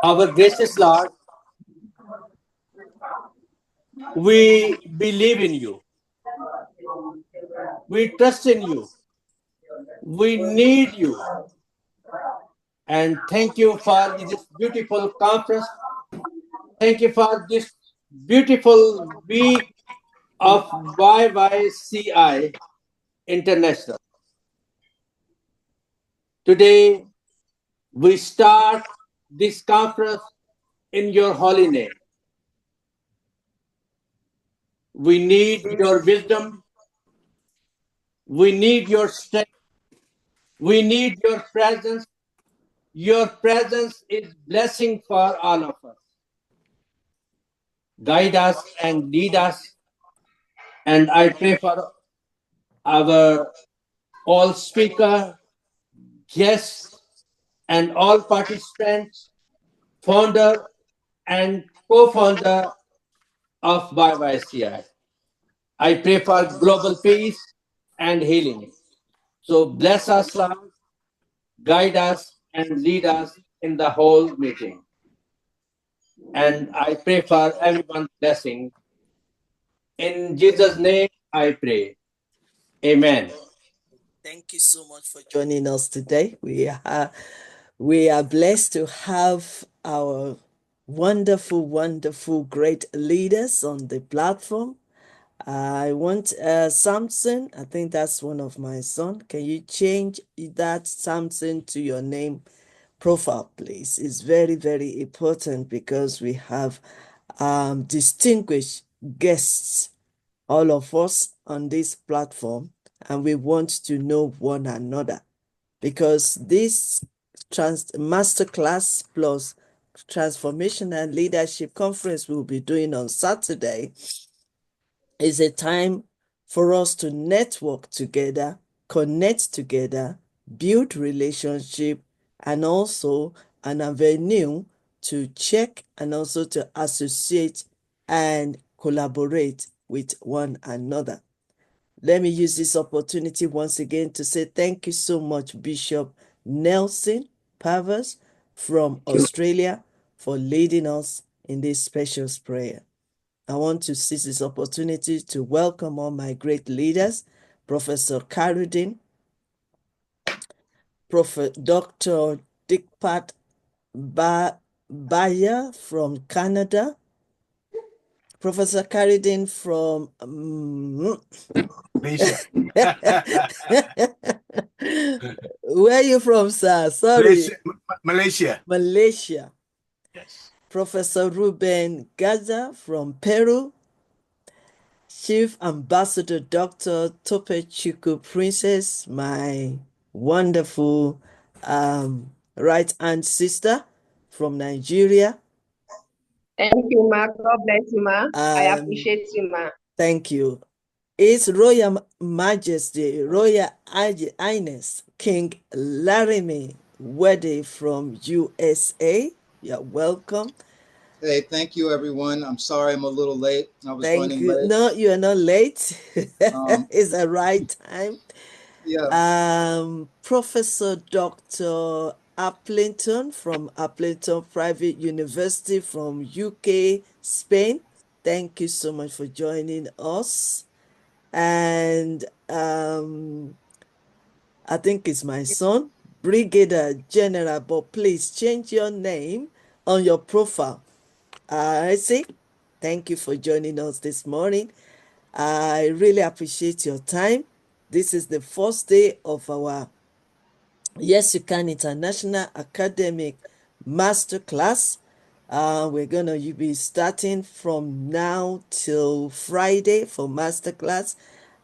Our gracious Lord, we believe in you. We trust in you. We need you. And thank you for this beautiful conference. Thank you for this beautiful week of YYCI International. Today, we start this conference in your holy name. We need your wisdom. We need your strength. We need your presence. Your presence is blessing for all of us. Guide us and lead us. And I pray for our all speaker, guests, and all participants, founder and co-founder of YYCI. I pray for global peace and healing. So bless us, Lord, guide us, and lead us in the whole meeting. And I pray for everyone's blessing. In Jesus' name, I pray. Amen. Thank you so much for joining us today. We are blessed to have our wonderful, wonderful, great leaders on the platform. I want Samson. I think that's one of my son. Can you change that Samson to your name profile, please? It's very, very important because we have distinguished guests, all of us on this platform, and we want to know one another because this masterclass plus transformational leadership conference we'll be doing on Saturday is a time for us to network together, connect together, build relationship, and also an avenue to check and also to associate and collaborate with one another. Let me use this opportunity once again to say thank you so much, Bishop Nelson Pavas from Australia, for leading us in this special prayer. I want to seize this opportunity to welcome all my great leaders, Professor Karudin, Dr. Dikpat Baya from Canada, Professor Karudin from Malaysia. Where are you from, sir? Sorry. Malaysia. Malaysia. Yes. Professor Ruben Gaza from Peru. Chief Ambassador Dr. Tope Chiku Princess, my wonderful right-hand sister from Nigeria. Thank you, Ma. God bless you, Ma. I appreciate you, Ma. Thank you. His Royal Majesty, Royal Highness King Laramie Wedde from USA. You're welcome. Hey, thank you, everyone. I'm sorry I'm a little late. I was running late. No, you are not late. It's the right time. Yeah. Professor Dr. Appleton from Appleton Private University from UK, Spain. Thank you so much for joining us. And I think it's my son, Brigadier General, but please change your name on your profile. I see. Thank you for joining us this morning. I really appreciate your time. This is the first day of our Y.Y.C.I International Academic Masterclass. We're going to be starting from now till Friday for Masterclass.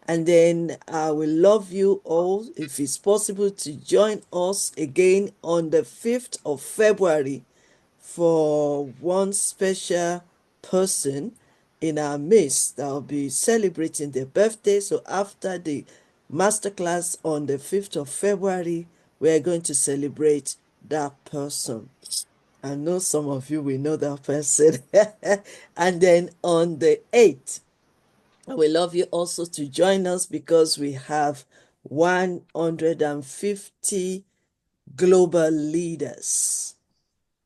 And then I will love you all, if it's possible, to join us again on the 5th of February for one special person in our midst that will be celebrating their birthday. So after the masterclass on the 5th of February, we're going to celebrate that person. I know some of you will know that person. And then on the 8th, we love you also to join us because we have 150 global leaders.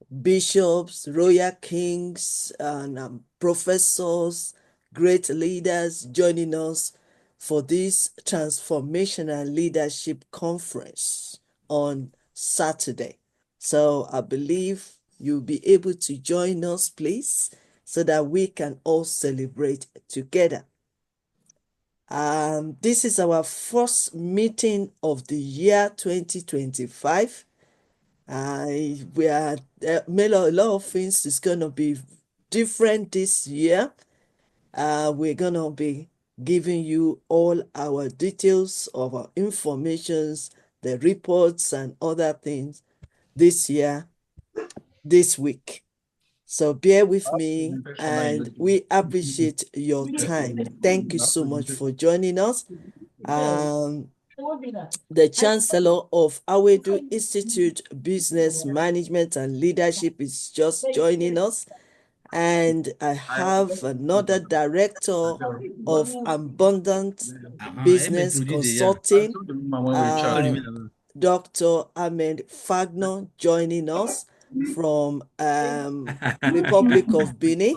bishops, royal kings, and professors, great leaders joining us for this transformational leadership conference on Saturday. So I believe you'll be able to join us, please, so that we can all celebrate together. This is our first meeting of the year 2025. We are a lot of things is going to be different this year. We're going to be giving you all our details of our informations, the reports and other things this year, this week. So bear with me, and we appreciate your time. Thank you so much for joining us. The Chancellor of Awedu Institute Business Management and Leadership is just joining us. And I have another director of Abundant Business Consulting, Dr. Ahmed Fagno, joining us from Republic of Benin.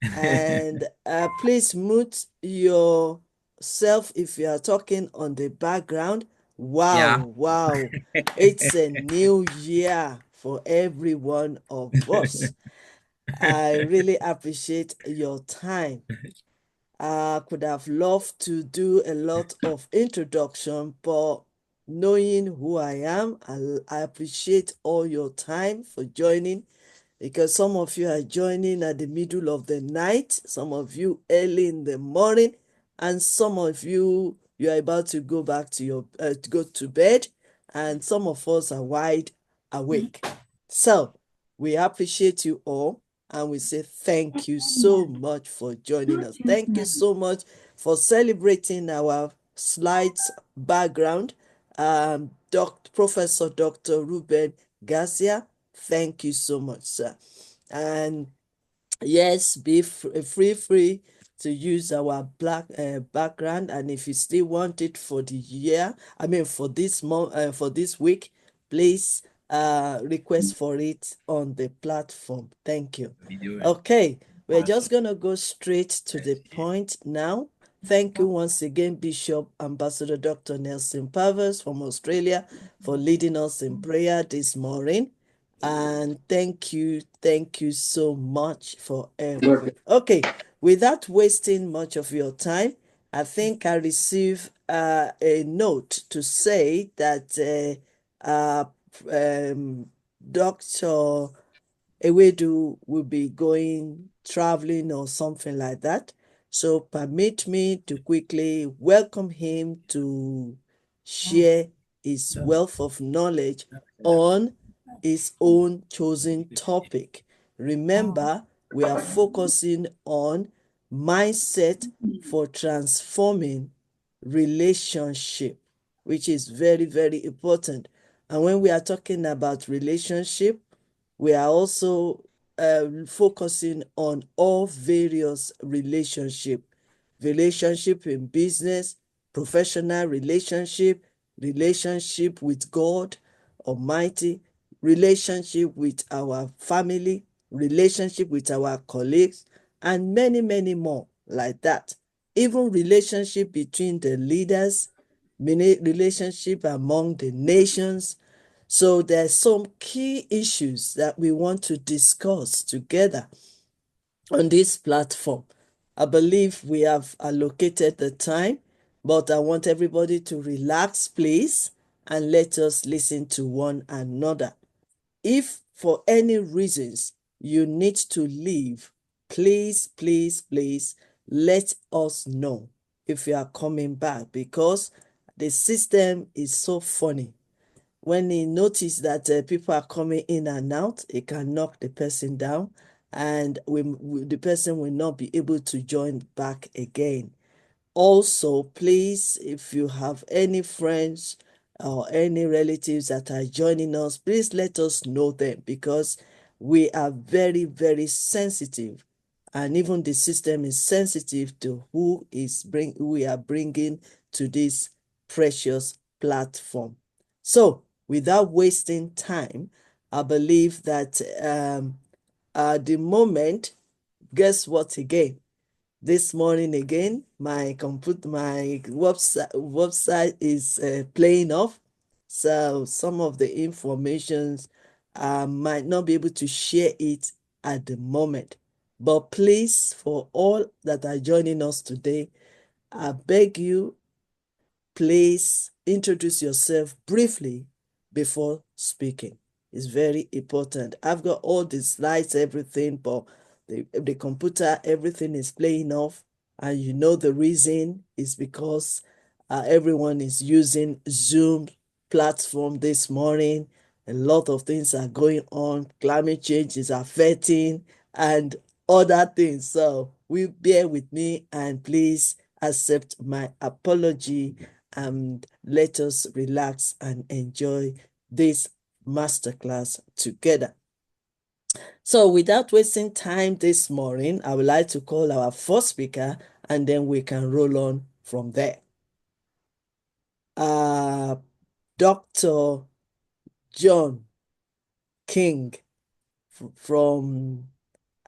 And please mute yourself if you are talking on the background. Wow. It's a new year for every one of us. I really appreciate your time. I could have loved to do a lot of introduction, but knowing who I am, I appreciate all your time for joining, because some of you are joining at the middle of the night, some of you early in the morning, and some of you are about to go back to your to go to bed, and some of us are wide awake. So we appreciate you all, and we say thank you so much for joining us. Thank you so much for celebrating our slides background. Professor Dr. Ruben Garcia, thank you so much, sir. And yes, be free to use our black background. And if you still want it for the year, for this month, for this week, please request for it on the platform. Thank you. Okay, we're just gonna go straight to the point now. Thank you once again, Bishop Ambassador Dr. Nelson Pavers from Australia, for leading us in prayer this morning. And thank you so much for everything. Okay, without wasting much of your time, I think I received a note to say that Dr. Ewedu will be traveling or something like that. So permit me to quickly welcome him to share his wealth of knowledge on his own chosen topic. Remember, we are focusing on mindset for transforming relationship, which is very, very important. And when we are talking about relationship, we are also focusing on all various relationship in business, professional relationship with God Almighty, relationship with our family, relationship with our colleagues, and many, many more like that. Even relationship between the leaders, relationship among the nations. So there's some key issues that we want to discuss together on this platform. I believe we have allocated the time, but I want everybody to relax, please, and let us listen to one another. If for any reasons you need to leave, please let us know if you are coming back, because the system is so funny. When he notices that people are coming in and out, it can knock the person down, and the person will not be able to join back again. Also, please, if you have any friends or any relatives that are joining us, please let us know them, because we are very, very sensitive, and even the system is sensitive to who we are bringing to this precious platform. So, without wasting time, I believe that at the moment, guess what again? This morning again, my website is playing off. So some of the informations I might not be able to share it at the moment. But please, for all that are joining us today, I beg you, please introduce yourself briefly before speaking. It's very important. I've got all the slides, everything, but the computer, everything is playing off. And you know the reason is because everyone is using Zoom platform this morning. A lot of things are going on. Climate change is affecting and other things. So we bear with me and please accept my apology and let us relax and enjoy this masterclass together. So without wasting time this morning, I would like to call our first speaker and then we can roll on from there. Dr. John King from,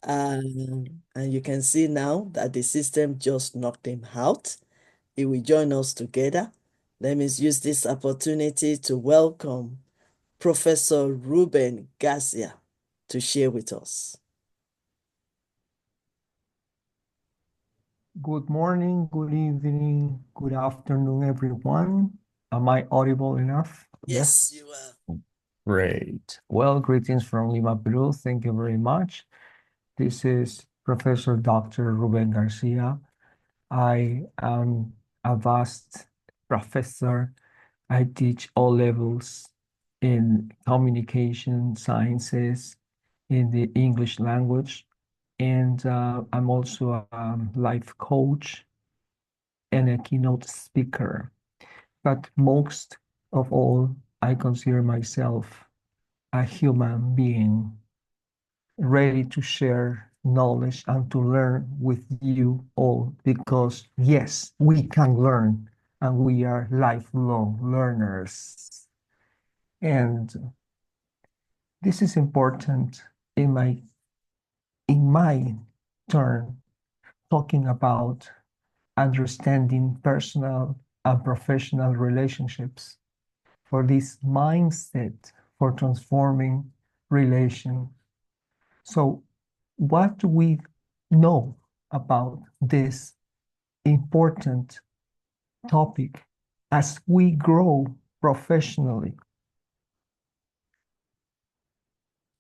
and you can see now that the system just knocked him out. He will join us together. Let me use this opportunity to welcome Professor Ruben Garcia to share with us. Good morning, good evening, good afternoon, everyone. Am I audible enough? Yes, you are. Great. Well, greetings from Lima, Peru. Thank you very much. This is Professor Dr. Ruben Garcia. I am a vast professor. I teach all levels in communication sciences, in the English language, and I'm also a life coach and a keynote speaker. But most of all, I consider myself a human being ready to share knowledge and to learn with you all because, yes, we can learn and we are lifelong learners. And this is important in my turn, talking about understanding personal and professional relationships for this mindset for transforming relation. So what do we know about this important topic as we grow professionally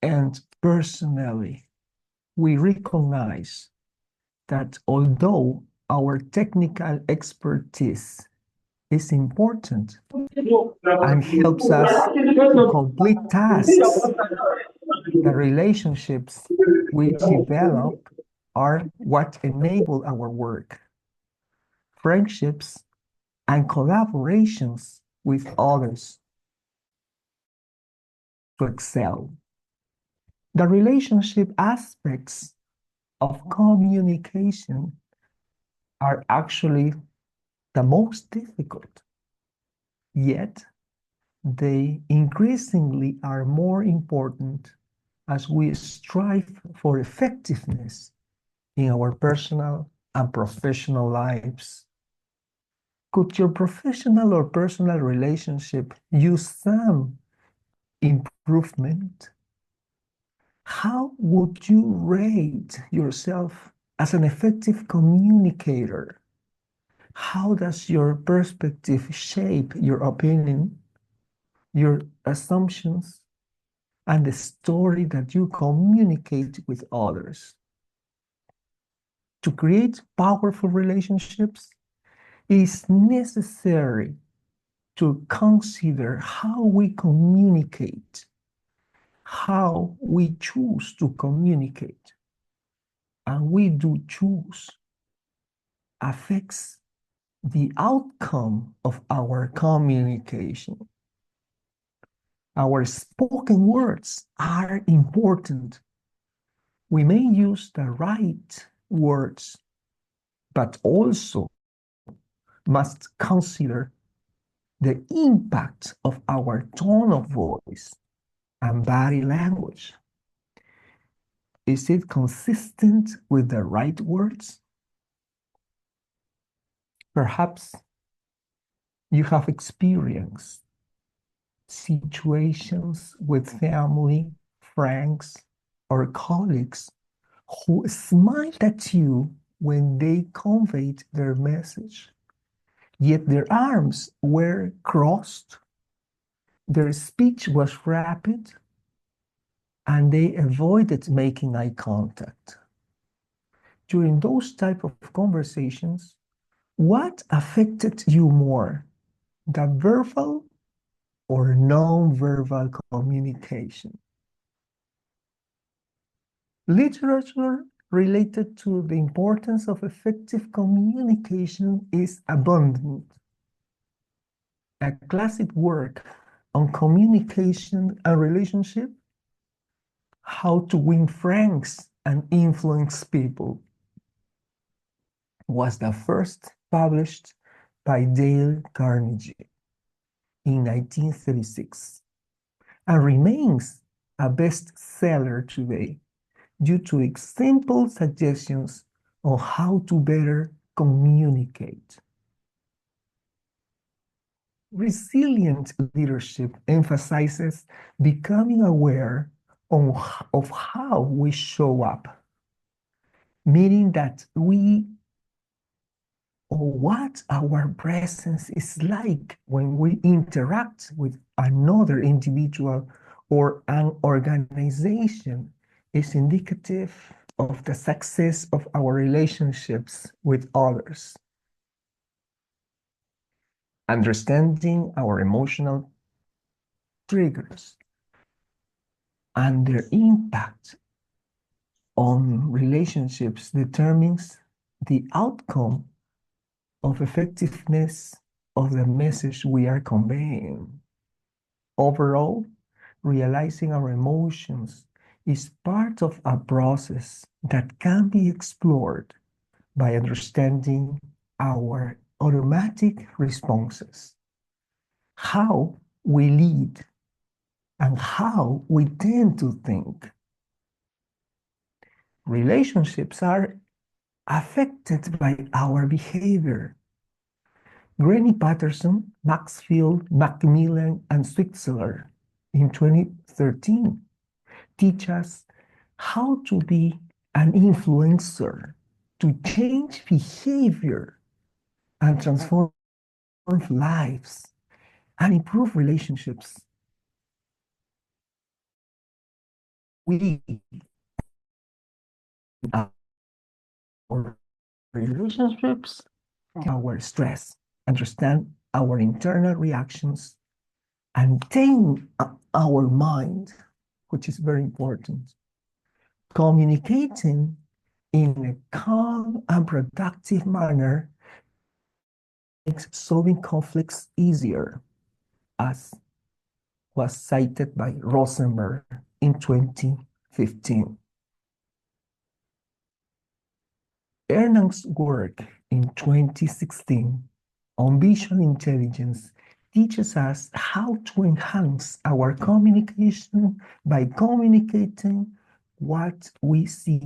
and personally? We recognize that although our technical expertise is important and helps us to complete tasks, the relationships we develop are what enable our work. Friendships and collaborations with others to excel. The relationship aspects of communication are actually the most difficult, yet they increasingly are more important as we strive for effectiveness in our personal and professional lives. Could your professional or personal relationship use some improvement? How would you rate yourself as an effective communicator? How does your perspective shape your opinion, your assumptions, and the story that you communicate with others? To create powerful relationships, it is necessary to consider how we communicate, how we choose to communicate, and we do choose affects the outcome of our communication. Our spoken words are important. We may use the right words, but also must consider the impact of our tone of voice and body language. Is it consistent with the right words? Perhaps you have experienced situations with family, friends, or colleagues who smiled at you when they conveyed their message, yet their arms were crossed, their speech was rapid, and they avoided making eye contact. During those type of conversations, what affected you more, the verbal or non-verbal communication? Literature related to the importance of effective communication is abundant. A classic work on communication and relationship, How to Win Friends and Influence People, was the first published by Dale Carnegie in 1936 and remains a bestseller today due to its simple suggestions on how to better communicate. Resilient leadership emphasizes becoming aware of how we show up, meaning that we or what our presence is like when we interact with another individual or an organization is indicative of the success of our relationships with others. Understanding our emotional triggers and their impact on relationships determines the outcome of effectiveness of the message we are conveying. Overall, realizing our emotions is part of a process that can be explored by understanding our automatic responses, how we lead, and how we tend to think. Relationships are affected by our behavior. Granny Patterson, Maxfield, Macmillan, and Switzer in 2013 teach us how to be an influencer, to change behavior and transform lives and improve relationships. We our relationships, our stress, understand our internal reactions, and tame our mind, which is very important. Communicating in a calm and productive manner makes solving conflicts easier, as was cited by Rosenberg in 2015. Ernan's work in 2016 on visual intelligence teaches us how to enhance our communication by communicating what we see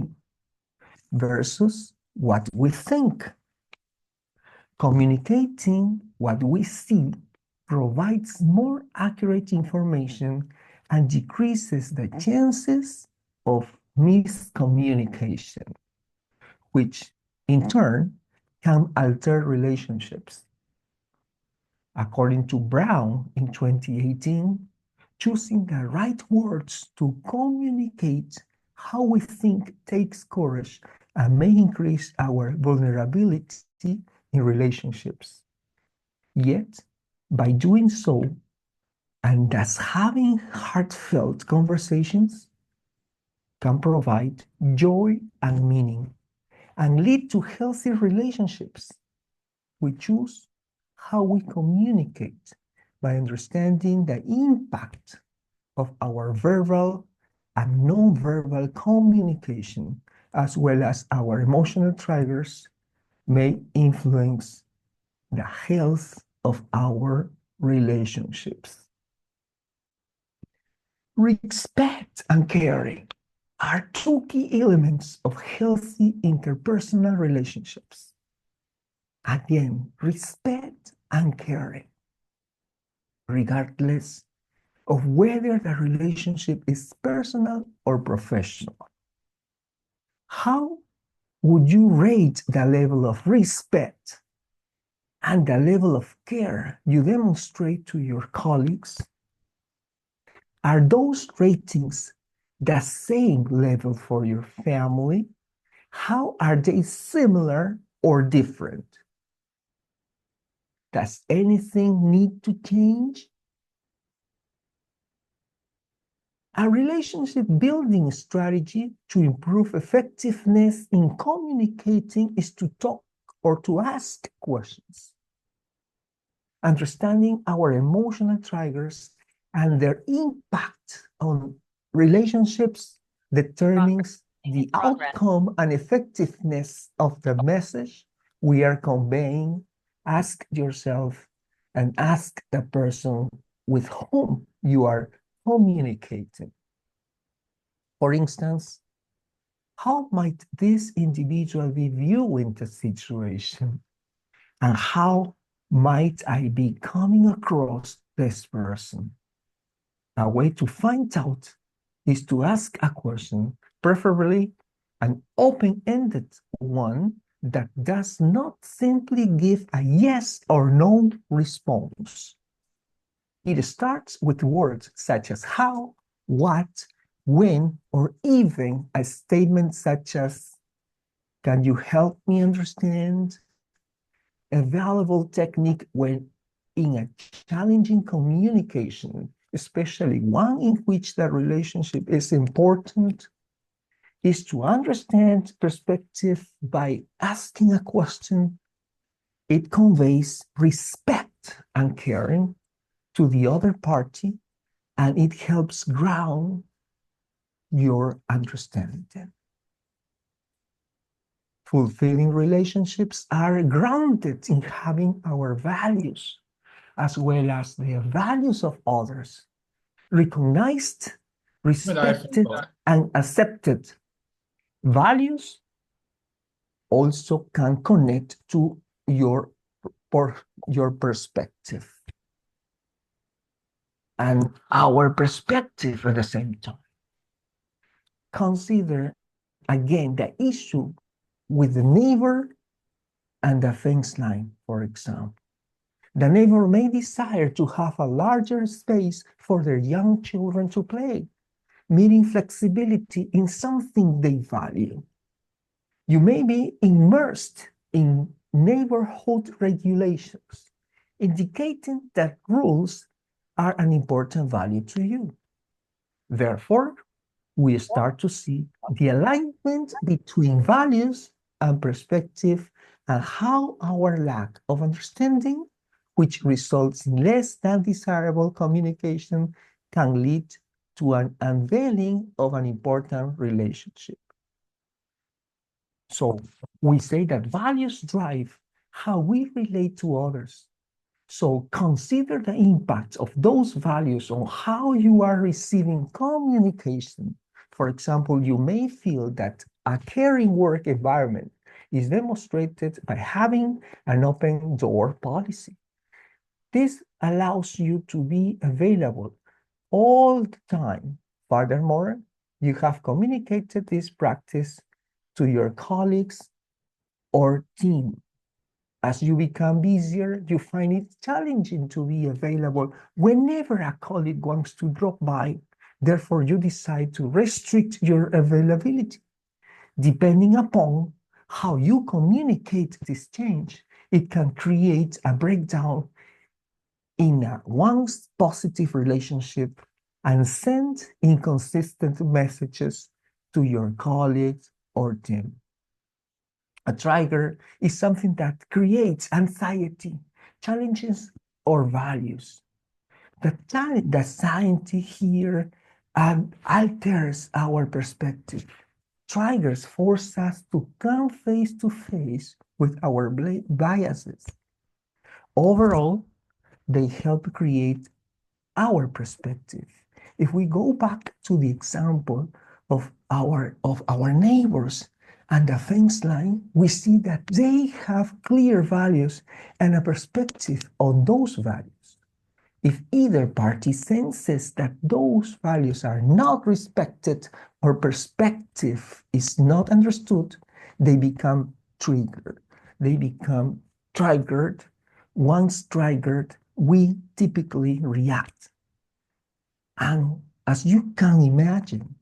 versus what we think. Communicating what we see provides more accurate information and decreases the chances of miscommunication, which in turn can alter relationships. According to Brown in 2018, choosing the right words to communicate how we think takes courage and may increase our vulnerability in relationships. Yet, by doing so, and thus having heartfelt conversations, can provide joy and meaning and lead to healthy relationships. We choose how we communicate by understanding the impact of our verbal and non-verbal communication, as well as our emotional triggers, may influence the health of our relationships. Respect and caring are two key elements of healthy interpersonal relationships. Again, respect and caring, regardless of whether the relationship is personal or professional. How would you rate the level of respect and the level of care you demonstrate to your colleagues? Are those ratings the same level for your family? How are they similar or different? Does anything need to change? A relationship building strategy to improve effectiveness in communicating is to talk or to ask questions. Understanding our emotional triggers and their impact on relationships determines the outcome and effectiveness of the message we are conveying. Ask yourself and ask the person with whom you are communicating. For instance, how might this individual be viewing the situation? And how might I be coming across this person? A way to find out is to ask a question, preferably an open-ended one that does not simply give a yes or no response. It starts with words such as how, what, when, or even a statement such as, can you help me understand? A valuable technique when in a challenging communication, especially one in which the relationship is important, is to understand perspective by asking a question. It conveys respect and caring to the other party, and it helps ground your understanding. Fulfilling relationships are grounded in having our values as well as the values of others recognized, respected, and accepted. Values also can connect to your perspective and our perspective at the same time. Consider again the issue with the neighbor and the fence line, for example. The neighbor may desire to have a larger space for their young children to play, meaning flexibility in something they value. You may be immersed in neighborhood regulations, indicating that rules are an important value to you. Therefore, we start to see the alignment between values and perspective and how our lack of understanding, which results in less than desirable communication, can lead to an unveiling of an important relationship. So we say that values drive how we relate to others. So consider the impact of those values on how you are receiving communication. For example, you may feel that a caring work environment is demonstrated by having an open door policy. This allows you to be available all the time. Furthermore, you have communicated this practice to your colleagues or team. As you become busier, you find it challenging to be available whenever a colleague wants to drop by. Therefore, you decide to restrict your availability. Depending upon how you communicate this change, it can create a breakdown in one's positive relationship and send inconsistent messages to your colleagues or team. A trigger is something that creates anxiety, challenges, or values. The anxiety here alters our perspective. Triggers force us to come face to face with our biases. Overall, they help create our perspective. If we go back to the example of our neighbors and the fence line, we see that they have clear values and a perspective on those values. If either party senses that those values are not respected or perspective is not understood, they become triggered. They become triggered. Once triggered, we typically react. And as you can imagine,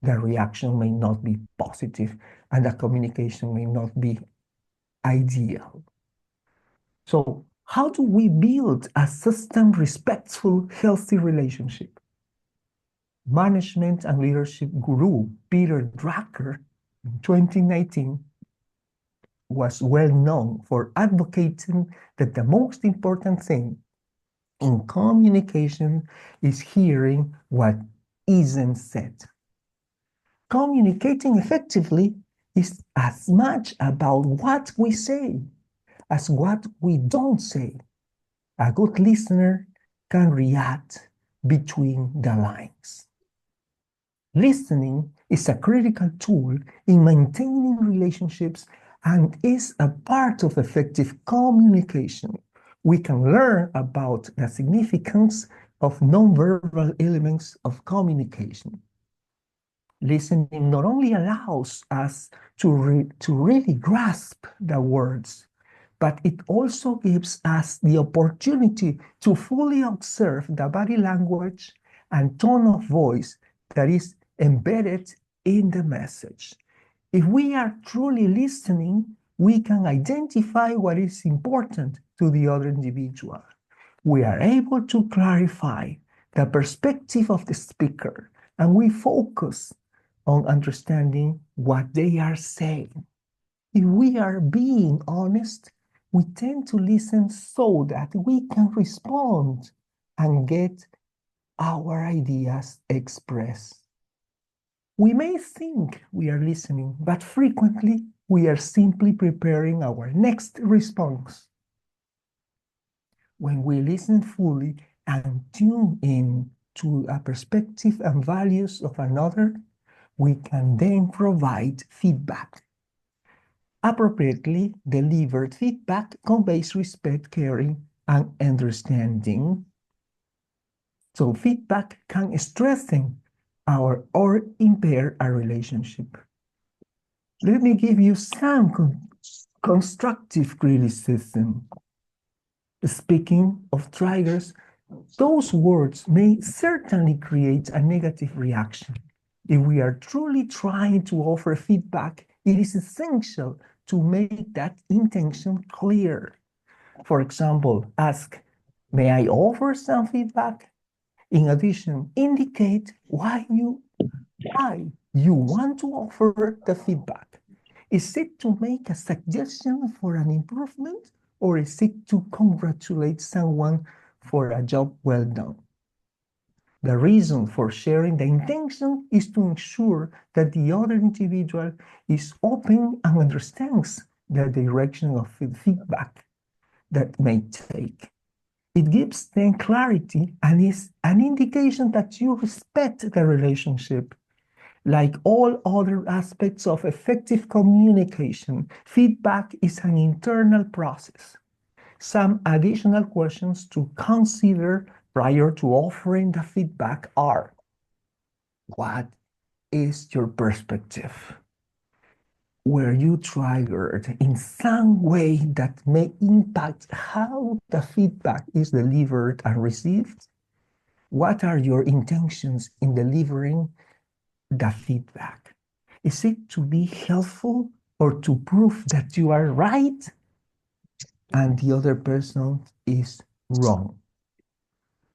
the reaction may not be positive and the communication may not be ideal. So, how do we build a system respectful, healthy relationship? Management and leadership guru Peter Drucker in 2019 was well known for advocating that the most important thing in communication is hearing what isn't said. Communicating effectively is as much about what we say as what we don't say. A good listener can react between the lines. Listening is a critical tool in maintaining relationships and is a part of effective communication. We can learn about the significance of nonverbal elements of communication. Listening not only allows us to really grasp the words, but it also gives us the opportunity to fully observe the body language and tone of voice that is embedded in the message. If we are truly listening, we can identify what is important to the other individual. We are able to clarify the perspective of the speaker, and we focus on understanding what they are saying. If we are being honest, we tend to listen so that we can respond and get our ideas expressed. We may think we are listening, but frequently we are simply preparing our next response. When we listen fully and tune in to a perspective and values of another, we can then provide feedback. Appropriately delivered feedback conveys respect, caring, and understanding. So feedback can strengthen or impair a relationship. Let me give you some constructive criticism. Speaking of triggers, those words may certainly create a negative reaction. If we are truly trying to offer feedback, it is essential to make that intention clear. For example, ask, "May I offer some feedback?" In addition, indicate why you want to offer the feedback. Is it to make a suggestion for an improvement, or is it to congratulate someone for a job well done? The reason for sharing the intention is to ensure that the other individual is open and understands the direction of feedback that may take. It gives them clarity and is an indication that you respect the relationship. Like all other aspects of effective communication, feedback is an internal process. Some additional questions to consider prior to offering the feedback are: what is your perspective? Were you triggered in some way that may impact how the feedback is delivered and received? What are your intentions in delivering the feedback? Is it to be helpful or to prove that you are right and the other person is wrong?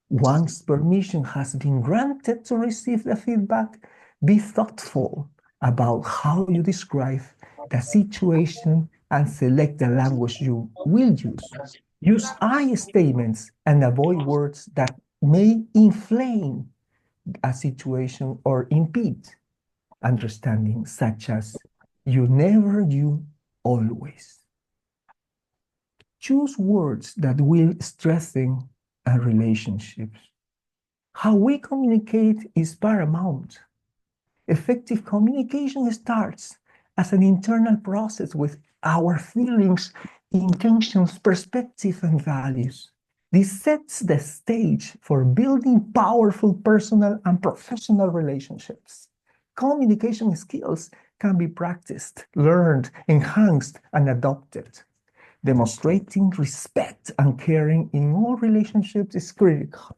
Once permission has been granted to receive the feedback, be thoughtful about how you describe the situation and select the language you will use. Use I statements and avoid words that may inflame a situation or impede understanding, such as "you never, you always." Choose words that will strengthen a relationship. How we communicate is paramount. Effective communication starts as an internal process with our feelings, intentions, perspective, and values. This sets the stage for building powerful personal and professional relationships. Communication skills can be practiced, learned, enhanced, and adopted. Demonstrating respect and caring in all relationships is critical.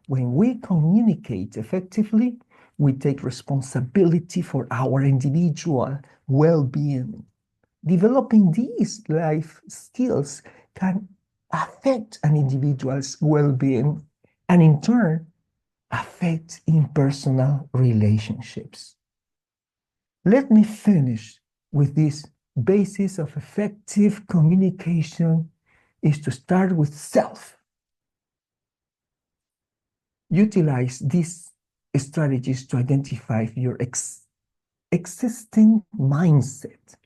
When we communicate effectively, we take responsibility for our individual well being. Developing these life skills can affect an individual's well being and, in turn, affect impersonal relationships. Let me finish with this basis of effective communication is to start with self. Utilize these strategies to identify your existing mindset.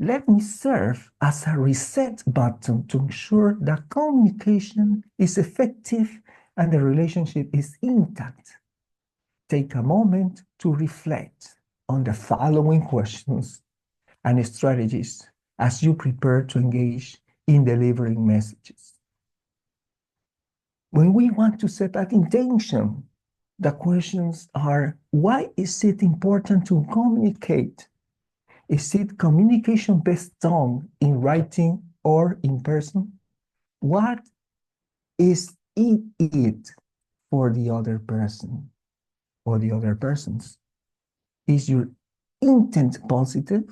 Let me serve as a reset button to ensure that communication is effective and the relationship is intact. Take a moment to reflect on the following questions and strategies as you prepare to engage in delivering messages. When we want to set that intention, the questions are, why is it important to communicate? Is it communication best done in writing or in person? What is it for the other person or the other persons? Is your intent positive?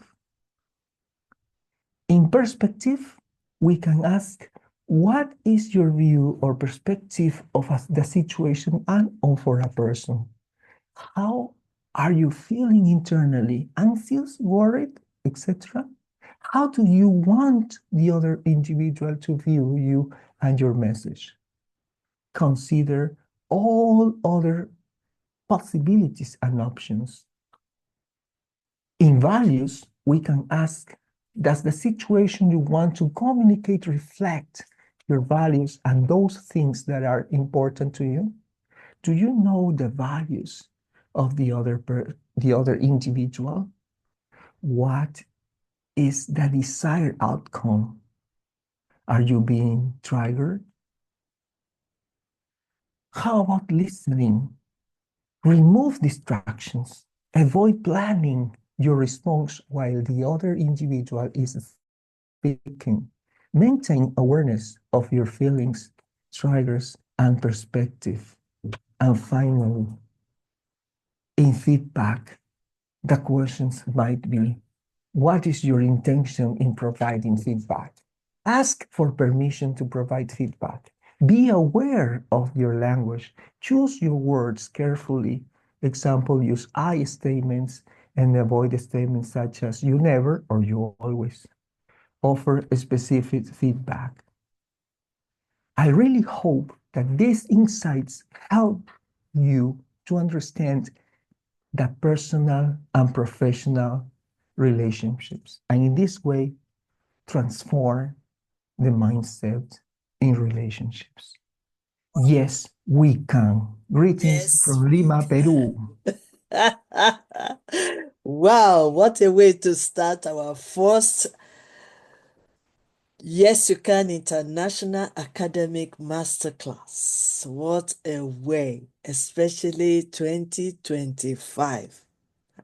In perspective, we can ask, what is your view or perspective of the situation and or for a person? How are you feeling internally? Anxious, worried, etc.? How do you want the other individual to view you and your message? Consider all other possibilities and options. In values, we can ask, does the situation you want to communicate reflect your values and those things that are important to you? Do you know the values of the other individual? What is the desired outcome? Are you being triggered? How about listening? Remove distractions. Avoid planning your response while the other individual is speaking. Maintain awareness of your feelings, triggers, and perspective. And finally, in feedback, the questions might be, what is your intention in providing feedback? Ask for permission to provide feedback. Be aware of your language. Choose your words carefully. Example, use I statements and avoid statements such as you never or you always. Offer specific feedback. I really hope that these insights help you to understand the personal and professional relationships, and in this way, transform the mindset in relationships. Yes, we can. Greetings Yes, from we Lima, Peru. Wow, what a way to start our first Yes, You Can International Academic Masterclass. What a way, especially 2025.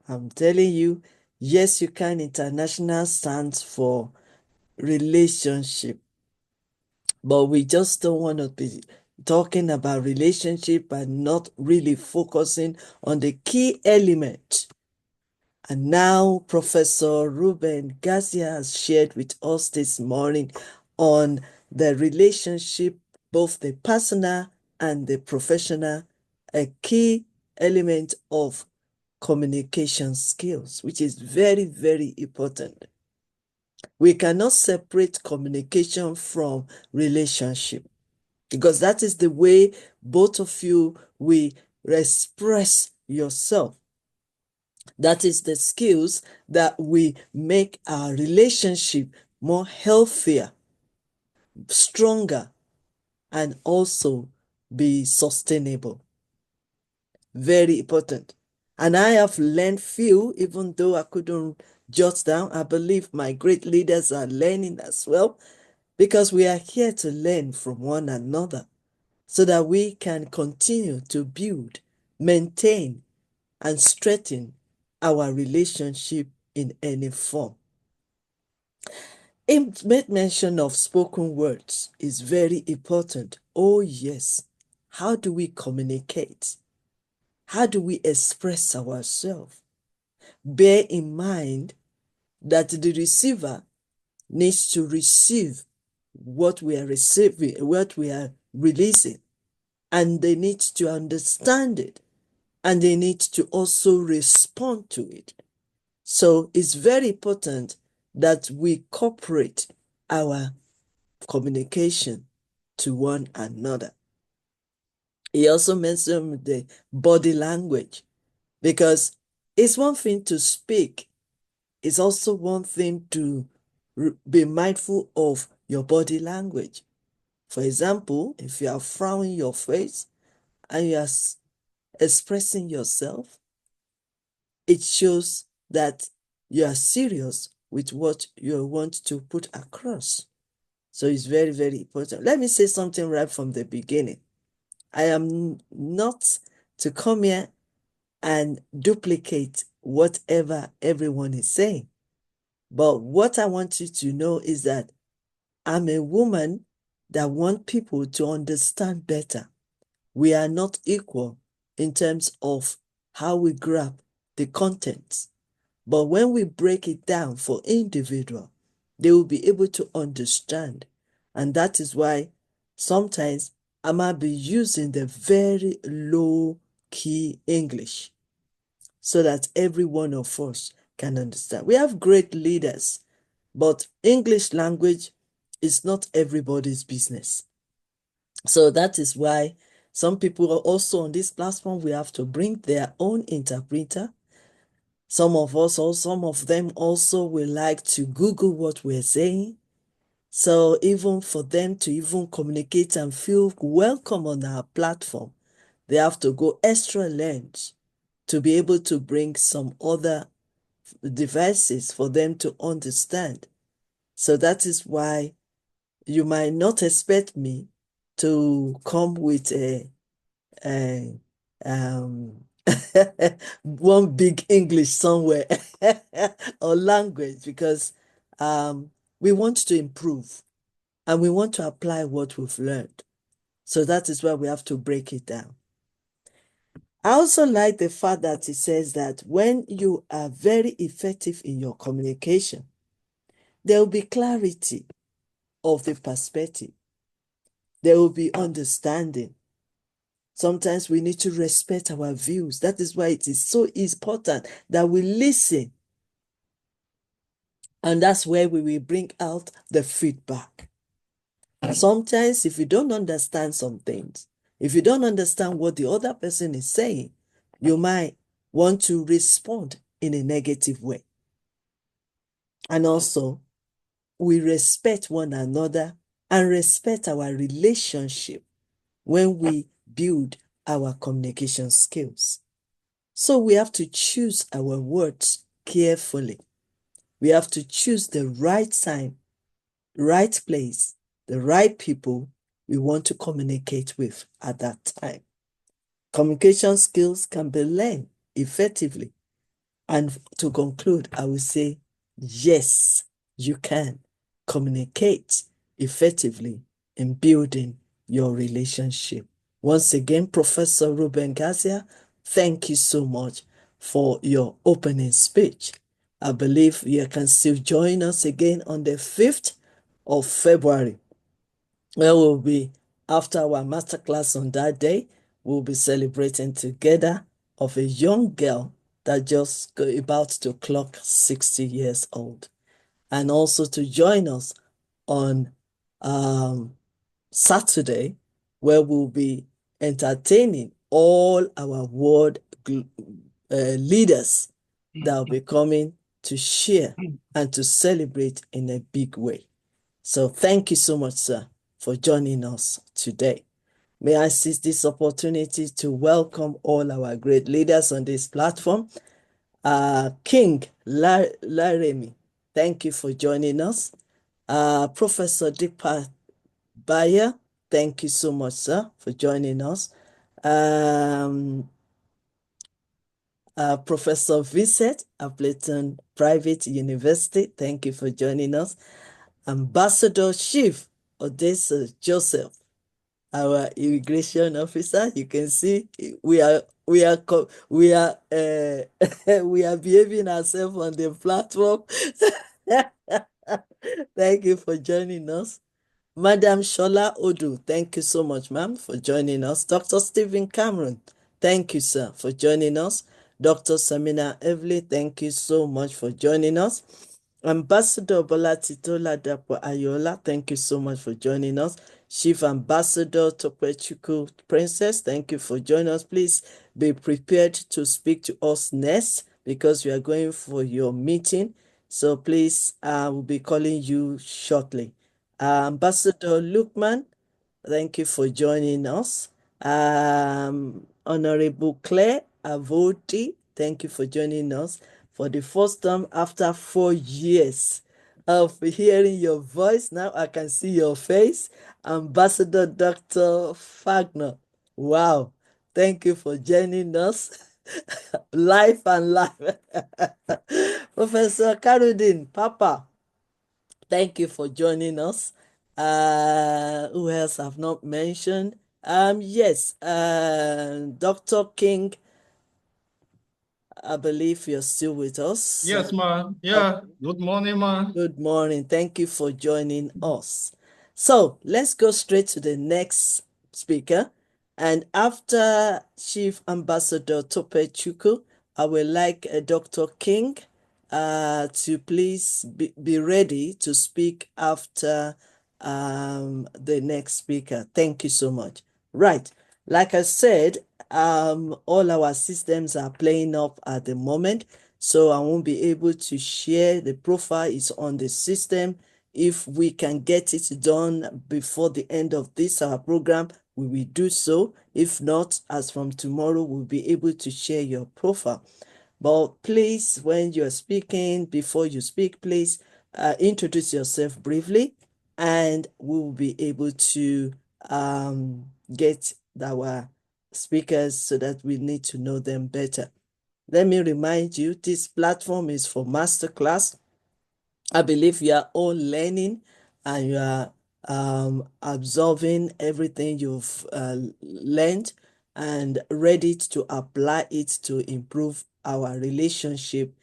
I'm telling you, Yes, You Can International stands for relationship. But we just don't want to be talking about relationship and not really focusing on the key element. And now Professor Ruben Garcia has shared with us this morning on the relationship, both the personal and the professional, a key element of communication skills, which is very, very important. We cannot separate communication from relationship because that is the way both of you will express yourself. That is the skills that we make our relationship more healthier, stronger, and also be sustainable. Very important. And I have learned few, even though I couldn't jot down. I believe my great leaders are learning as well, because we are here to learn from one another so that we can continue to build, maintain, and strengthen our relationship in any form. It made mention of spoken words is very important. Oh yes. How do we communicate? How do we express ourselves? Bear in mind that the receiver needs to receive what we are receiving, what we are releasing, and they need to understand it, and they need to also respond to it. So it's very important that we cooperate our communication to one another. He also mentioned the body language, because it's one thing to speak, it's also one thing to be mindful of your body language. For example, if you are frowning your face and you are expressing yourself, it shows that you are serious with what you want to put across. So it's very, very important. Let me say something right from the beginning. I am not to come here and duplicate whatever everyone is saying. But what I want you to know is that I'm a woman that wants people to understand better. We are not equal in terms of how we grab the contents. But when we break it down for individual, they will be able to understand. And that is why sometimes I might be using the very low key English so that every one of us can understand. We have great leaders, but English language is not everybody's business. So that is why some people are also on this platform, we have to bring their own interpreter. Some of us, or some of them also will like to Google what we're saying. So even for them to even communicate and feel welcome on our platform, they have to go extra lengths to be able to bring some other devices for them to understand. So that is why you might not expect me to come with a one big English somewhere or language, because we want to improve and we want to apply what we've learned. So that is why we have to break it down. I also like the fact that it says that when you are very effective in your communication, there will be clarity of the perspective. There will be understanding. Sometimes we need to respect our views. That is why it is so important that we listen. And that's where we will bring out the feedback. Sometimes if you don't understand some things, if you don't understand what the other person is saying, you might want to respond in a negative way. And also, we respect one another and respect our relationship when we build our communication skills. So we have to choose our words carefully. We have to choose the right time, right place, the right people we want to communicate with at that time. Communication skills can be learned effectively. And to conclude, I will say, yes, you can communicate effectively in building your relationship. Once again, Professor Ruben Garcia, thank you so much for your opening speech. I believe you can still join us again on the 5th of February, where we'll be, after our masterclass on that day, we'll be celebrating together of a young girl that just about to clock 60 years old. And also to join us on Saturday, where we'll be entertaining all our world leaders that will be coming to share and to celebrate in a big way. So thank you so much, sir, for joining us today. May I seize this opportunity to welcome all our great leaders on this platform. King Laremi, thank you for joining us. Professor Deepak Bayer, thank you so much, sir, for joining us. Professor Vincent, Appleton Private University, thank you for joining us. Ambassador Chief Odessa Joseph, our immigration officer. You can see we are we are behaving ourselves on the platform. Thank you for joining us. Madam Shola Odu, thank you so much, ma'am, for joining us. Dr. Stephen Cameron, thank you, sir, for joining us. Dr. Samina Evely, thank you so much for joining us. Ambassador Bolatito Dapo Ayola, thank you so much for joining us. Chief Ambassador Topechuku Princess, thank you for joining us. Please be prepared to speak to us next because we are going for your meeting. So please, we'll be calling you shortly. Ambassador Lukman, thank you for joining us. Honorable Claire Avoti, thank you for joining us for the first time after 4 years of hearing your voice. Now I can see your face. Ambassador Dr. Fagner, wow, thank you for joining us. Life and life. Professor Karudin, Papa, thank you for joining us. Who else I've not mentioned? Yes, Dr. King, I believe you're still with us. Yes, ma'am. Yeah. Good morning, ma'am. Good morning. Thank you for joining us. So let's go straight to the next speaker. And after Chief Ambassador Tope Chuku, I would like Dr. King to please be ready to speak after the next speaker. Thank you so much. Right. Like I said, all our systems are playing up at the moment, so I won't be able to share. The profile is on the system. If we can get it done before the end of this our program, we will do so. If not, as from tomorrow, we'll be able to share your profile. But please, when you're speaking, before you speak, please introduce yourself briefly, and we will be able to get our speakers so that we need to know them better. Let me remind you, this platform is for Masterclass. I believe you are all learning and you are absorbing everything you've learned and ready to apply it to improve our relationship,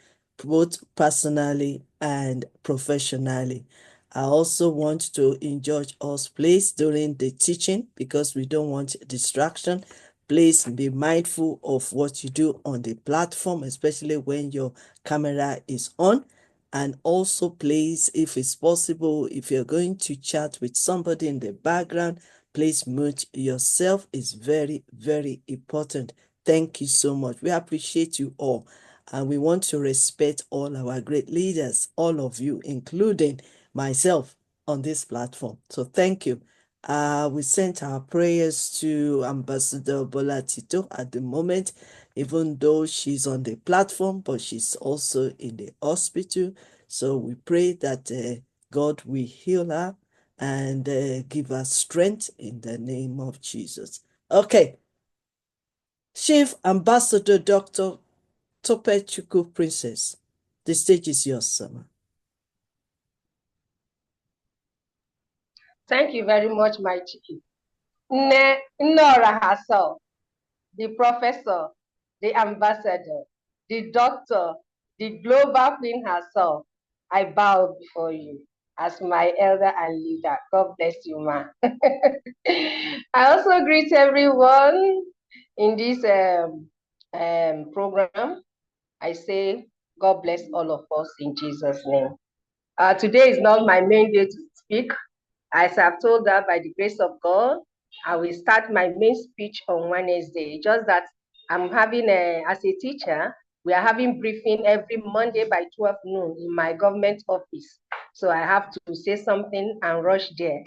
both personally and professionally. I also want to indulge us, please, during the teaching because we don't want distraction. Please be mindful of what you do on the platform, especially when your camera is on. And also, please, if it's possible, if you're going to chat with somebody in the background, please mute yourself. It's very, very important. Thank you so much. We appreciate you all. And we want to respect all our great leaders, all of you, including myself on this platform. So thank you. We sent our prayers to Ambassador Bola Tito at the moment, even though she's on the platform, but she's also in the hospital. So we pray that God will heal her and give her strength in the name of Jesus. Okay. Chief Ambassador Dr. Tope Chuku Princess, the stage is yours, sir. Thank you very much, my chicken. Nora herself, the professor, the ambassador, the doctor, the global queen herself, I bow before you as my elder and leader. God bless you, ma. I also greet everyone in this program. I say, God bless all of us in Jesus' name. Today is not my main day to speak. As I've told her, by the grace of God, I will start my main speech on Wednesday. Just that I'm having as a teacher, we are having briefing every Monday by 12 noon in my government office. So I have to say something and rush there.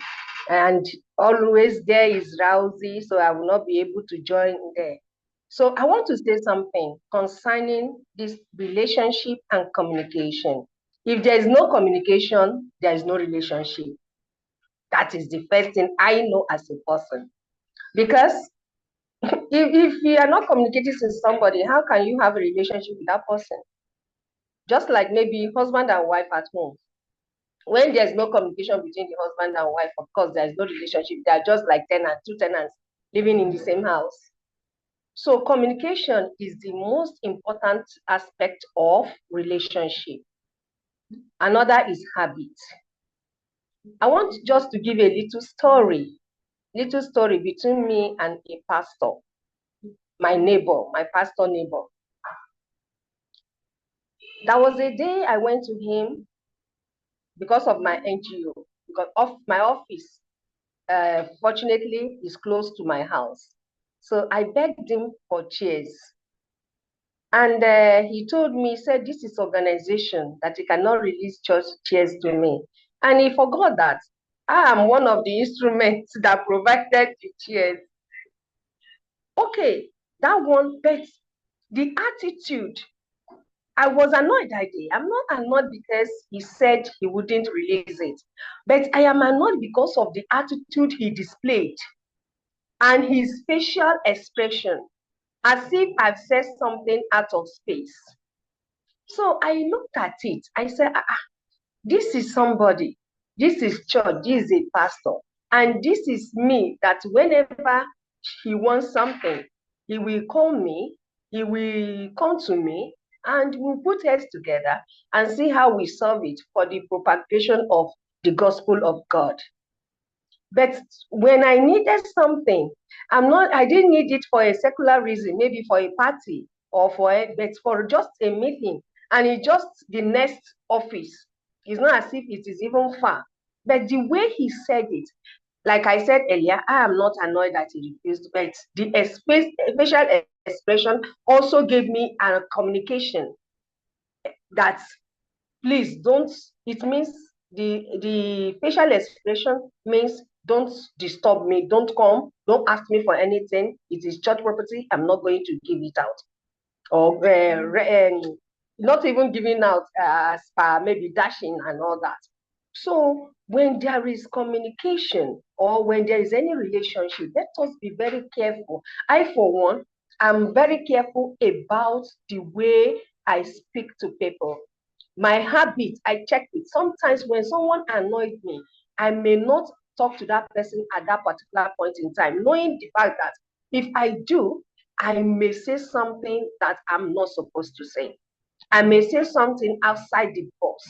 and always there is Rousey, so I will not be able to join there. So I want to say something concerning this relationship and communication. If there is no communication, there is no relationship. That is the first thing I know as a person. Because if you are not communicating with somebody, how can you have a relationship with that person? Just like maybe husband and wife at home. When there's no communication between the husband and wife, of course, there's no relationship. They are just like two tenants living in the same house. So communication is the most important aspect of relationship. Another is habit. I want just to give a little story between me and a pastor, my neighbor, my pastor neighbor. There was a day I went to him because of my NGO, because of my office, fortunately, is close to my house. So I begged him for chairs. And he told me, he said, this is organization that he cannot release church chairs to me. And he forgot that I am one of the instruments that provided the chairs. Okay, that one, but the attitude, I was annoyed that day. I'm not annoyed because he said he wouldn't release it, but I am annoyed because of the attitude he displayed and his facial expression, as if I've said something out of space. So I looked at it. I said, this is somebody. This is church. This is a pastor. And this is me that whenever he wants something, he will call me, he will come to me, and we'll put heads together and see how we solve it for the propagation of the gospel of God. But when I needed something, I didn't need it for a secular reason, maybe for a party or but for just a meeting. And it's just the next office. It's not as if it is even far. But the way he said it, like I said earlier, I am not annoyed that he refused, but the facial expression also gave me a communication that please don't, it means the facial expression means don't disturb me, don't come, don't ask me for anything. It is church property, I'm not going to give it out. Or not even giving out as per maybe dashing and all that. So when there is communication or when there is any relationship, let us be very careful. I, for one, am very careful about the way I speak to people. My habit, I check it. Sometimes when someone annoys me, I may not talk to that person at that particular point in time, knowing the fact that if I do, I may say something that I'm not supposed to say. I may say something outside the box.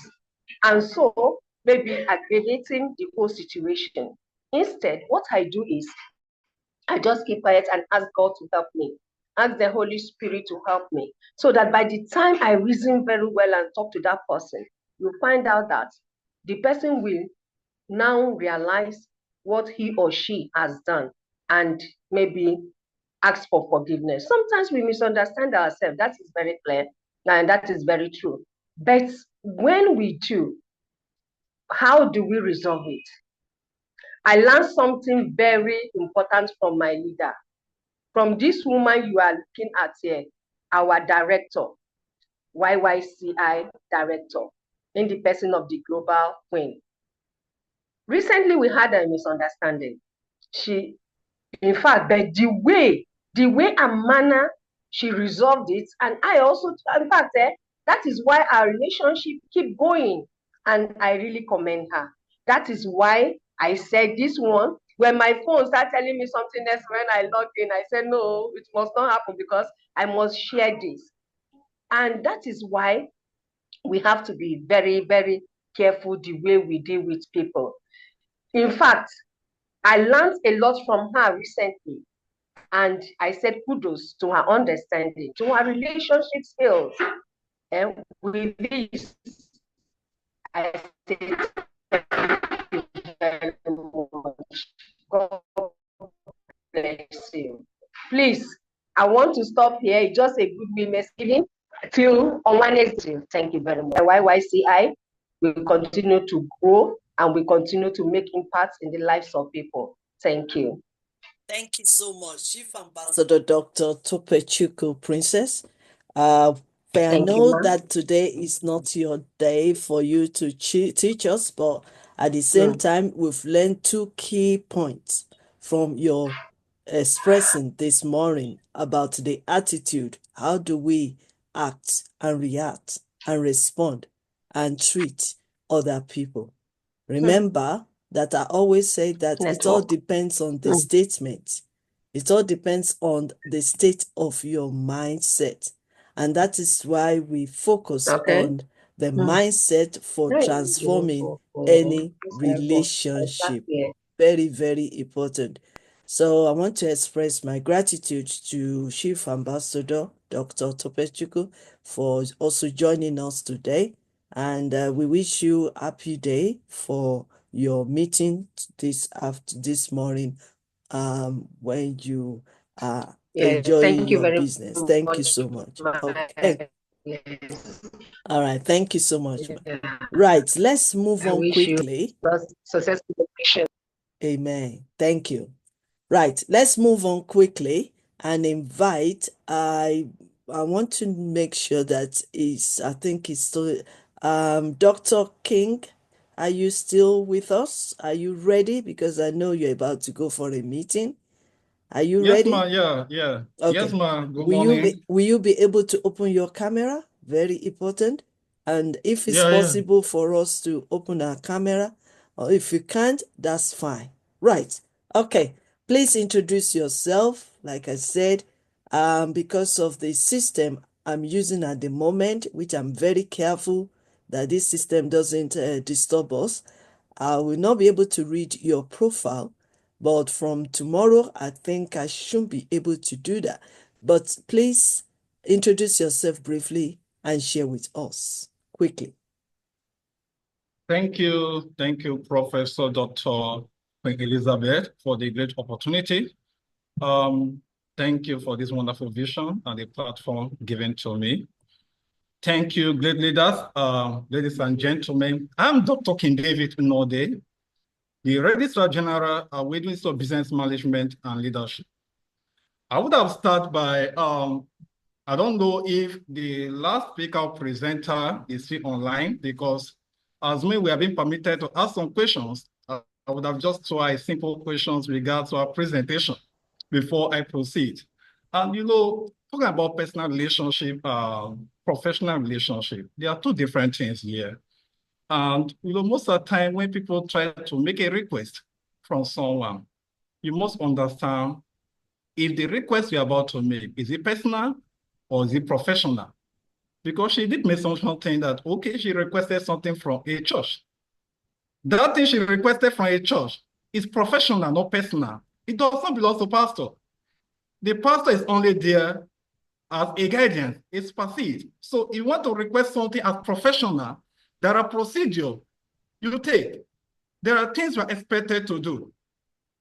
And so maybe aggravating the whole situation. Instead, what I do is I just keep quiet and ask God to help me. Ask the Holy Spirit to help me. So that by the time I reason very well and talk to that person, you'll find out that the person will now realize what he or she has done and maybe ask for forgiveness. Sometimes we misunderstand ourselves. That is very clear and that is very true. But when we do, how do we resolve it? I learned something very important from my leader. From this woman you are looking at here, our director, YYCI director, in the person of the global queen. Recently, we had a misunderstanding. In fact, but the way and manner she resolved it, and I also, in fact, that is why our relationship keep going, and I really commend her. That is why I said this one, when my phone started telling me something else when I logged in, I said, no, it must not happen because I must share this. And that is why we have to be very, very careful the way we deal with people. In fact, I learned a lot from her recently. And I said kudos to her understanding, to her relationship skills. And with this, I say thank you very much. God bless you. Please, I want to stop here. It's just a good women's giving till on Wednesday. Thank you very much. YYCI will continue to grow and we continue to make impacts in the lives of people. Thank you. Thank you so much, Chief Ambassador Dr. Topechukwu Princess. I know that today is not your day for you to teach us, but at the same time, we've learned two key points from your expressing this morning about the attitude. How do we act and react and respond and treat other people? Remember that I always say that it all depends on the statement. It all depends on the state of your mindset. And that is why we focus on the mindset for transforming any relationship. Very, very important. So I want to express my gratitude to Chief Ambassador Dr. Topechukwu for also joining us today. And we wish you a happy day for your meeting this morning when you are enjoying your business. Thank you so much. Okay. All right. Thank you so much. Right. Let's move on quickly. Successful. Amen. Thank you. Right. Let's move on quickly and invite. I want to make sure that I think it's still Dr. King. Are you still with us? Are you ready? Because I know you're about to go for a meeting. Are you ready? Yes, ma. Yeah. Okay. Yes, ma. Good morning. Will you be able to open your camera? Very important. And if it's possible for us to open our camera, or if you can't, that's fine. Right. Okay. Please introduce yourself. Like I said, because of the system I'm using at the moment, which I'm very careful that this system doesn't disturb us, I will not be able to read your profile, but from tomorrow, I think I should be able to do that. But please introduce yourself briefly and share with us quickly. Thank you, Professor Dr. Queen Elizabeth, for the great opportunity. Thank you for this wonderful vision and the platform given to me. Thank you, great leaders, ladies and gentlemen. I'm Dr. King David Node, the Registrar General at Witness of Business Management and Leadership. I would have started by, I don't know if the last speaker presenter is still online, because as we have been permitted to ask some questions, I would have just tried simple questions regarding to our presentation before I proceed. And talking about personal relationship, professional relationship, there are two different things here. And most of the time when people try to make a request from someone, you must understand if the request you're about to make, is it personal or is it professional? Because she did mention something that, okay, she requested something from a church. That thing she requested from a church is professional, not personal. It does not belong to pastor. The pastor is only there as a guidance, it's perceived. So if you want to request something as professional, there are procedures you take. There are things you're expected to do.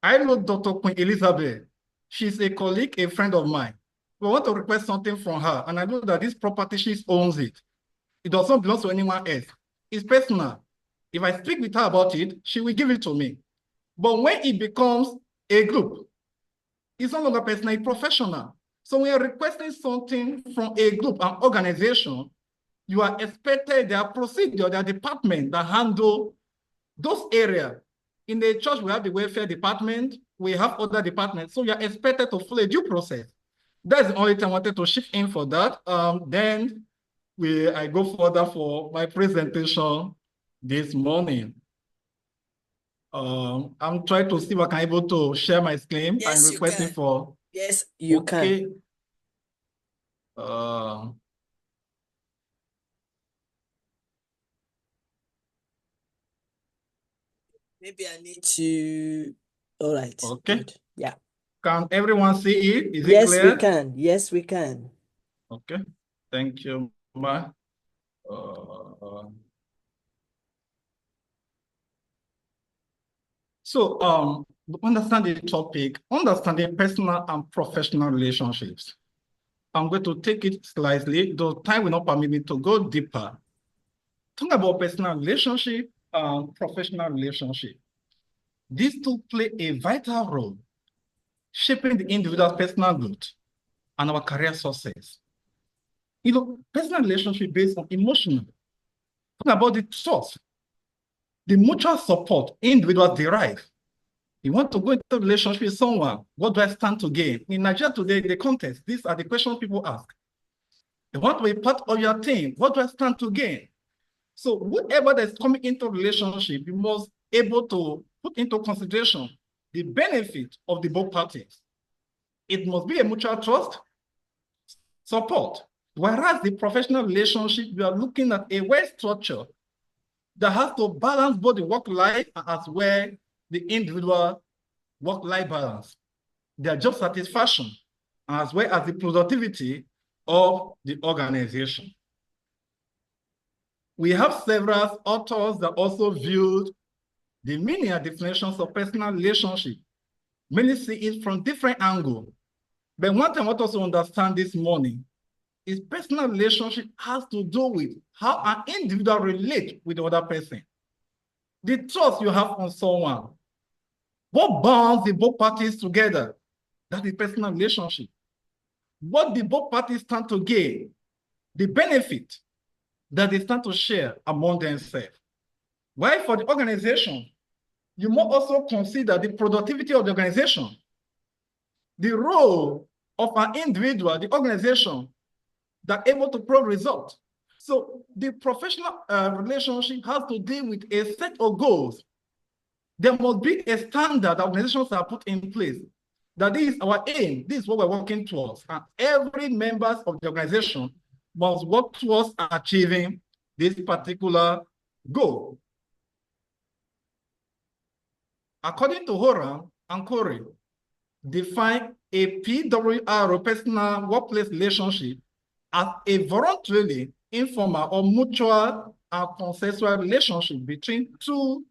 I know Dr. Queen Elizabeth. She's a colleague, a friend of mine. We want to request something from her, and I know that this property, she owns it. It doesn't belong to anyone else. It's personal. If I speak with her about it, she will give it to me. But when it becomes a group, it's no longer personal, it's professional. So when you're requesting something from a group, an organization, you are expected, there are procedures, there are departments that handle those areas. In the church, we have the welfare department, we have other departments, so you are expected to follow a due process. That's the only thing I wanted to shift in for that. Then I go further for my presentation this morning. I'm trying to see if I can able to share my screen. Yes, I'm requesting for. Yes, you can. Maybe I need to. All right. Okay. Good. Yeah. Can everyone see it? Is yes, it clear? we can. Yes, we can. Okay. Thank you, Ma. So, understand the topic, understanding personal and professional relationships. I'm going to take it slightly, though time will not permit me to go deeper. Talking about personal relationship, professional relationship. These two play a vital role shaping the individual's personal growth and our career success. You know, personal relationship based on emotional. Talking about the trust, the mutual support individuals derive. You want to go into a relationship with someone, what do I stand to gain? In Nigeria today, the context, these are the questions people ask. You want to be part of your team, what do I stand to gain? So whoever that's coming into a relationship, you must able to put into consideration the benefit of the both parties. It must be a mutual trust, support. Whereas the professional relationship, we are looking at a well structure that has to balance both the work life as well the individual work life balance, their job satisfaction, as well as the productivity of the organization. We have several authors that also viewed the meaning and definitions of personal relationship. Many see it from different angles. But one thing I want us to understand this morning is personal relationship has to do with how an individual relates with the other person. The trust you have on someone. What bonds the both parties together? That is personal relationship. What the both parties stand to gain? The benefit that they stand to share among themselves. While for the organization, you must also consider the productivity of the organization, the role of an individual, the organization, that able to produce results. So the professional relationship has to deal with a set of goals. There must be a standard that organizations are put in place. That is our aim. This is what we're working towards. And every member of the organization must work towards achieving this particular goal. According to Horan and Corey, define a PWR, personal workplace relationship, as a voluntarily, informal, or mutual and consensual relationship between two,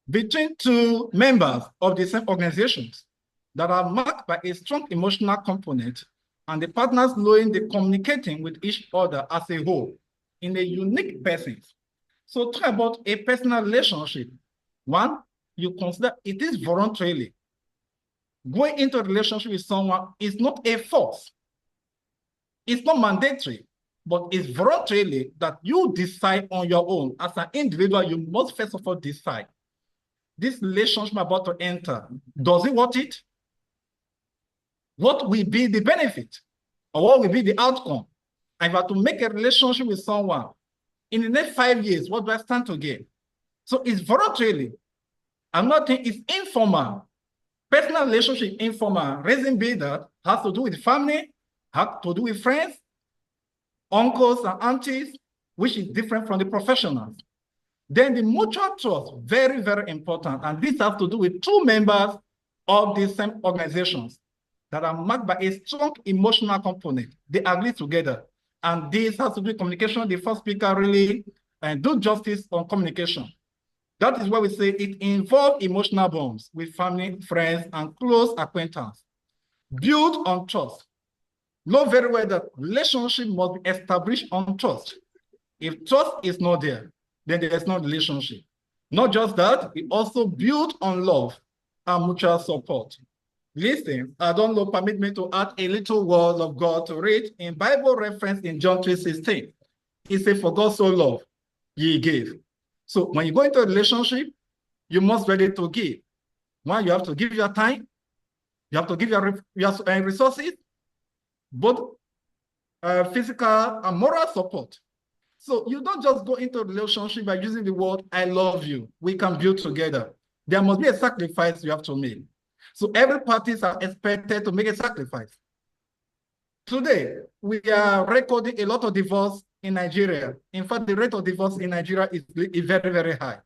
between two members of the same organizations that are marked by a strong emotional component and the partners knowing they communicating with each other as a whole in a unique basis. So talk about a personal relationship. One, you consider it is voluntarily. Going into a relationship with someone is not a force. It's not mandatory, but it's voluntarily that you decide on your own. As an individual, you must first of all decide. This relationship I'm about to enter, does it worth it? What will be the benefit? Or what will be the outcome? If I have to make a relationship with someone, in the next 5 years, what do I stand to gain? So it's voluntarily. Another thing is informal. Personal relationship, informal. Raising be that has to do with family, has to do with friends, uncles and aunties, which is different from the professionals. Then the mutual trust, very, very important. And this has to do with two members of the same organizations that are marked by a strong emotional component. They agree together. And this has to do with communication. The first speaker really do justice on communication. That is why we say it involves emotional bonds with family, friends, and close acquaintance. Build on trust. Know very well that relationship must be established on trust. If trust is not there, then there is no relationship. Not just that, it also built on love and mutual support. Listen, I don't know, permit me to add a little word of God to read in Bible reference in John 3:16. It says, for God so loved, ye gave. So when you go into a relationship, you must be ready to give. One, you have to give your time. You have to give your resources, both physical and moral support. So you don't just go into a relationship by using the word, I love you. We can build together. There must be a sacrifice you have to make. So every parties are expected to make a sacrifice. Today, we are recording a lot of divorce in Nigeria. In fact, the rate of divorce in Nigeria is very, very high.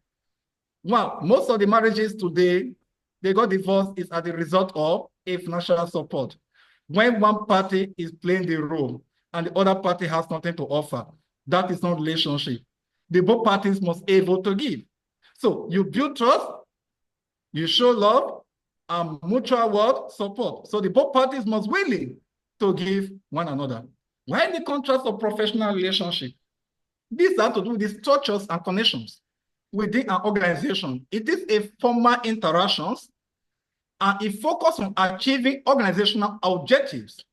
Well, most of the marriages today, they got divorced is as a result of a financial support. When one party is playing the role and the other party has nothing to offer, that is not relationship. The both parties must be able to give. So you build trust, you show love, and mutual support. So the both parties must willing to give one another. While the contrast of professional relationship, these have to do with the structures and connections within an organization. It is a formal interactions and it focuses on achieving organizational objectives.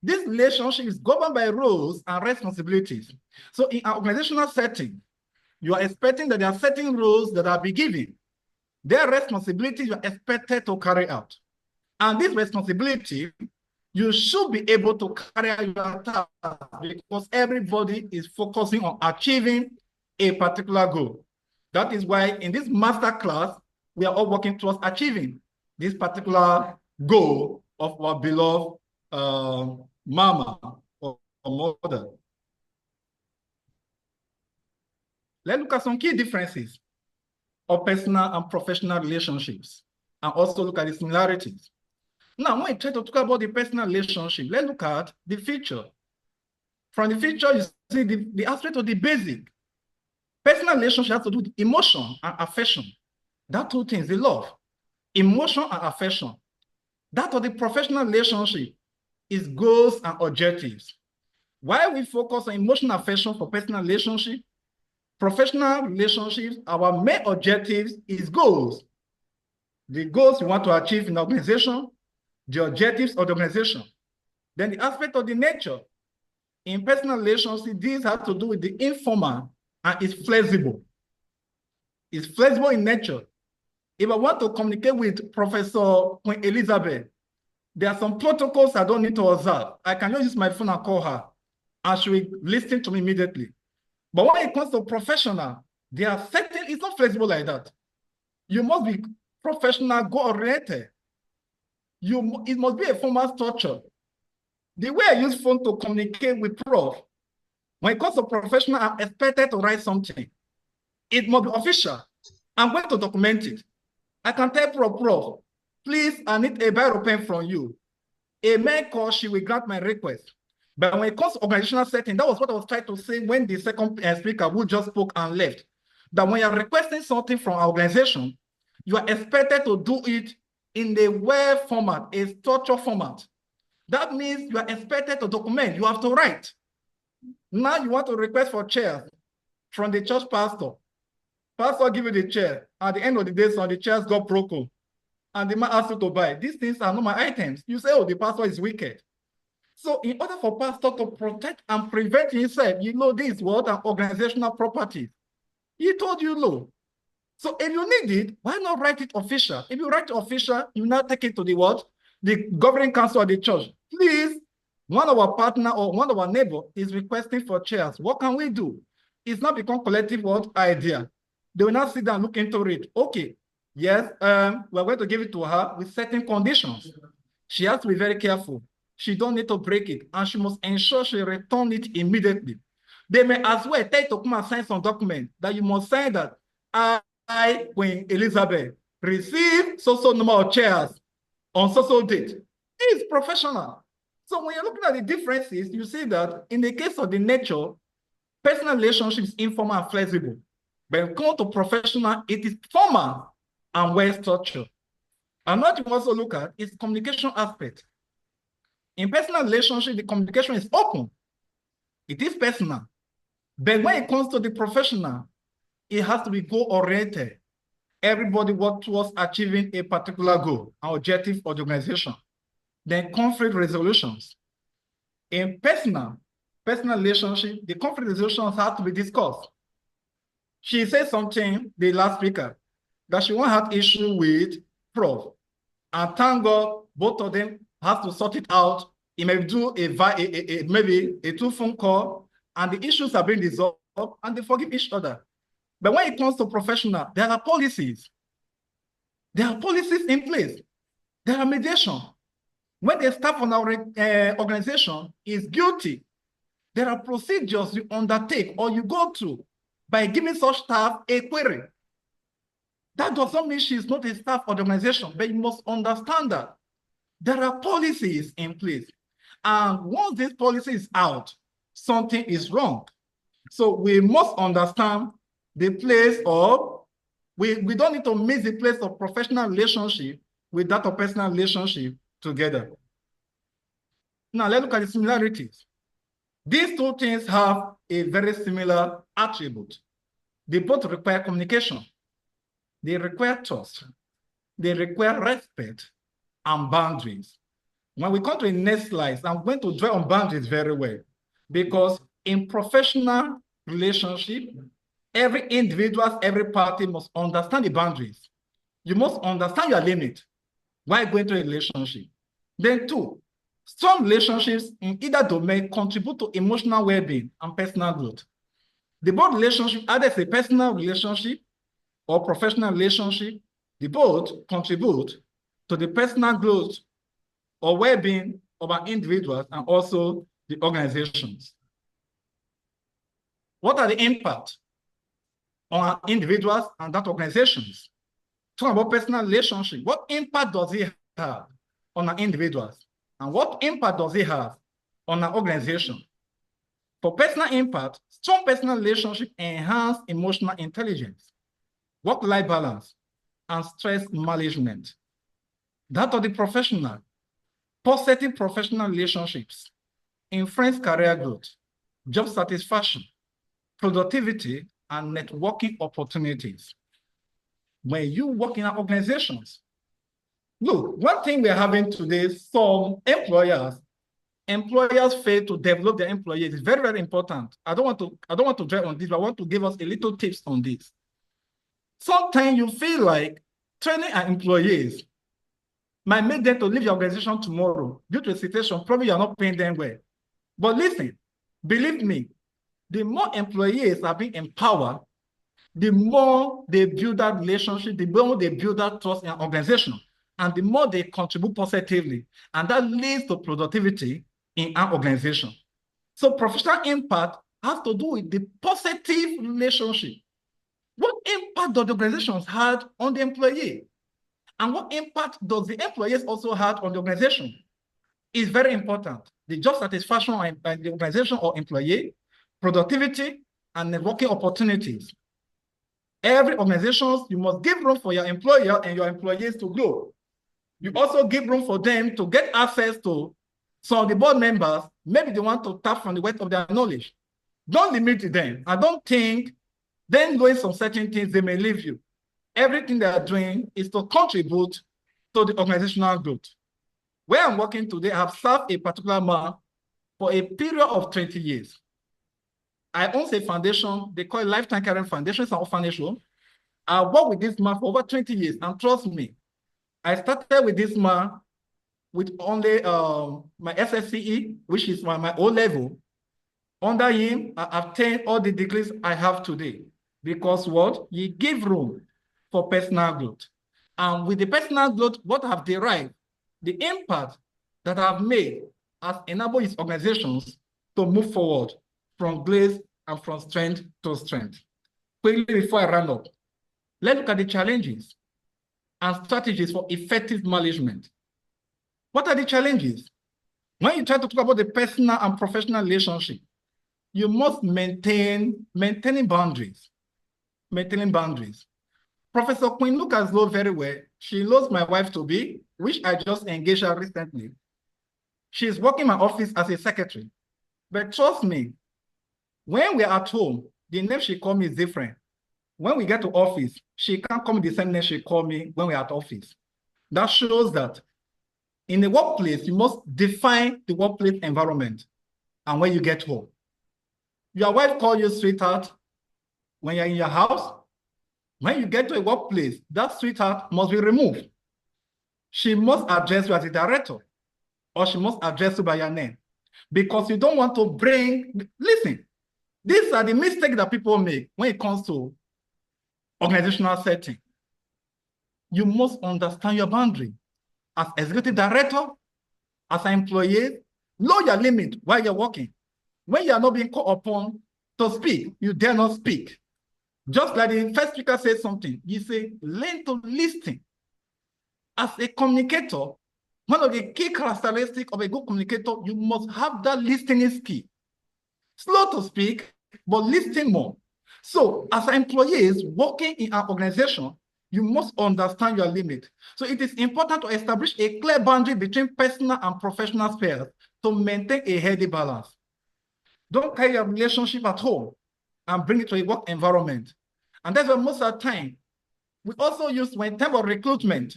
This relationship is governed by roles and responsibilities. So in an organizational setting, you are expecting that there are certain roles that are be given. Their responsibilities you are expected to carry out. And this responsibility, you should be able to carry out your task because everybody is focusing on achieving a particular goal. That is why in this master class, we are all working towards achieving this particular goal of our beloved mama or mother. Let's look at some key differences of personal and professional relationships and also look at the similarities. Now, when we try to talk about the personal relationship, let's look at the feature. From the feature, you see the aspect of the basic. Personal relationship has to do with emotion and affection. That two things, the love, emotion and affection. That of the professional relationship is goals and objectives. While we focus on emotional affection for personal relationship, professional relationships, our main objectives is goals. The goals you want to achieve in the organization, the objectives of the organization. Then the aspect of the nature. In personal relationships, these have to do with the informal and it's flexible. It's flexible in nature. If I want to communicate with Professor Queen Elizabeth, there are some protocols I don't need to observe. I can just use my phone and call her, and she will listen to me immediately. But when it comes to professional, there are certain, it's not flexible like that. You must be professional, goal-oriented. It must be a formal structure. The way I use phone to communicate with prof, when it comes to professional, I'm expected to write something. It must be official. I'm going to document it. I can tell prof, please, I need a biro pen from you. A mail call, she will grant my request. But when it comes to organizational setting, that was what I was trying to say when the second speaker who just spoke and left. That when you're requesting something from our organization, you are expected to do it in the well format, a structured format. That means you are expected to document, you have to write. Now you want to request for chairs from the church pastor. Pastor give you the chair. At the end of the day, so the chairs got broken. And the man asks you to buy. These things are not my items. You say, oh, the pastor is wicked. So in order for pastor to protect and prevent himself, you know this what an organizational property. He told you no. So if you need it, why not write it official? If you write it official, you now take it to the what? The governing council of the church. Please, one of our partner or one of our neighbor is requesting for chairs. What can we do? It's not become collective what idea. They will not sit down and look into it. Okay, yes, we're going to give it to her with certain conditions. She has to be very careful. She don't need to break it, and she must ensure she return it immediately. They may as well tell you to come and sign some document that you must sign that I, Queen Elizabeth, receive so number of chairs on so date. It's professional. So when you're looking at the differences, you see that in the case of the nature, personal relationships is informal and flexible. But when it comes to professional, it is formal and well structured. And what you also look at is communication aspect. In personal relationship, the communication is open. It is personal. But when it comes to the professional, it has to be goal-oriented. Everybody works towards achieving a particular goal, an objective of the organization. Then conflict resolutions. In personal relationship, the conflict resolutions have to be discussed. She said something, the last speaker, that she won't have issue with prof. And thank God, both of them have to sort it out. It may do maybe a 2-phone call, and the issues are being resolved, and they forgive each other. But when it comes to professional, there are policies. There are policies in place. There are mediation. When the staff on our organization is guilty, there are procedures you undertake or you go through by giving such staff a query. That does not mean she is not a staff of the organization, but you must understand that there are policies in place. And once this policy is out, something is wrong. So we must understand the place of, we don't need to mix the place of professional relationship with that of personal relationship together. Now let's look at the similarities. These two things have a very similar attribute. They both require communication. They require trust. They require respect and boundaries. When we come to the next slide, I'm going to dwell on boundaries very well, because in professional relationship, every individual, every party must understand the boundaries. You must understand your limit while going to a relationship. Then two, strong relationships in either domain contribute to emotional well-being and personal growth. The both relationship, either it's a personal relationship or professional relationship, they both contribute to the personal growth or well-being of our individuals and also the organizations. What are the impacts on our individuals and that organizations? Talking about personal relationship, what impact does it have on our individuals? And what impact does it have on our organization? For personal impact, strong personal relationship enhance emotional intelligence, work-life balance, and stress management. That of the professional, positive professional relationships influence career growth, job satisfaction, productivity, and networking opportunities. When you work in our organizations, look, one thing we're having today, some employers fail to develop their employees. It's very, very important. I don't want to dwell on this, but I want to give us a little tips on this. Sometimes you feel like training our employees might make them to leave your organization tomorrow due to a situation, probably you're not paying them well. But listen, believe me, the more employees are being empowered, the more they build that relationship, the more they build that trust in an organization, and the more they contribute positively. And that leads to productivity in our organization. So professional impact has to do with the positive relationship. What impact does the organizations had on the employee? And what impact does the employees also have on the organization? Is very important. The job satisfaction by the organization or employee, productivity, and networking opportunities. Every organization, you must give room for your employer and your employees to grow. You also give room for them to get access to some of the board members. Maybe they want to tap from the wealth of their knowledge. Don't limit them. I don't think them doing some certain things, they may leave you. Everything they are doing is to contribute to the organizational growth. Where I'm working today, I have served a particular man for a period of 20 years. I own a foundation, they call it Lifetime Caring Foundation, it's an orphanage home. I worked with this man for over 20 years, and trust me, I started with this man with only my SSCE, which is my O level. Under him, I obtained all the degrees I have today. Because what? He gave room for personal growth. And with the personal growth, what I've derived, the impact that I've made has enabled his organizations to move forward from grace and from strength to strength. Quickly before I run up, let's look at the challenges and strategies for effective management. What are the challenges? When you try to talk about the personal and professional relationship, you must maintaining boundaries. Maintaining boundaries. Professor Queen Lucas knows very well. She knows my wife to be, which I just engaged her recently. She's working in my office as a secretary. But trust me, when we're at home, the name she called me is different. When we get to office, she can't call me the same name she called me when we're at office. That shows that in the workplace, you must define the workplace environment and when you get home. Your wife calls you sweetheart when you're in your house. When you get to a workplace, that sweetheart must be removed. She must address you as a director, or she must address you by your name. Because you don't want to bring, listen, these are the mistakes that people make when it comes to organizational setting. You must understand your boundary. As executive director, as an employee, know your limit while you're working. When you are not being called upon to speak, you dare not speak. Just like the first speaker said something, you say, learn to listen. As a communicator, one of the key characteristics of a good communicator, you must have that listening skill. Slow to speak, but listen more. So as employees working in an organization, you must understand your limit. So it is important to establish a clear boundary between personal and professional spheres to maintain a healthy balance. Don't carry your relationship at home and bring it to a work environment. And that's why most of the time, we also use when time of recruitment,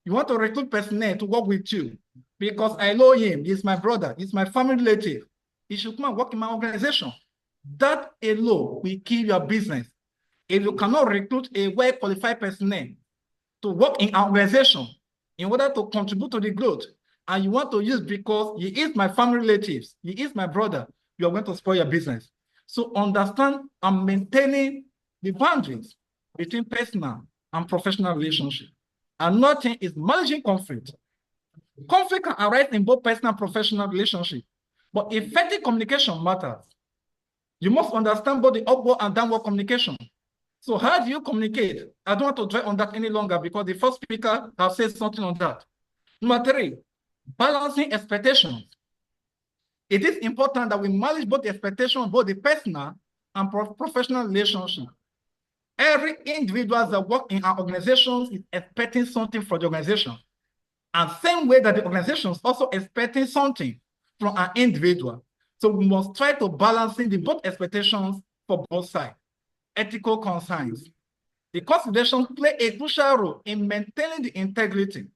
you want to recruit personnel to work with you because I know him, he's my brother, he's my family relative. He should come and work in my organization. That alone will kill your business. If you cannot recruit a well-qualified personnel to work in our organization in order to contribute to the growth, and you want to use because he is my family relatives, he is my brother, you are going to spoil your business. So understand and maintaining the boundaries between personal and professional relationship. Another thing is managing conflict. Conflict can arise in both personal and professional relationship, but effective communication matters. You must understand both the upward and downward communication. So how do you communicate? I don't want to dwell on that any longer because the first speaker has said something on that. Number 3, balancing expectations. It is important that we manage both the expectations, both the personal and professional relationship. Every individual that works in our organizations is expecting something from the organization. And same way that the organization is also expecting something from an individual. So we must try to balance the both expectations for both sides. Ethical concerns. The considerations play a crucial role in maintaining the integrity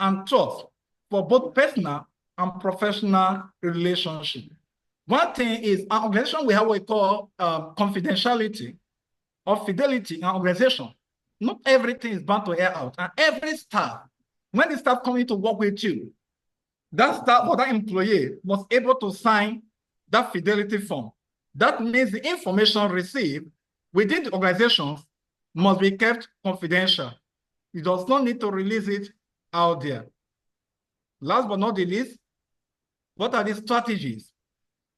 and trust for both personal and professional relationship. One thing is our organization, we have what we call confidentiality or fidelity in our organization. Not everything is bound to air out. And every staff, when they start coming to work with you, that staff or that employee must be able to sign that fidelity form. That means the information received within the organization must be kept confidential. You does not need to release it out there. Last but not the least, what are the strategies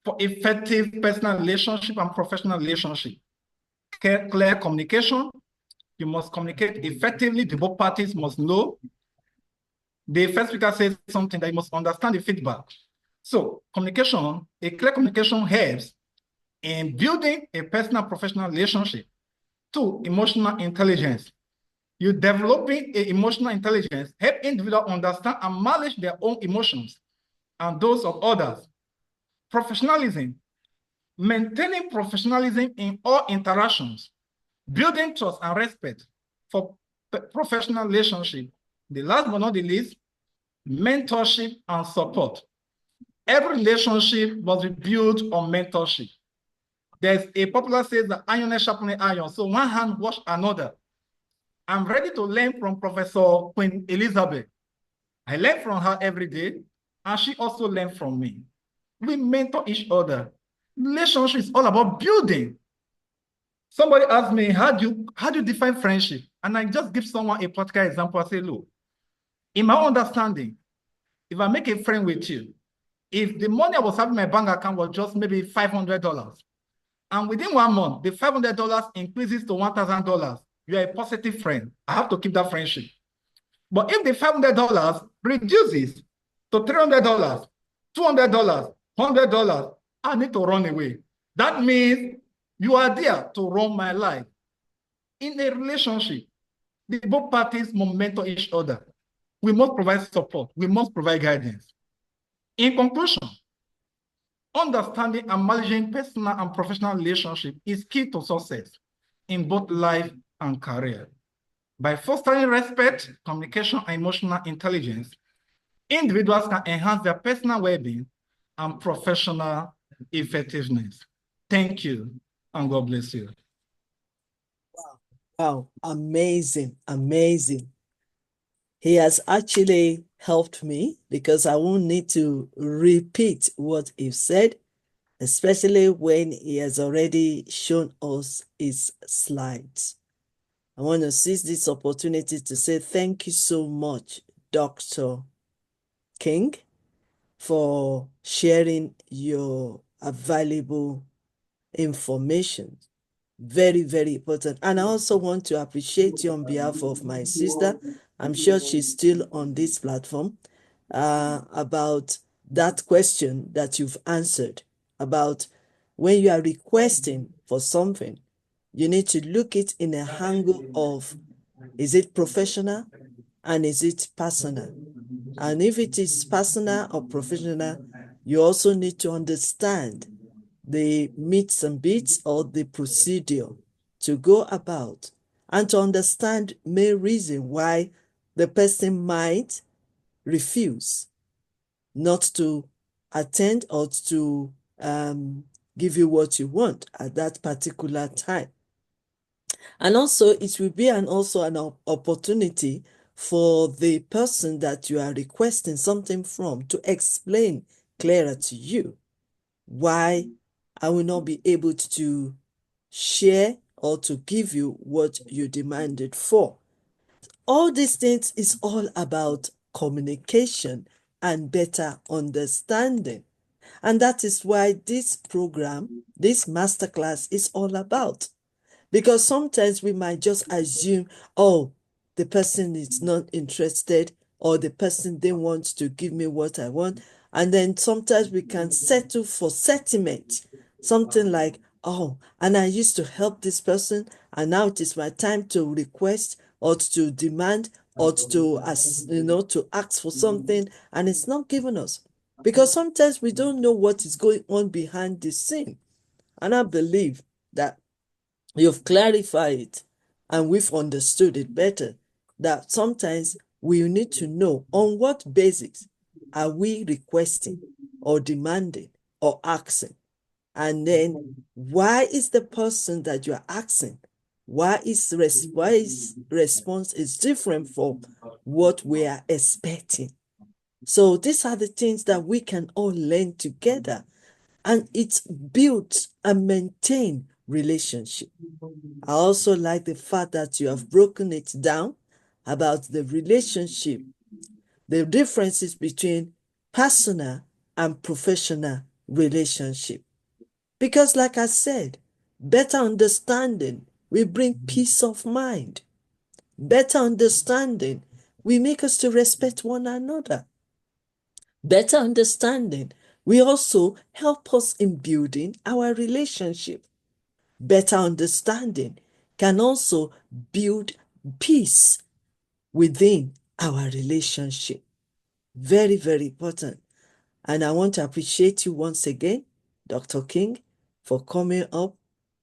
for effective personal relationship and professional relationship? Clear communication. You must communicate effectively. The both parties must know. The first speaker says something that you must understand the feedback. So communication, a clear communication helps in building a personal professional relationship. 2, emotional intelligence. You developing an emotional intelligence help individuals understand and manage their own emotions and those of others. Professionalism. Maintaining professionalism in all interactions, building trust and respect for professional relationship. The last but not the least, mentorship and support. Every relationship must be built on mentorship. There's a popular saying that iron sharpening iron, so one hand wash another. I'm ready to learn from Professor Queen Elizabeth. I learn from her every day, and she also learned from me. We mentor each other. Relationship is all about building. Somebody asked me, how do you define friendship? And I just give someone a practical example. I say, look, in my understanding, if I make a friend with you, if the money I was having in my bank account was just maybe $500, and within 1 month, the $500 increases to $1,000, you are a positive friend. I have to keep that friendship. But if the $500 reduces to $300, $200, $100, I need to run away. That means you are there to run my life. In a relationship, the both parties must mentor each other. We must provide support. We must provide guidance. In conclusion, understanding and managing personal and professional relationships is key to success in both life and career. By fostering respect, communication, and emotional intelligence, individuals can enhance their personal well-being and professional effectiveness. Thank you, and God bless you. Wow, amazing, amazing. He has actually helped me because I won't need to repeat what he said, especially when he has already shown us his slides. I want to seize this opportunity to say thank you so much, Dr. King, for sharing your valuable information. Very, very important. And I also want to appreciate you on behalf of my sister. I'm sure she's still on this platform, about that question that you've answered about when you are requesting for something, you need to look it in a angle of, is it professional and is it personal? And if it is personal or professional, You also need to understand the meats and beats or the procedure to go about, and to understand main reason why the person might refuse not to attend or to give you what you want at that particular time. And also it will be an opportunity for the person that you are requesting something from to explain clearer to you why I will not be able to share or to give you what you demanded for. All these things is all about communication and better understanding. And that is why this program, this masterclass, is all about. Because sometimes we might just assume, oh, the person is not interested, or the person didn't want to give me what I want. And then sometimes we can settle for sentiment. Something like, oh, and I used to help this person, and now it is my time to request or to demand or to ask for something, and it's not given us. Because sometimes we don't know what is going on behind the scene. And I believe that you've clarified it and we've understood it better, that sometimes we need to know on what basis are we requesting or demanding or asking, and then why is the person that you are asking, why is response is different from what we are expecting. So these are the things that we can all learn together, and it builds and maintain relationship. I also like the fact that you have broken it down about the relationship, the differences between personal and professional relationship. Because like I said, better understanding will bring peace of mind. Better understanding will make us to respect one another. Better understanding will also help us in building our relationship. Better understanding can also build peace within our relationship. Very, very important. And I want to appreciate you once again, Dr. King, for coming up,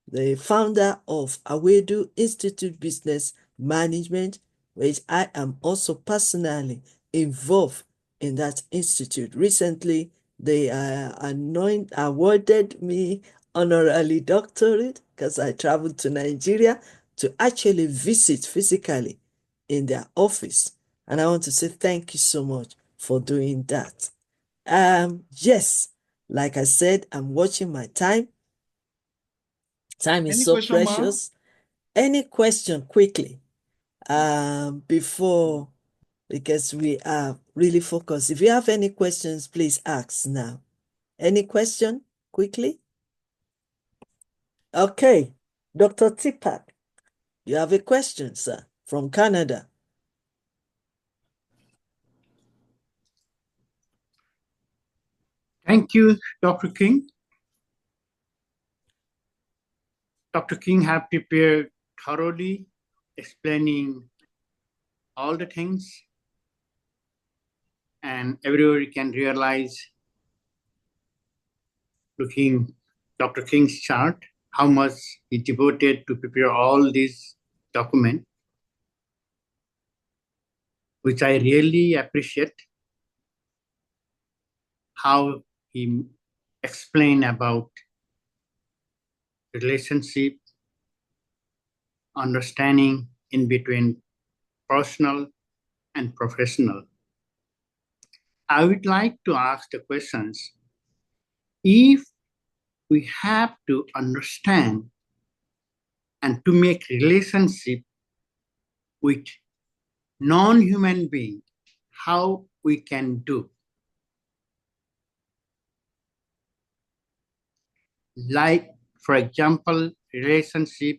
the founder of Awedu Institute Business Management, which I am also personally involved in that institute. Recently, they awarded me honorary doctorate because I traveled to Nigeria to actually visit physically in their office. And I want to say thank you so much for doing that. Yes, like I said, I'm watching my time. Time is so precious. Any question quickly before, because we are really focused. If you have any questions, please ask now. Any question quickly? Okay, Dr. Tipak, you have a question, sir, from Canada. Thank you, Dr. King. Dr. King have prepared thoroughly, explaining all the things, and everybody can realize, looking Dr. King's chart, how much he devoted to prepare all these documents, which I really appreciate how he explained about relationship, understanding in between personal and professional. I would like to ask the questions. If we have to understand and to make relationship with non-human being, how we can do? Like, for example, relationship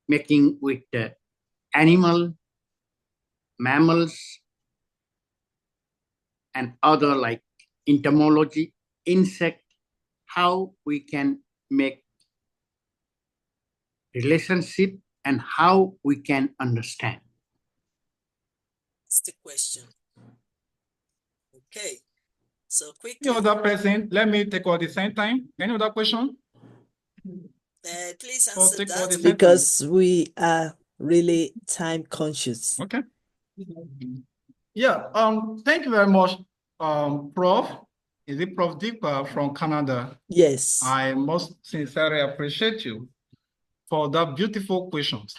making with the animal, mammals, and other like entomology, insect, how we can make relationship and how we can understand. That's the question. Okay. So quickly. Any other person? Let me take all the same time. Any other question? Please answer that Because because we are really time conscious. Okay. Yeah. Thank you very much, Prof. Is it Prof. Deepa from Canada? Yes. I most sincerely appreciate you for that beautiful questions.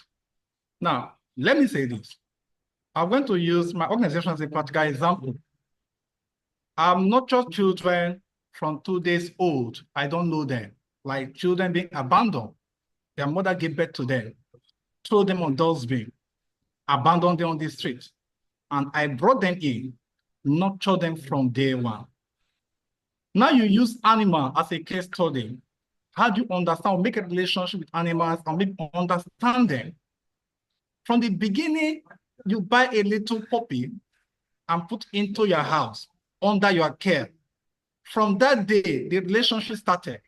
Now, let me say this. I'm going to use my organization as a practical example. I'm not just children from 2 days old. I don't know them. Like children being abandoned. Their mother gave birth to them, throw them on dustbin, abandoned them on the street. And I brought them in, nurture them from day one. Now you use animal as a case study. How do you understand, make a relationship with animals and make understand them? From the beginning, you buy a little puppy and put into your house under your care. From that day, the relationship started.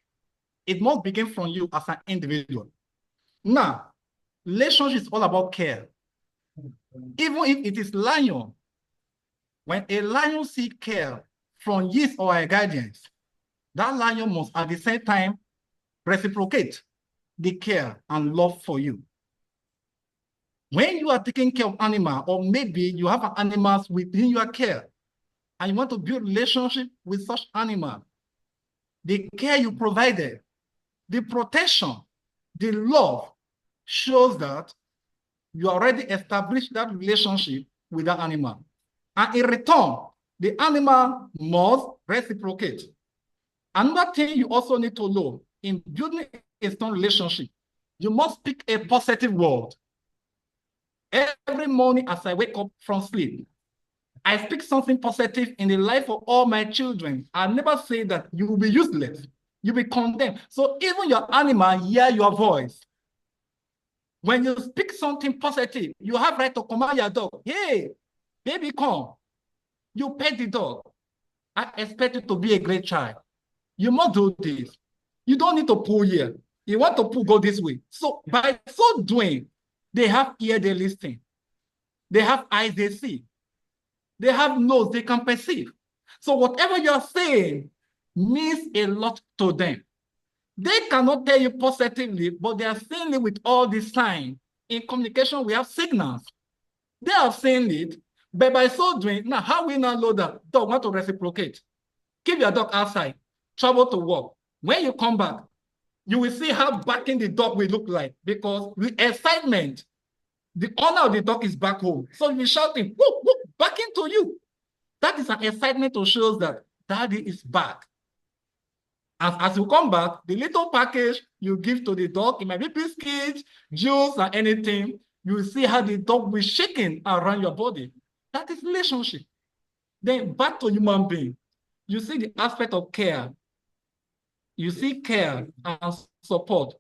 It must begin from you as an individual. Now, relationship is all about care. Even if it is lion, when a lion seeks care from his or her guardians, that lion must at the same time reciprocate the care and love for you. When you are taking care of animal, or maybe you have animals within your care, and you want to build relationship with such animal, the care you provided, the protection, the love shows that you already established that relationship with that animal. And in return, the animal must reciprocate. Another thing you also need to know in building a strong relationship, you must speak a positive word. Every morning as I wake up from sleep, I speak something positive in the life of all my children. I never say that you will be useless, you'll be condemned. So even your animal hear your voice. When you speak something positive, you have right to command your dog, hey, baby, come. You pet the dog. I expect you to be a great child. You must do this. You don't need to pull here. You want to pull, go this way. So by so doing, they have ear, they listen. They have eyes, they see. They have nose, they can perceive. So whatever you're saying means a lot to them. They cannot tell you positively, but they are saying it with all the signs. In communication, we have signals. They have seen it, but by so doing, now how we now know that dog want to reciprocate? Keep your dog outside, travel to work. When you come back, you will see how barking the dog will look like, because with excitement, the owner of the dog is back home. So you're shouting, whoop, whoop, barking to you. That is an excitement to show that daddy is back. As you come back, the little package you give to the dog, it might be biscuits, juice, or anything, you will see how the dog will shaking around your body. That is relationship. Then back to human being. You see the aspect of care. You see care and support.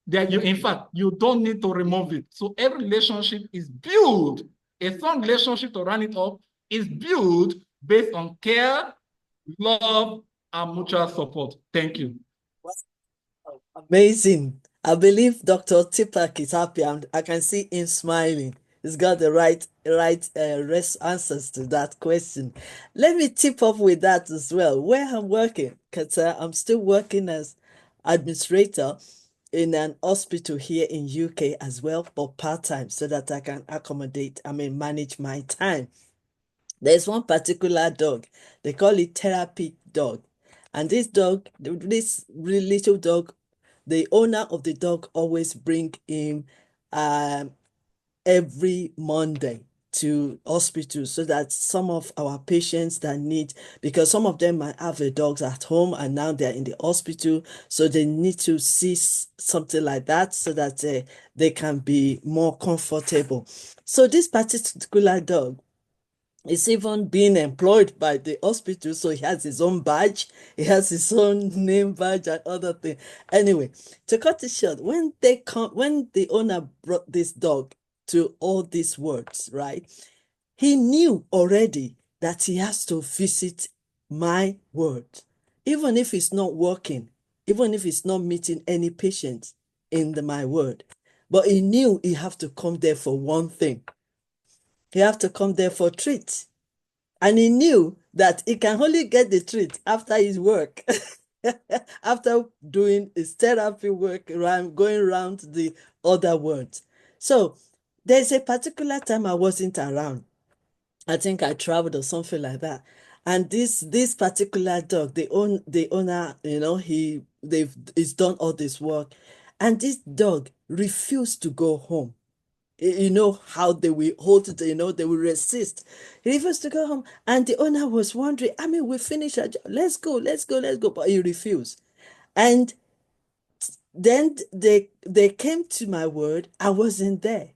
That you, in fact, you don't need to remove it. So every relationship is built. A strong relationship, to run it up, is built based on care, love, and mutual support. Thank you. Amazing. I believe Dr. Tipak is happy, and I can see him smiling. He's got the right answers to that question. Let me tip up with that as well. Where I'm working, because I'm still working as administrator in an hospital here in UK as well, but part-time, so that I can manage my time. There's one particular dog, they call it therapy dog. And this dog, this little dog, the owner of the dog always bring him every Monday to hospital, so that some of our patients that need, because some of them might have the dogs at home and now they're in the hospital, so they need to see something like that so that they can be more comfortable. So this particular dog is even being employed by the hospital, so he has his own badge, he has his own name badge and other thing. Anyway, to cut it short, when the owner brought this dog to all these words, right, he knew already that he has to visit my ward, even if it's not working, even if it's not meeting any patients in my ward. But he knew he have to come there for one thing. He have to come there for treats. And he knew that he can only get the treat after his work. After doing his therapy work, going around the other words. So there's a particular time I wasn't around. I think I traveled or something like that. And this particular dog, the owner, he's done all this work, and this dog refused to go home. You know how they will hold it, they will resist. He refused to go home, and the owner was wondering, I mean, we finished our job. Let's go, let's go, let's go. But he refused. And then they came to my word. I wasn't there.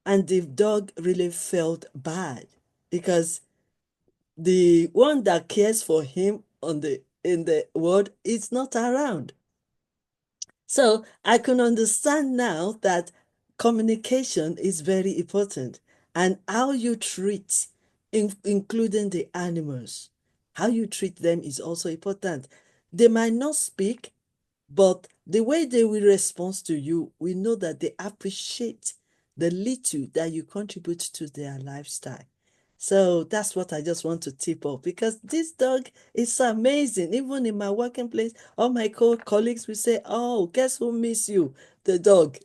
And the dog really felt bad because the one that cares for him in the world is not around. So I can understand now that communication is very important, and how you treat, including the animals, how you treat them is also important. They might not speak, but the way they will respond to you, we know that they appreciate the little that you contribute to their lifestyle. So that's what I just want to tip off, because this dog is amazing. Even in my working place, all my colleagues will say, oh, guess who miss you? The dog.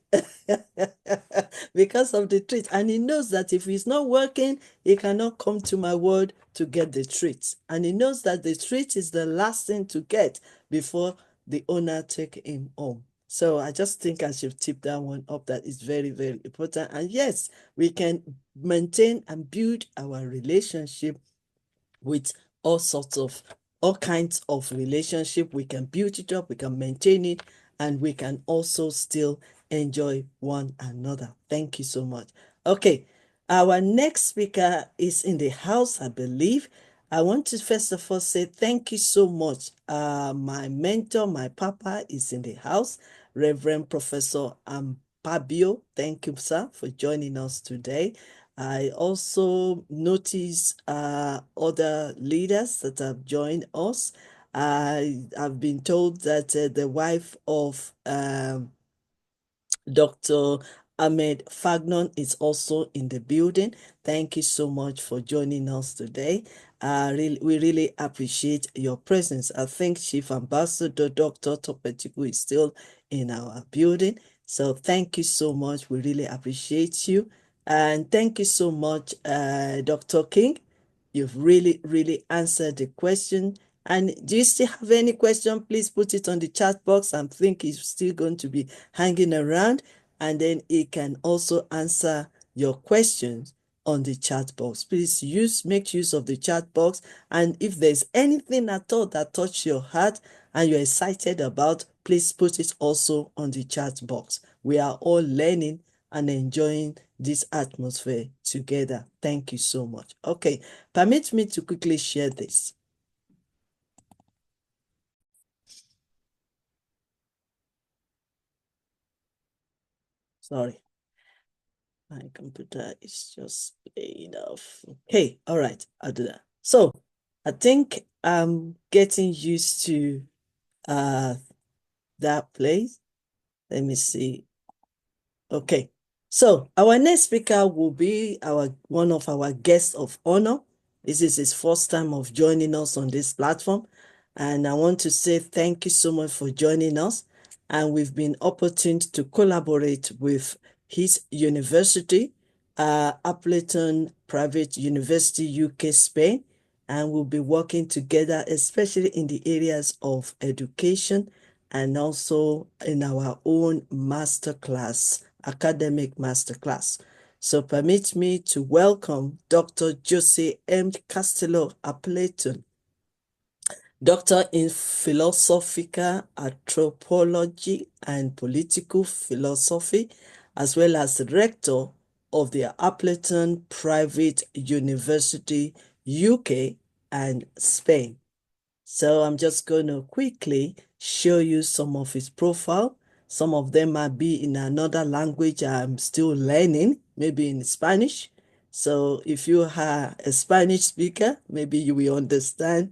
Because of the treat. And he knows that if he's not working, he cannot come to my word to get the treat. And he knows that the treat is the last thing to get before the owner take him home. So I just think I should tip that one up. That is very, very important. And yes, we can maintain and build our relationship with all kinds of relationship. We can build it up, we can maintain it, and we can also still enjoy one another. Thank you so much. Okay, our next speaker is in the house, I believe. I want to first of all say thank you so much. My mentor, my papa is in the house, Reverend Professor Pabio. Thank you, sir, for joining us today. I also notice other leaders that have joined us. I've been told that the wife of Dr. Ahmed Fagnon is also in the building. Thank you so much for joining us today. We really appreciate your presence. I think Chief Ambassador Dr. Topetiku is still in our building. So thank you so much. We really appreciate you. And thank you so much, Dr. King. You've really, really answered the question. And do you still have any question? Please put it on the chat box. I think he's still going to be hanging around, and then he can also answer your questions on the chat box. Please make use of the chat box. And if there's anything at all that touched your heart and you're excited about, please put it also on the chat box. We are all learning and enjoying this atmosphere together. Thank you so much. Okay, permit me to quickly share this. Sorry, my computer is just playing off. Okay, all right, I'll do that. So I think I'm getting used to that place. Let me see. Okay, so our next speaker will be one of our guests of honor. This is his first time of joining us on this platform. And I want to say thank you so much for joining us. And we've been opportune to collaborate with his university, Appleton Private University, UK, Spain. And we'll be working together, especially in the areas of education and also in our own masterclass, academic masterclass. So permit me to welcome Dr. Jose M. Castillo Appleton, Doctor in Philosophical Anthropology and Political Philosophy, as well as Rector of the Appleton Private University, UK and Spain. So I'm just going to quickly show you some of his profile. Some of them might be in another language I'm still learning, maybe in Spanish. So if you are a Spanish speaker, maybe you will understand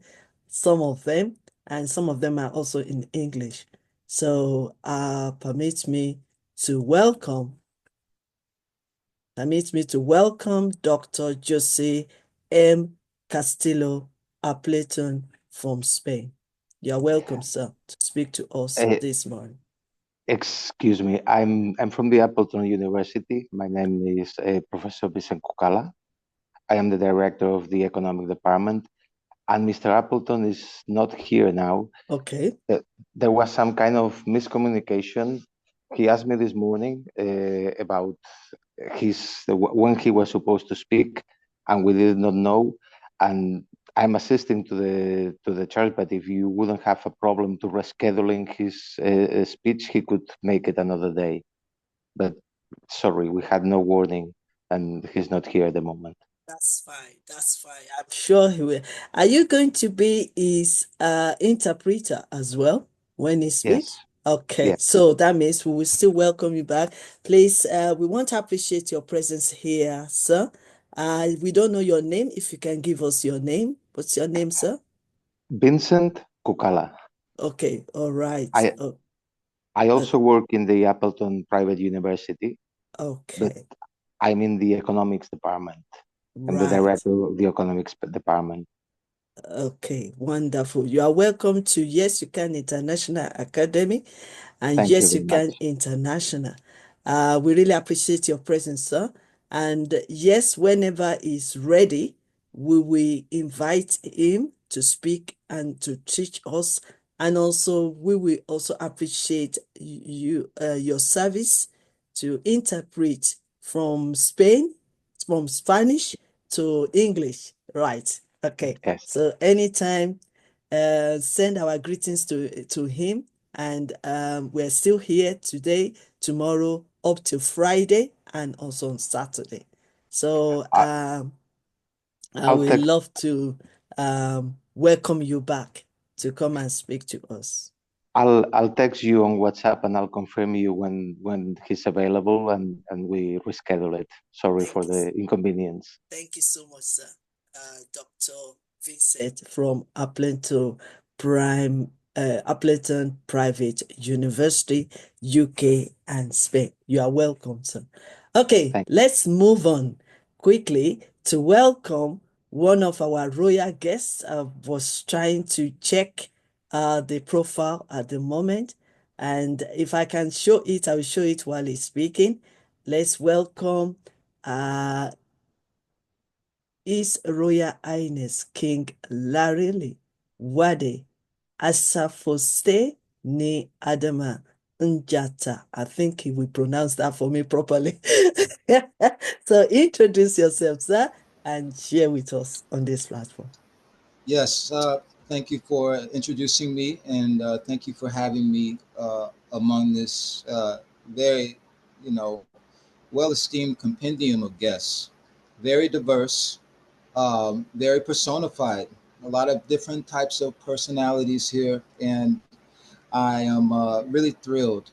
some of them, and some of them are also in English. So permit me to welcome Dr. Jose M. Castillo Appleton from Spain. You're welcome, sir, to speak to us Uh, this morning. Excuse me, I'm from the Appleton University. My name is Professor Vicente Cucala. I am the director of the economic department, and Mr. Appleton is not here now. Okay. There was some kind of miscommunication. He asked me this morning about when he was supposed to speak, and we did not know. And I'm assisting to the church, but if you wouldn't have a problem to rescheduling his speech, he could make it another day. But sorry, we had no warning, and he's not here at the moment. That's fine. That's fine. I'm sure he will. Are you going to be his interpreter as well when he speaks? Yes. Okay, Yes. so that means we will still welcome you back. Please, we want to appreciate your presence here, sir. We don't know your name. If you can give us your name. What's your name, sir? Vincent Cucala. Okay, all right. I also work in the Appleton Private University, but Okay, I'm in the economics department. I'm the right. director of the economics department. Okay, wonderful. You are welcome to Yes You Can International Academy and Thank you Yes You very much. Can International. We really appreciate your presence, sir. And yes, whenever he's ready, we will invite him to speak and to teach us. And also, we will also appreciate your service to interpret from Spain, from Spanish to English. Right. Okay. Yes. So anytime, send our greetings to him. And we're still here today, tomorrow, up to Friday, and also on Saturday. So I, I I'll would text. love to welcome you back to come and speak to us. I'll text you on WhatsApp and I'll confirm you when he's available and we reschedule it. Sorry for the inconvenience. Thank you so much, sir. Dr. Vincent from Appleton Private University, UK and Spain. You are welcome, sir. Okay, Thank let's move on quickly to welcome one of our royal guests. I was trying to check the profile at the moment, and if I can show it, I will show it while he's speaking. Let's welcome His Royal Highness King Larry Wade Asafoste ni Adama Njata. I think he will pronounce that for me properly. So introduce yourself, sir, and share with us on this platform. Yes, thank you for introducing me, and thank you for having me among this very, well-esteemed compendium of guests. Very diverse, very personified. A lot of different types of personalities here, and I am really thrilled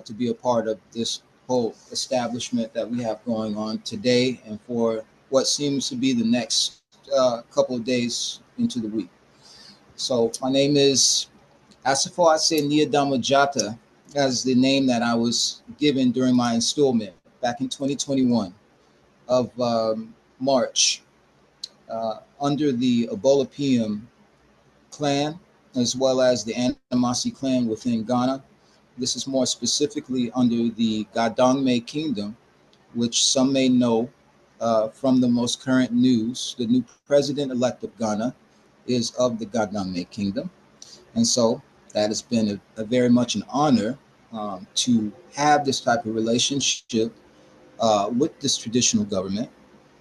to be a part of this whole establishment that we have going on today, and for what seems to be the next couple of days into the week. So my name is Asifo Ase Niadama, as the name that I was given during my installment back in 2021 of March under the Ebola PM clan, as well as the Animasi clan within Ghana. This is more specifically under the Gadangme Kingdom, which some may know from the most current news. The new president-elect of Ghana is of the Gadangme Kingdom. And so that has been a very much an honor to have this type of relationship with this traditional government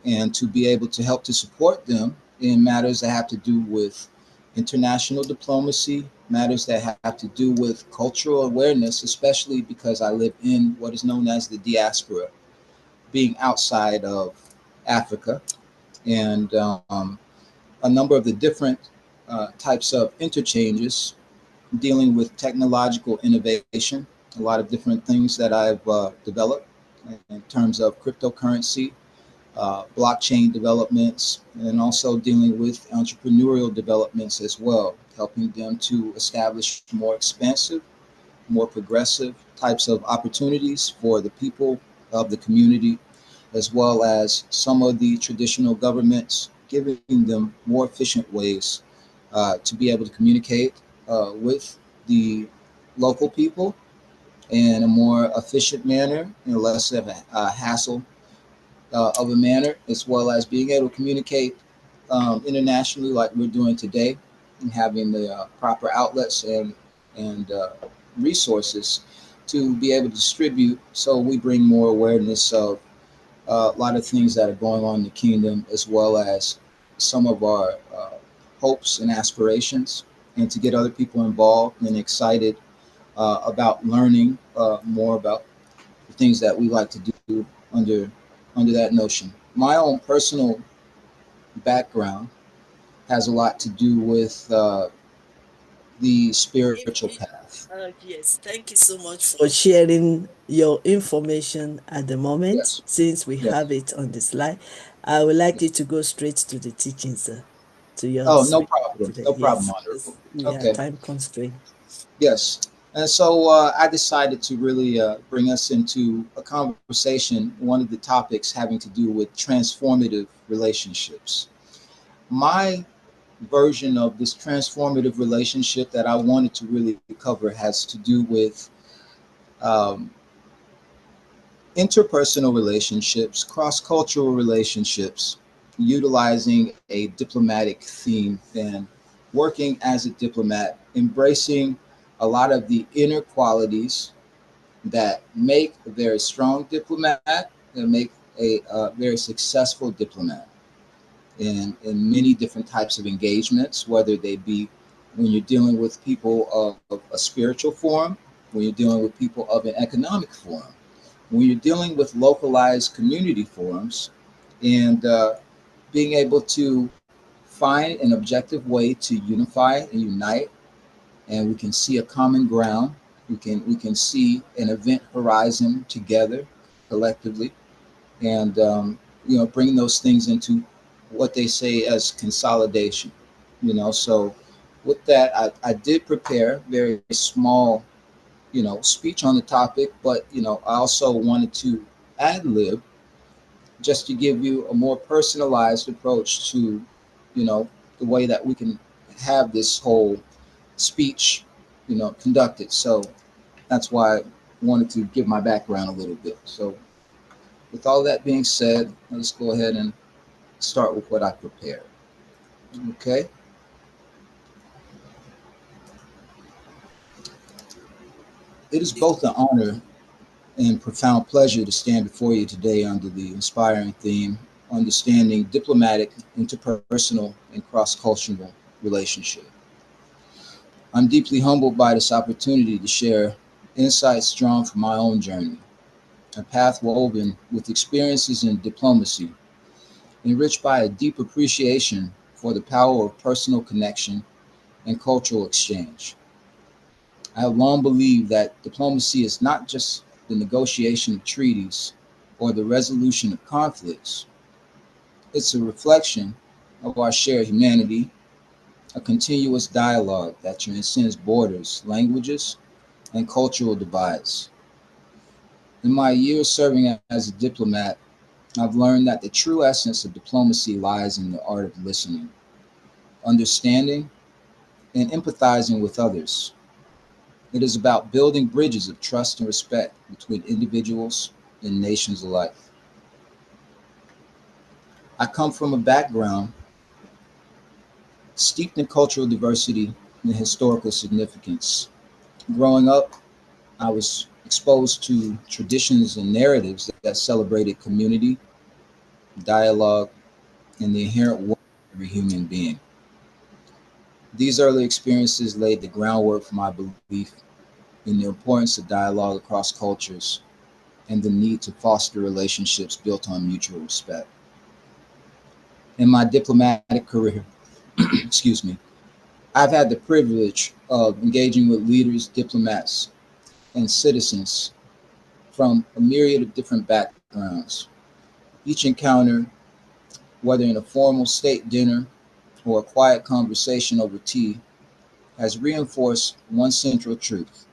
and to be able to help to support them in matters that have to do with international diplomacy, matters that have to do with cultural awareness, especially because I live in what is known as the diaspora, being outside of Africa, and a number of the different types of interchanges dealing with technological innovation, a lot of different things that I've developed in terms of cryptocurrency, blockchain developments, and also dealing with entrepreneurial developments as well, helping them to establish more expansive, more progressive types of opportunities for the people of the community, as well as some of the traditional governments, giving them more efficient ways to be able to communicate with the local people in a more efficient manner, less of a hassle of a manner, as well as being able to communicate internationally like we're doing today, and having the proper outlets and resources to be able to distribute. So we bring more awareness of a lot of things that are going on in the kingdom, as well as some of our hopes and aspirations, and to get other people involved and excited about learning more about the things that we like to do under that notion. My own personal background has a lot to do with the spiritual path. Yes, thank you so much for sharing your information at the moment. Yes, Since we yes. have it on the slide, I would like you to go straight to the teaching, sir, to your Oh, no speak problem. today. No problem, Yes, Honorable. yeah, Okay. time constraint. Yes. And so I decided to really bring us into a conversation, one of the topics having to do with transformative relationships. My version of this transformative relationship that I wanted to really cover has to do with um, interpersonal relationships, cross cultural relationships, utilizing a diplomatic theme and working as a diplomat, embracing a lot of the inner qualities that make a very strong diplomat and make a very successful diplomat in many different types of engagements, whether they be when you're dealing with people of a spiritual form, when you're dealing with people of an economic form, when you're dealing with localized community forums, and being able to find an objective way to unify and unite, and we can see a common ground. We can see an event horizon together collectively, and bring those things into what they say as consolidation. So with that, I did prepare a very small speech on the topic, but I also wanted to ad lib just to give you a more personalized approach to the way that we can have this whole speech conducted. So that's why I wanted to give my background a little bit. So with all that being said, let's go ahead and start with what I prepared. Okay. It is both an honor and profound pleasure to stand before you today under the inspiring theme, Understanding Diplomatic, Interpersonal, and Cross-Cultural Relationship. I'm deeply humbled by this opportunity to share insights drawn from my own journey, a path woven with experiences in diplomacy, enriched by a deep appreciation for the power of personal connection and cultural exchange. I have long believed that diplomacy is not just the negotiation of treaties or the resolution of conflicts. It's a reflection of our shared humanity, a continuous dialogue that transcends borders, languages, and cultural divides. In my years serving as a diplomat, I've learned that the true essence of diplomacy lies in the art of listening, understanding, and empathizing with others. It is about building bridges of trust and respect between individuals and nations alike. I come from a background steeped in cultural diversity and historical significance. Growing up, I was exposed to traditions and narratives that celebrated community, dialogue, and the inherent worth of every human being. These early experiences laid the groundwork for my belief in the importance of dialogue across cultures and the need to foster relationships built on mutual respect. In my diplomatic career, excuse me, I've had the privilege of engaging with leaders, diplomats, and citizens from a myriad of different backgrounds. Each encounter, whether in a formal state dinner or a quiet conversation over tea, has reinforced one central truth.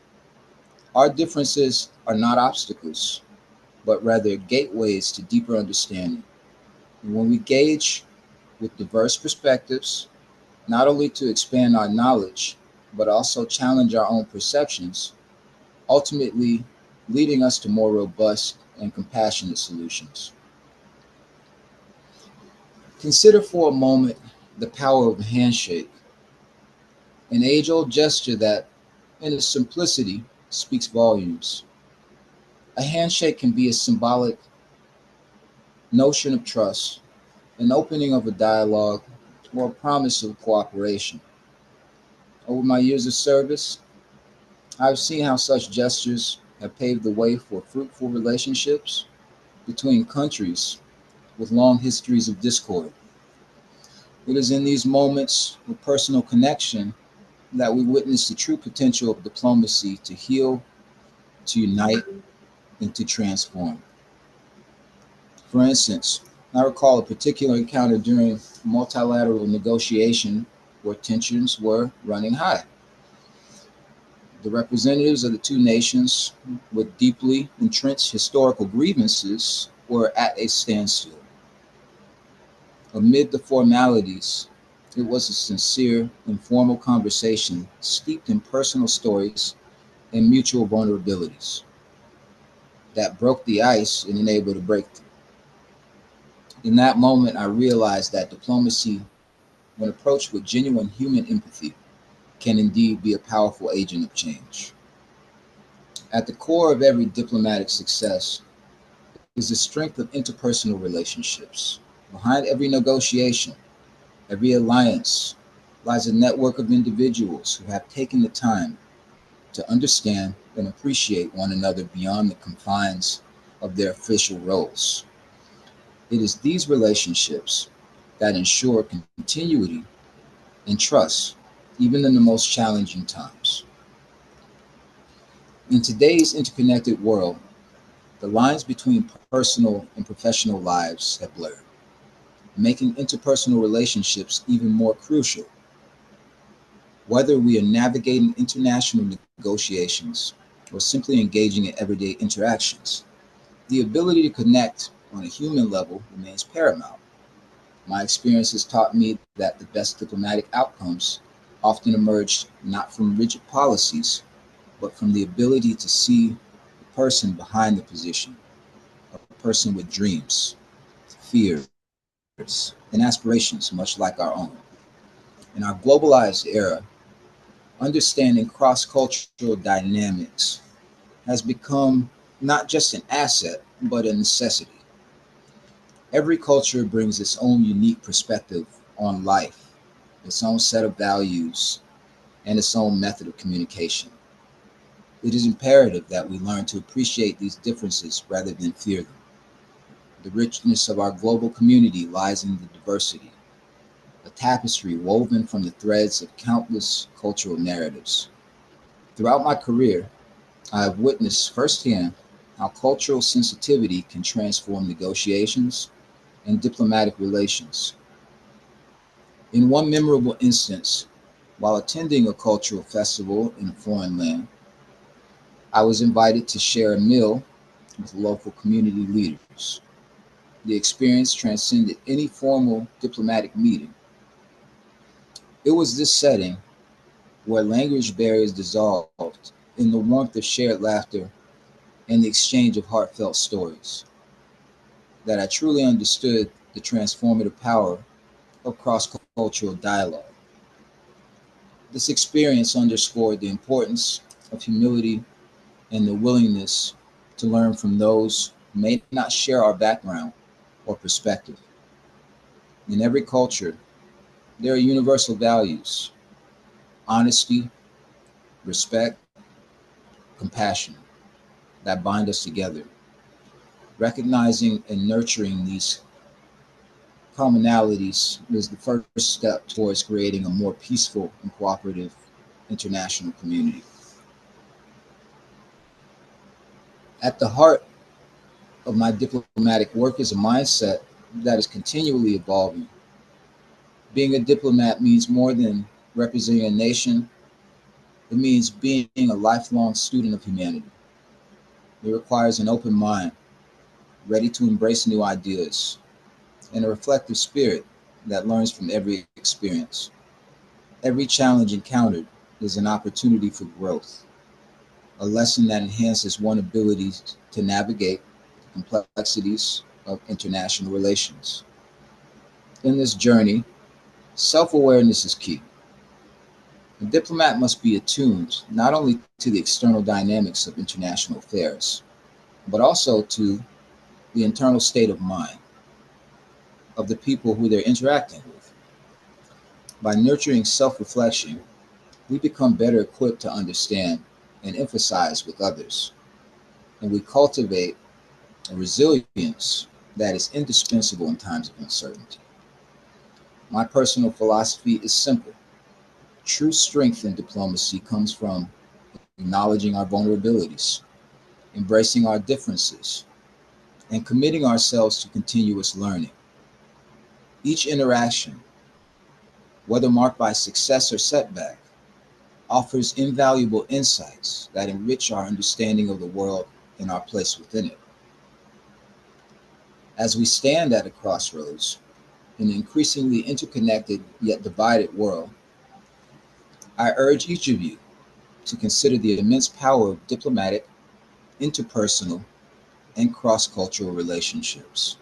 Our differences are not obstacles, but rather gateways to deeper understanding. And when we engage with diverse perspectives, not only to expand our knowledge, but also challenge our own perceptions, ultimately leading us to more robust and compassionate solutions. Consider for a moment the power of a handshake, an age old gesture that, in its simplicity, speaks volumes. A handshake can be a symbolic notion of trust, an opening of a dialogue, or a promise of cooperation. Over my years of service, I've seen how such gestures have paved the way for fruitful relationships between countries with long histories of discord. It is in these moments of personal connection that we witness the true potential of diplomacy to heal, to unite, and to transform. For instance, I recall a particular encounter during multilateral negotiation where tensions were running high. The representatives of the two nations with deeply entrenched historical grievances were at a standstill. Amid the formalities, it was a sincere, informal conversation steeped in personal stories and mutual vulnerabilities that broke the ice and enabled a breakthrough. In that moment, I realized that diplomacy, when approached with genuine human empathy, can indeed be a powerful agent of change. At the core of every diplomatic success is the strength of interpersonal relationships. Behind every negotiation, every alliance, lies a network of individuals who have taken the time to understand and appreciate one another beyond the confines of their official roles. It is these relationships that ensure continuity and trust, even in the most challenging times. In today's interconnected world, the lines between personal and professional lives have blurred, making interpersonal relationships even more crucial. Whether we are navigating international negotiations or simply engaging in everyday interactions, the ability to connect on a human level remains paramount. My experience has taught me that the best diplomatic outcomes often emerge not from rigid policies, but from the ability to see the person behind the position, a person with dreams, fears, and aspirations much like our own. In our globalized era, understanding cross cultural dynamics has become not just an asset, but a necessity. Every culture brings its own unique perspective on life, its own set of values, and its own method of communication. It is imperative that we learn to appreciate these differences rather than fear them. The richness of our global community lies in the diversity, a tapestry woven from the threads of countless cultural narratives. Throughout my career, I have witnessed firsthand how cultural sensitivity can transform negotiations and diplomatic relations. In one memorable instance, while attending a cultural festival in a foreign land, I was invited to share a meal with local community leaders. The experience transcended any formal diplomatic meeting. It was this setting where language barriers dissolved in the warmth of shared laughter and the exchange of heartfelt stories that I truly understood the transformative power of cross cultural dialogue. This experience underscored the importance of humility and the willingness to learn from those who may not share our background or perspective. In every culture, there are universal values: honesty, respect, compassion that bind us together. Recognizing and nurturing these commonalities is the first step towards creating a more peaceful and cooperative international community. At the heart of my diplomatic work is a mindset that is continually evolving. Being a diplomat means more than representing a nation, it means being a lifelong student of humanity. It requires an open mind, ready to embrace new ideas, and a reflective spirit that learns from every experience. Every challenge encountered is an opportunity for growth, a lesson that enhances one's ability to navigate the complexities of international relations. In this journey, self awareness is key. A diplomat must be attuned not only to the external dynamics of international affairs, but also to the internal state of mind of the people who they're interacting with. By nurturing self reflection, we become better equipped to understand and emphasize with others, and we cultivate a resilience that is indispensable in times of uncertainty. My personal philosophy is simple. True strength in diplomacy comes from acknowledging our vulnerabilities, embracing our differences, and committing ourselves to continuous learning. Each interaction, whether marked by success or setback, offers invaluable insights that enrich our understanding of the world and our place within it. As we stand at a crossroads in an increasingly interconnected yet divided world, I urge each of you to consider the immense power of diplomatic, interpersonal, and cross cultural relationships.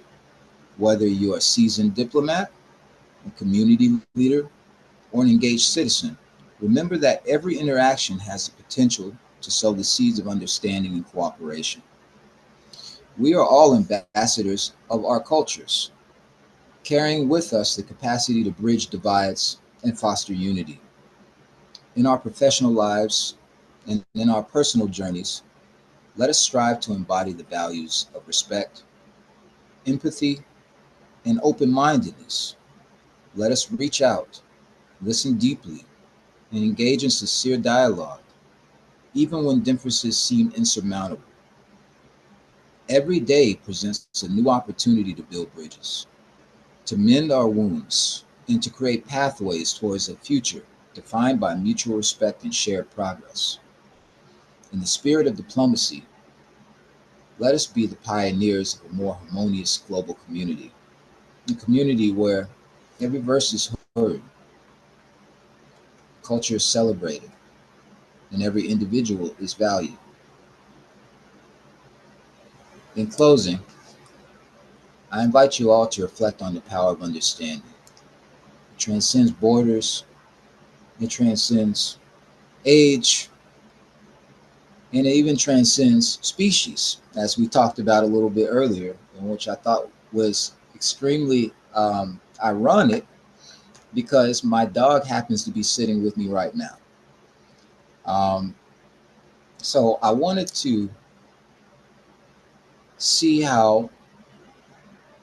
Whether you are a seasoned diplomat, a community leader, or an engaged citizen, remember that every interaction has the potential to sow the seeds of understanding and cooperation. We are all ambassadors of our cultures, carrying with us the capacity to bridge divides and foster unity. In our professional lives and in our personal journeys, let us strive to embody the values of respect, empathy, and open mindedness. Let us reach out, listen deeply, and engage in sincere dialogue, even when differences seem insurmountable. Every day presents a new opportunity to build bridges, to mend our wounds, and to create pathways towards a future defined by mutual respect and shared progress. In the spirit of diplomacy, let us be the pioneers of a more harmonious global community, a community where every verse is heard, culture is celebrated, and every individual is valued. In closing, I invite you all to reflect on the power of understanding. It transcends borders, it transcends age, and it even transcends species, as we talked about a little bit earlier, and which I thought was extremely ironic because my dog happens to be sitting with me right now. Um, so I wanted to see how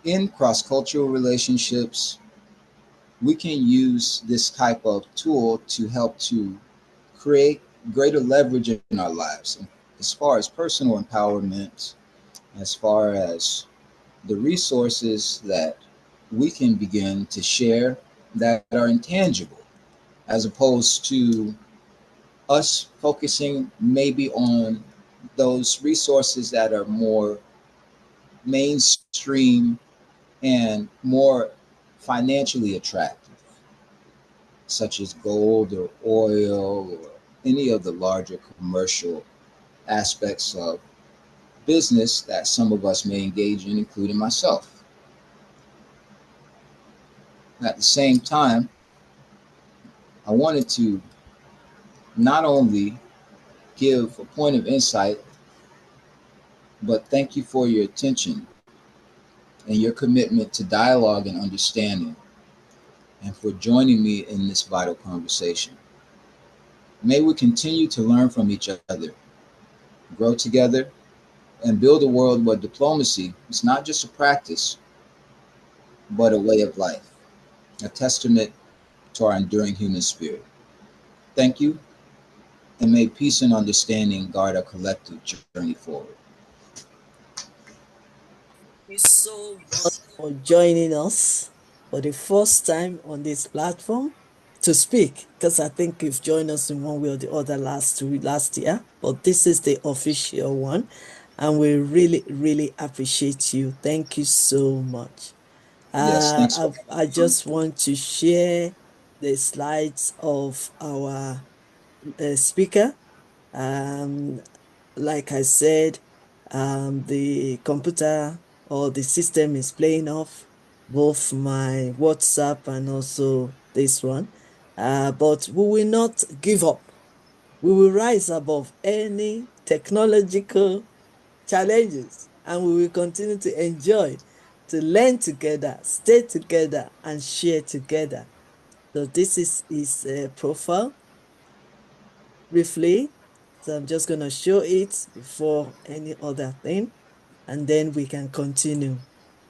in cross cultural relationships we can use this type of tool to help to create greater leverage in our lives as far as personal empowerment, as far as the resources that we can begin to share that are intangible, as opposed to us focusing maybe on those resources that are more mainstream and more financially attractive, such as gold or oil or any of the larger commercial aspects of business that some of us may engage in, including myself. At the same time, I wanted to not only give a point of insight, but thank you for your attention and your commitment to dialogue and understanding, and for joining me in this vital conversation. May we continue to learn from each other, grow together, and build a world where diplomacy is not just a practice, but a way of life, a testament to our enduring human spirit. Thank you, and may peace and understanding guard our collective journey forward. You so much for joining us for the first time on this platform to speak, because I think you've joined us in one way or the other last year, but this is the official one, and we really, really appreciate you. Thank you so much. Yes, thanks for I just want to share the slides of our speaker. Like I said, the computer or the system is playing off both my WhatsApp and also this one. But we will not give up. We will rise above any technological challenges, and we will continue to enjoy, to learn together, stay together, and share together. So this is his profile briefly. So I'm just going to show it before any other thing, and then we can continue.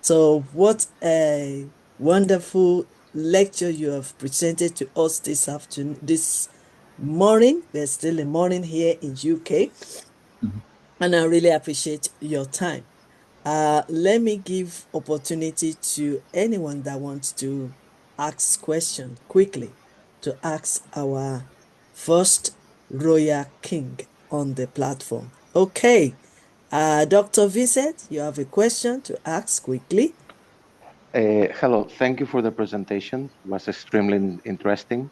So what a wonderful lecture you have presented to us this afternoon, this morning. There's still a morning here in UK, and I really appreciate your time. Let me give opportunity to anyone that wants to ask question quickly to ask our first royal king on the platform. Okay, Dr. Vincent, you have a question to ask quickly. Hello, thank you for the presentation. It was extremely interesting.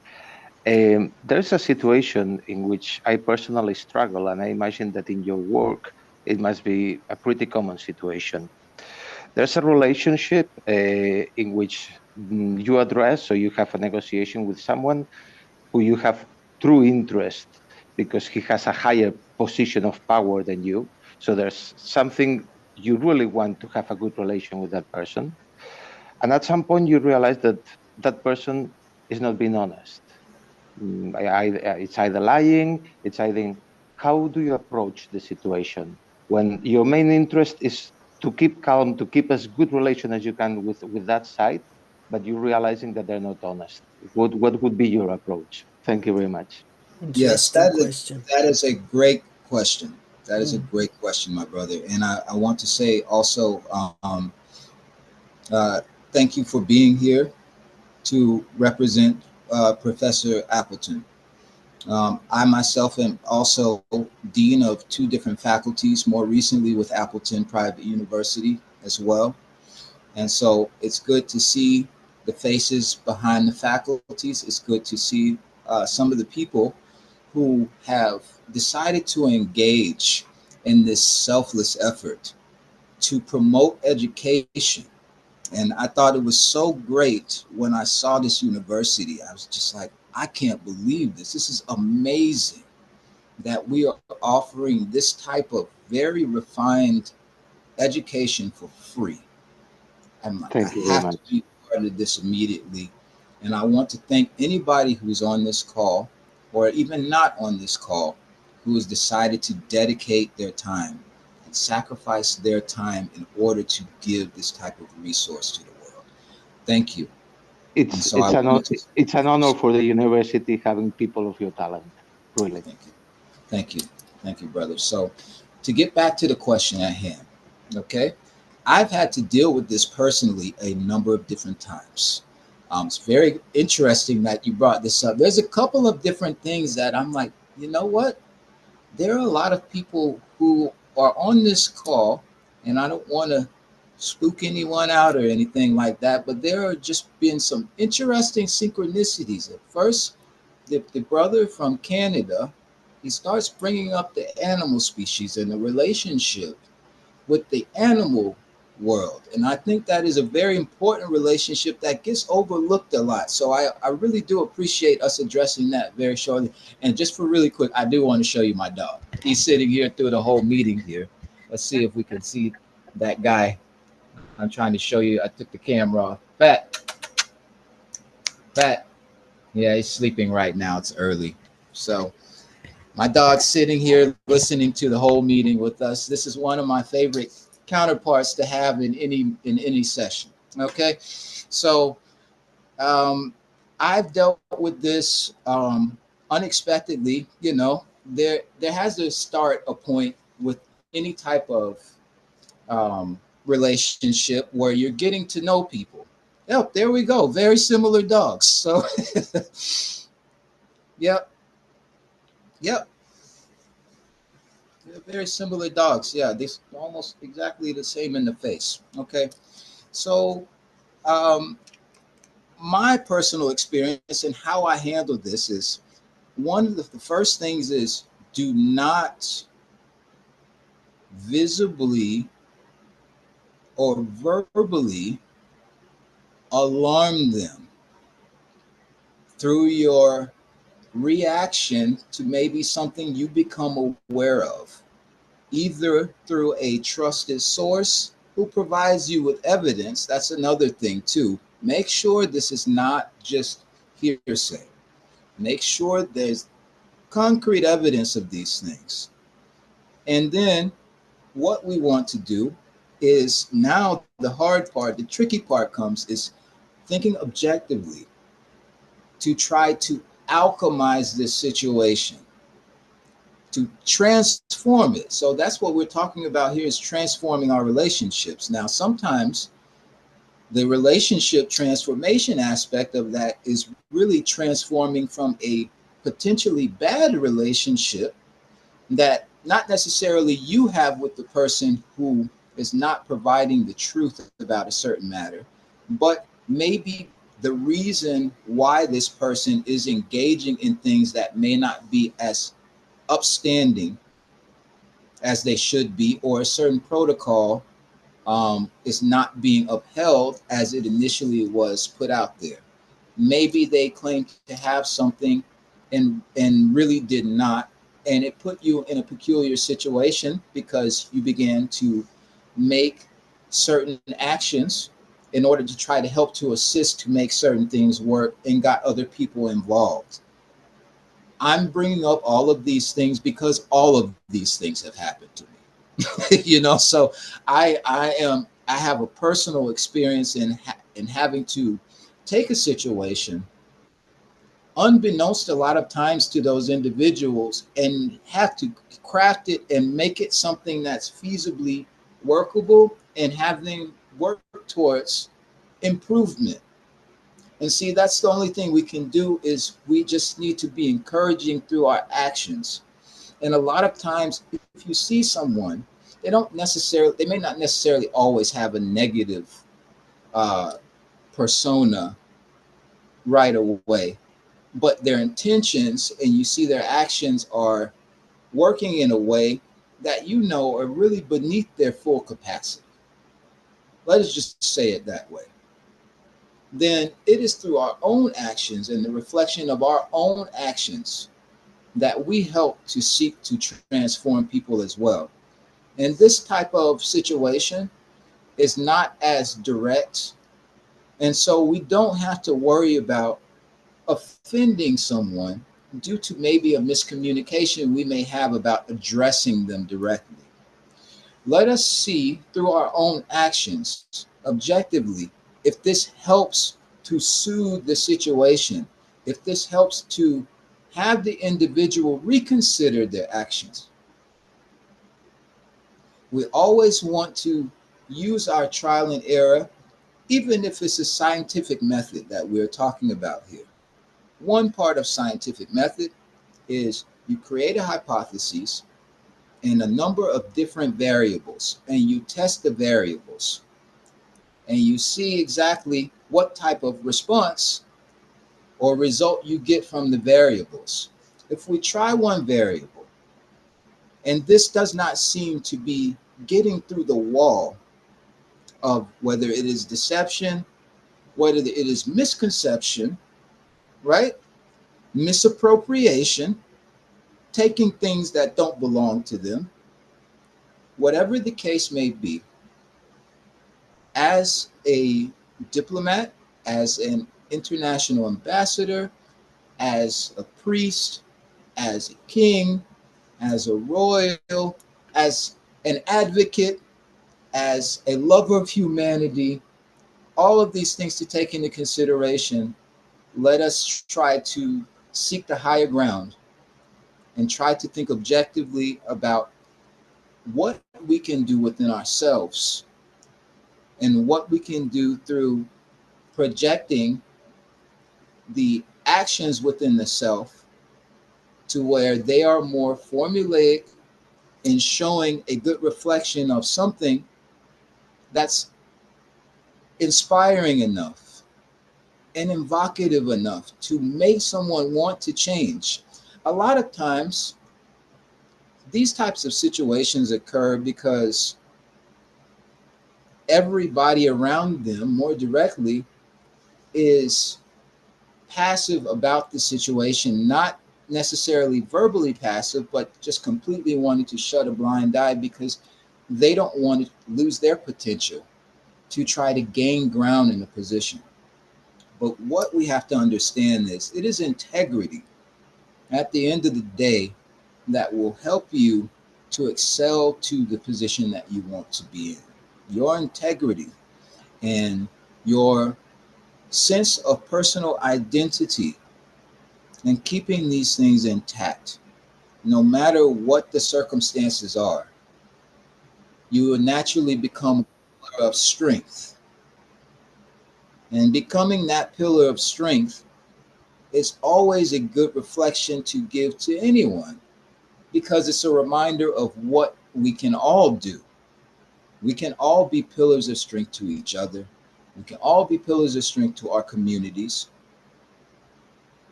There's a situation in which I personally struggle, and I imagine that in your work, it must be a pretty common situation. There's a relationship in which you address, so you have a negotiation with someone who you have true interest because he has a higher position of power than you. So there's something you really want to have a good relation with that person. And at some point, you realize that that person is not being honest. It's either lying, it's either how do you approach the situation when your main interest is to keep calm, to keep as good relation as you can with that side, but you're realizing that they're not honest. What would be your approach? Thank you very much. Yes, Interesting question. that is a great question. That is a Mm. great question, my brother. And I want to say also, uh, thank you for being here to represent Professor Appleton. I myself am also dean of two different faculties, more recently with Appleton Private University as well. And so it's good to see the faces behind the faculties. It's good to see some of the people who have decided to engage in this selfless effort to promote education. And I thought it was so great when I saw this university. I was just like, I can't believe this. This is amazing that we are offering this type of very refined education for free. I Thank you very have to much. be part of this immediately. And I want to thank anybody who's on this call or even not on this call who has decided to dedicate their time and sacrifice their time in order to give this type of resource to the world. Thank you. And It's so I it's an wanted to it's an honor for the university having people of your talent. Really. thank you. Thank you. Thank you, brother. So to get back to the question at hand, okay? I've had to deal with this personally a number of different times. It's very interesting that you brought this up. There's a couple of different things that I'm like, you know what? There are a lot of people who are on this call, and I don't want to spook anyone out or anything like that, but there are just been some interesting synchronicities. At first, the brother from Canada, he starts bringing up the animal species and the relationship with the animal world. And I think that is a very important relationship that gets overlooked a lot. So I really do appreciate us addressing that very shortly. And just for really quick, I do want to show you my dog. He's sitting here through the whole meeting here. Let's see if we can see that guy. I'm trying to show you. I took the camera off. Fat. Yeah, he's sleeping right now. It's early. So my dog's sitting here listening to the whole meeting with us. This is one of my favorite counterparts to have in any session. Okay, so I've dealt with this unexpectedly. You know, there has to start a point with any type of relationship where you're getting to know people. Yep, there we go. Very similar dogs. So, yep, yep. They're very similar dogs. Yeah, they're almost exactly the same in the face. Okay, so um, my personal experience and how I handle this is one of the first things is do not visibly or verbally alarm them through your reaction to maybe something you become aware of, either through a trusted source who provides you with evidence. That's another thing, too. Make sure this is not just hearsay. Make sure there's concrete evidence of these things. And then what we want to do is now the hard part, the tricky part comes is thinking objectively to try to alchemize this situation, to transform it. So that's what we're talking about here, is transforming our relationships. Now, sometimes the relationship transformation aspect of that is really transforming from a potentially bad relationship that not necessarily you have with the person who is not providing the truth about a certain matter, but maybe the reason why this person is engaging in things that may not be as upstanding as they should be, or a certain protocol is not being upheld as it initially was put out there. Maybe they claimed to have something and really did not, and it put you in a peculiar situation because you began to make certain actions in order to try to help to assist to make certain things work and got other people involved. I'm bringing up all of these things because all of these things have happened to me. So I have a personal experience in having to take a situation unbeknownst a lot of times to those individuals and have to craft it and make it something that's feasibly workable and have them work towards improvement. And see, that's the only thing we can do, is we just need to be encouraging through our actions. And a lot of times, if you see someone, they may not necessarily always have a negative persona right away, but their intentions and you see their actions are working in a way that are really beneath their full capacity. Let us just say it that way. Then it is through our own actions and the reflection of our own actions that we help to seek to transform people as well. And this type of situation is not as direct. And so we don't have to worry about offending someone due to maybe a miscommunication we may have about addressing them directly. Let us see through our own actions objectively if this helps to soothe the situation, if this helps to have the individual reconsider their actions. We always want to use our trial and error, even if it's a scientific method that we're talking about here. One part of scientific method is you create a hypothesis and a number of different variables, and you test the variables, and you see exactly what type of response or result you get from the variables. If we try one variable, and this does not seem to be getting through the wall of whether it is deception, whether it is misconception, right? Misappropriation, taking things that don't belong to them, whatever the case may be, as a diplomat, as an international ambassador, as a priest, as a king, as a royal, as an advocate, as a lover of humanity, all of these things to take into consideration. Let us try to seek the higher ground and try to think objectively about what we can do within ourselves and what we can do through projecting the actions within the self to where they are more formulaic in showing a good reflection of something that's inspiring enough and evocative enough to make someone want to change. A lot of times, these types of situations occur because everybody around them, more directly, is passive about the situation, not necessarily verbally passive, but just completely wanting to shut a blind eye because they don't want to lose their potential to try to gain ground in a position. But what we have to understand is it is integrity at the end of the day that will help you to excel to the position that you want to be in. Your integrity and your sense of personal identity and keeping these things intact, no matter what the circumstances are, you will naturally become a pillar of strength. And becoming that pillar of strength is always a good reflection to give to anyone because it's a reminder of what we can all do. We can all be pillars of strength to each other. We can all be pillars of strength to our communities.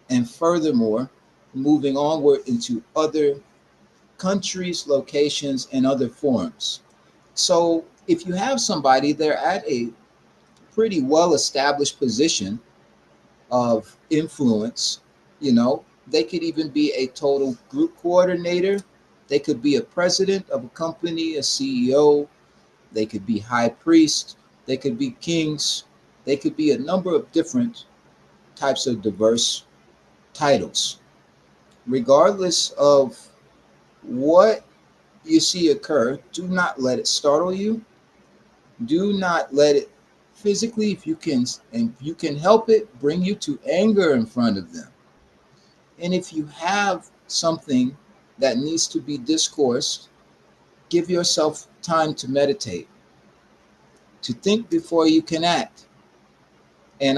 And furthermore, moving onward into other countries, locations, and other forms. So if you have somebody, they're at a pretty well established position of influence, they could even be a total group coordinator. They could be a president of a company, a CEO. They could be high priest. They could be kings. They could be a number of different types of diverse titles. Regardless of what you see occur, do not let it startle you. Do not let it physically, if you can, and you can help it, bring you to anger in front of them. And if you have something that needs to be discoursed, give yourself time to meditate, to think before you can act. And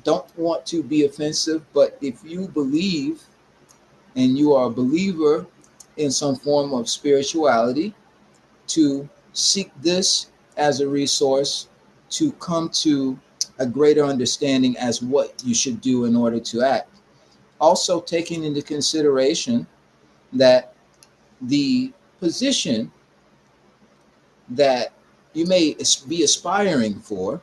don't want to be offensive, but if you believe and you are a believer in some form of spirituality, to seek this as a resource to come to a greater understanding as what you should do in order to act. Also taking into consideration that the position that you may be aspiring for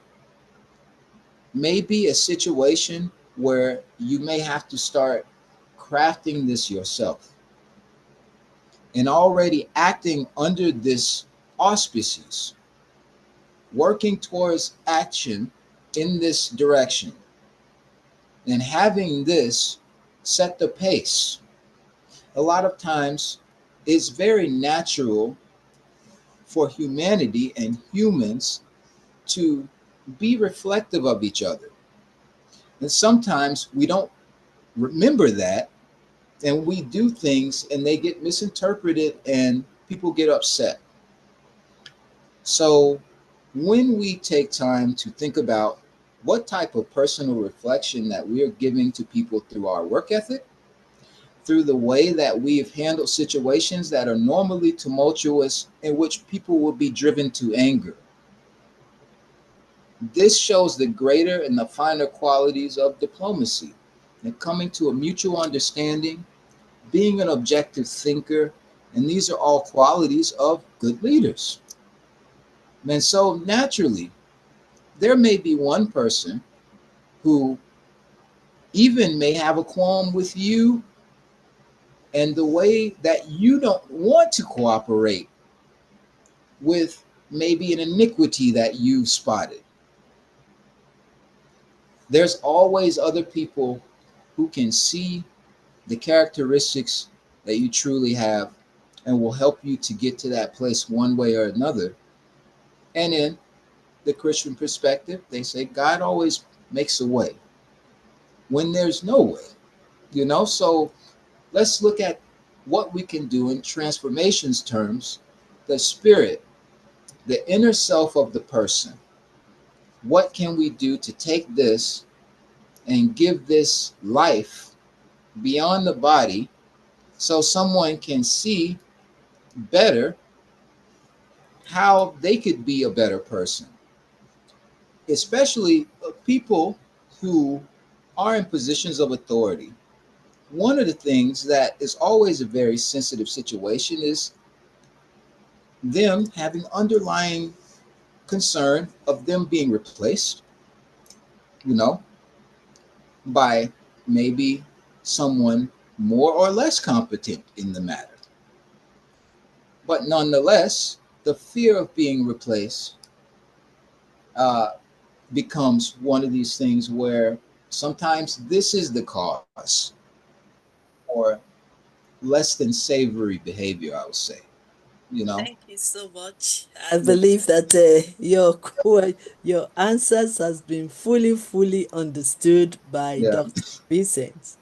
may be a situation where you may have to start crafting this yourself and already acting under this auspices, working towards action in this direction, and having this set the pace. A lot of times it's very natural for humanity and humans to be reflective of each other. And sometimes we don't remember that, and we do things and they get misinterpreted and people get upset. So when we take time to think about what type of personal reflection that we are giving to people through our work ethic, through the way that we have handled situations that are normally tumultuous, in which people will be driven to anger, this shows the greater and the finer qualities of diplomacy and coming to a mutual understanding, being an objective thinker, and these are all qualities of good leaders. And so naturally, there may be one person who even may have a qualm with you and the way that you don't want to cooperate with maybe an iniquity that you spotted. There's always other people who can see the characteristics that you truly have and will help you to get to that place one way or another. And in the Christian perspective, they say God always makes a way when there's no way. So let's look at what we can do in transformations terms, the spirit, the inner self of the person. What can we do to take this and give this life beyond the body so someone can see better how they could be a better person? Especially people who are in positions of authority, one of the things that is always a very sensitive situation is them having underlying concern of them being replaced, you know, by maybe someone more or less competent in the matter. But nonetheless, the fear of being replaced uh, becomes one of these things where sometimes this is the cause for less than savory behavior, I would say, you know? Thank you so much. I believe that your answers has been fully understood by Yeah. Dr. Vincent.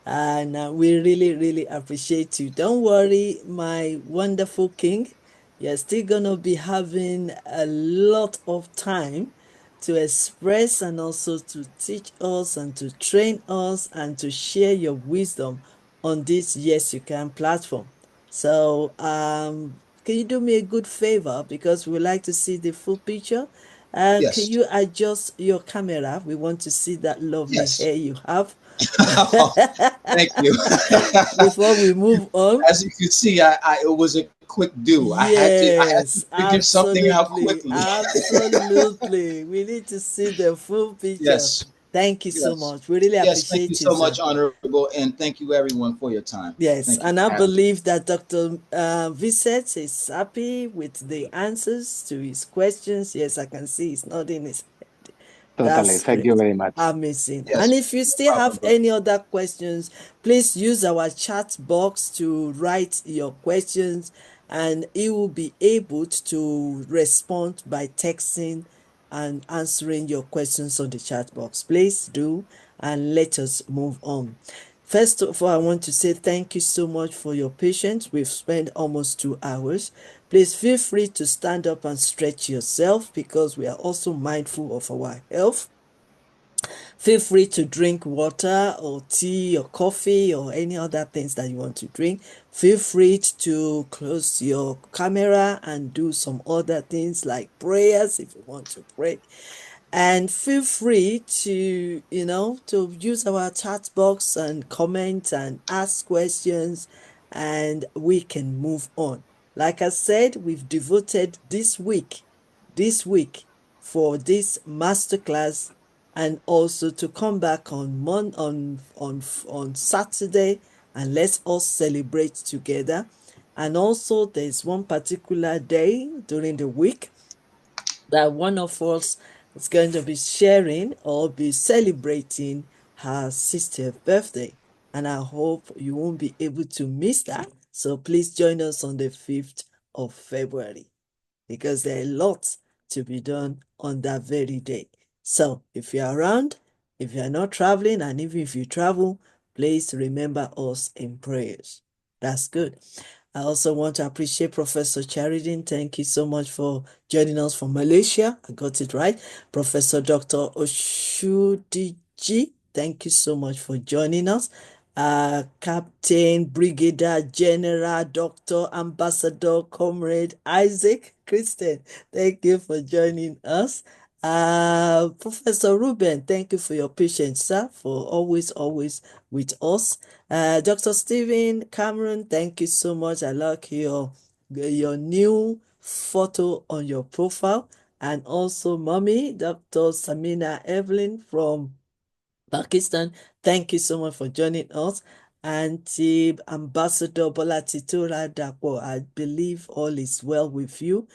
And we really appreciate you. Don't worry, my wonderful king. You're still gonna be having a lot of time to express and also to teach us and to train us and to share your wisdom on this Yes You Can platform. So can you do me a good favor, because we like to see the full picture? Can Yes. you adjust your camera? We want to see that lovely Yes. hair you have. Thank you. Before we move on. As you can see, it was a quick do. I had to Yes, figure something out absolutely. quickly. Absolutely. We need to see the full picture. Yes. Thank you so Yes. much. We really Yes. Thank you appreciate you, so sir. much, Honorable, and thank you everyone for your time. Yes, Thank you and for I having me. believe that Dr. Vincent is happy with the answers to his questions. Yes, I can see he's nodding his head. Totally. That's Thank you great. very much. Amazing. And Yes. if you No still problem, have bro. any other questions, please use our chat box to write your questions, and he will be able to respond by texting and answering your questions on the chat box. Please do, and let us move on. First of all, I want to say thank you so much for your patience. We've spent almost 2 hours. Please feel free to stand up and stretch yourself, because we are also mindful of our health. Feel free to drink water or tea or coffee or any other things that you want to drink. Feel free to close your camera and do some other things like prayers if you want to pray. And feel free to, to use our chat box and comment and ask questions, and we can move on. Like I said, we've devoted this week for this masterclass, and also to come back on Saturday, and let's all celebrate together. And also there's one particular day during the week that one of us is going to be sharing or be celebrating her 60th birthday. And I hope you won't be able to miss that. So please join us on the 5th of February, because there are lots to be done on that very day. So if you're around, if you're not traveling, and even if you travel, please remember us in prayers. That's good. I also want to appreciate Professor Charidin. Thank you so much for joining us from Malaysia. I got it right. Professor Dr. Oshudiji, thank you so much for joining us. Captain, Brigadier, General, Doctor, Ambassador, Comrade Isaac Christian, thank you for joining us. Professor Ruben, thank you for your patience, sir, for always with us. Dr. Stephen Cameron, thank you so much. I like your new photo on your profile. And also, mommy, Dr. Samina Evelyn from Pakistan, thank you so much for joining us. Auntie Ambassador Bola Titura Dapo, I believe all is well with you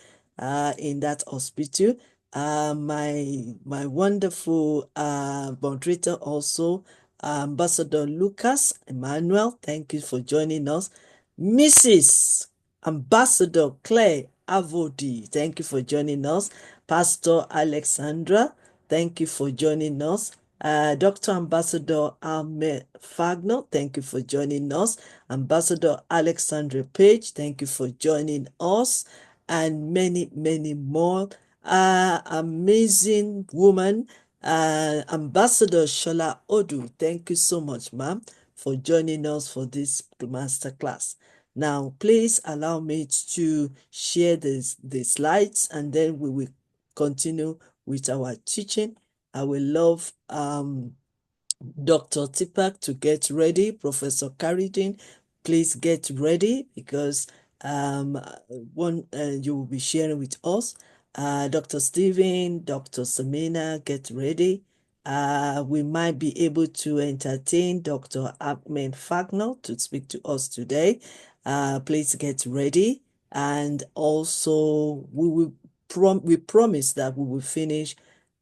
in that hospital. My wonderful moderator also, Ambassador Lucas Emmanuel, thank you for joining us. Mrs. Ambassador Claire Avodi, thank you for joining us. Pastor Alexandra, thank you for joining us. Dr. Ambassador Ahmed Fagno, thank you for joining us. Ambassador Alexandra Page, thank you for joining us. And many more. Amazing woman, Ambassador Shola Odu, thank you so much, ma'am, for joining us for this masterclass. Now, please allow me to share the slides, and then we will continue with our teaching. I will love Dr. Tipak to get ready. Professor Karidin, please get ready because you will be sharing with us. Dr. Stephen, Dr. Samina, get ready. We might be able to entertain Dr. Ahmed Fagner to speak to us today. Please get ready. And also, we promise that we will finish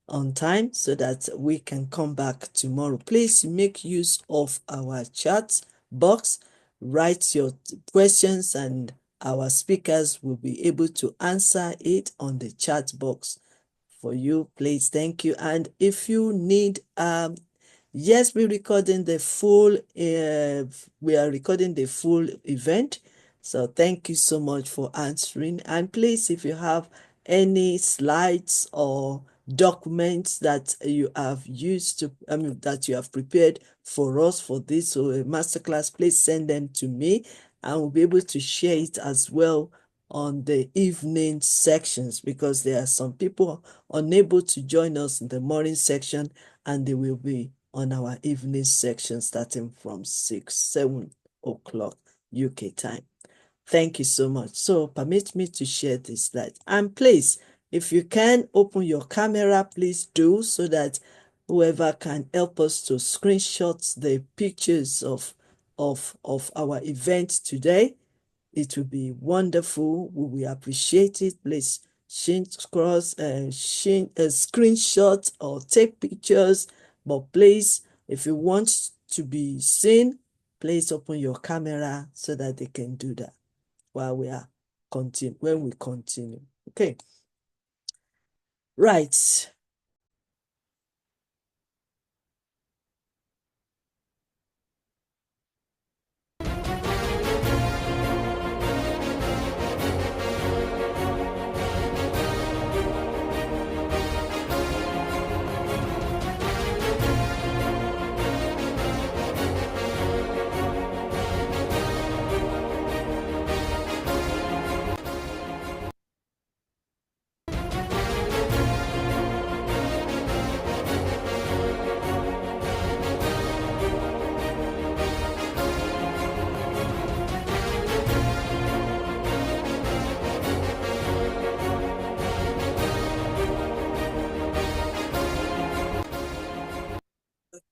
on time so that we can come back tomorrow. Please make use of our chat box. Write your questions and our speakers will be able to answer it on the chat box for you. Please, thank you. And if you need yes, we're recording the full we are recording the full event. So thank you so much for answering. And please, if you have any slides or documents that you have used to, that you have prepared for us for this masterclass, please send them to me and we'll be able to share it as well on the evening sections because there are some people unable to join us in the morning section and they will be on our evening section starting from 7 o'clock UK time. Thank you so much. So permit me to share this slide. And please, if you can open your camera, please do so that whoever can help us to screenshot the pictures of our event today. It will be wonderful. We will appreciate it. Please screenshot or take pictures. But please, if you want to be seen, please open your camera so that they can do that while we are when we continue. Okay. Right.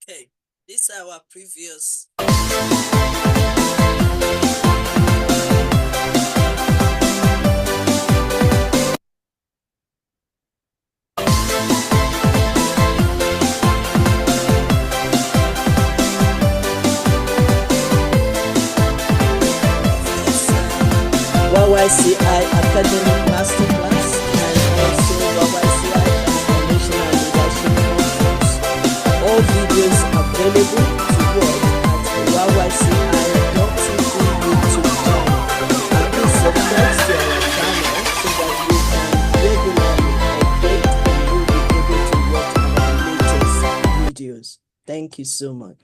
Okay, this is our previous. YYCI Academic Masterclass and also YYCI Transformational Leadership Conference. All videos available to watch at YYCI.tv YouTube channel. And please subscribe to our channel so that you can regularly update and you'll be able to watch our latest videos. Thank you so much.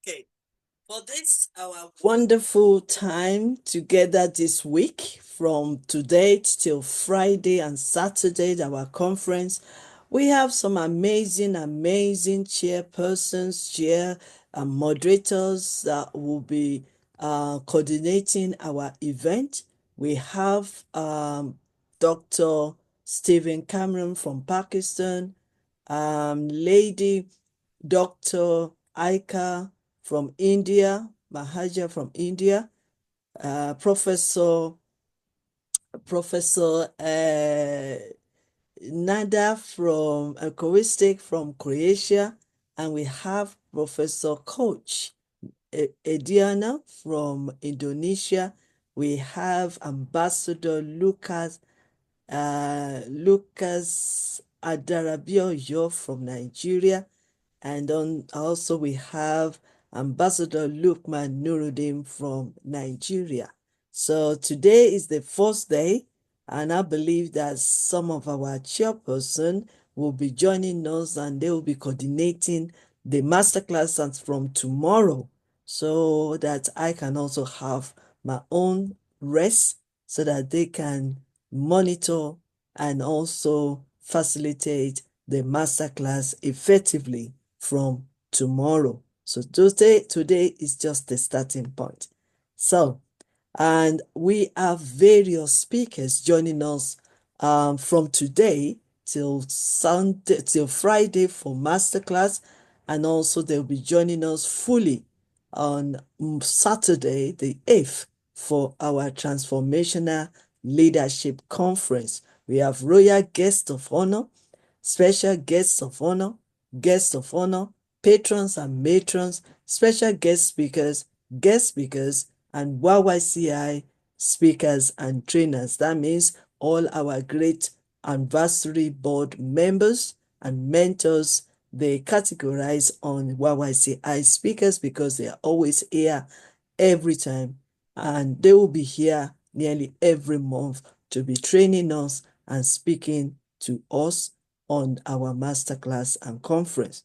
Okay, for this, our wonderful time together this week, from today till Friday and Saturday, our conference, we have some amazing chairpersons, and moderators that will be coordinating our event. We have Dr. Stephen Cameron from Pakistan, Lady Dr. Aika from India, Mahaja from India, Professor Professor Nada from Choristic from Croatia, and we have Professor Coach Ediana from Indonesia. We have Ambassador Lucas Adarabioyo from Nigeria. And also we have Ambassador Lukman Nuruddin from Nigeria. So today is the first day, and I believe that some of our chairperson will be joining us and they will be coordinating the masterclass from tomorrow, so that I can also have my own rest so that they can monitor and also facilitate the masterclass effectively from tomorrow. So today is just the starting point. So, and we have various speakers joining us from today till Sunday, till Friday for masterclass, and also they'll be joining us fully on Saturday, the 8th, for our transformational leadership conference. We have royal guests of honor, special guests of honor, patrons and matrons, special guest speakers, and YYCI speakers and trainers. That means all our great anniversary board members and mentors, they categorize on YYCI speakers because they are always here every time, and they will be here nearly every month to be training us and speaking to us on our masterclass and conference.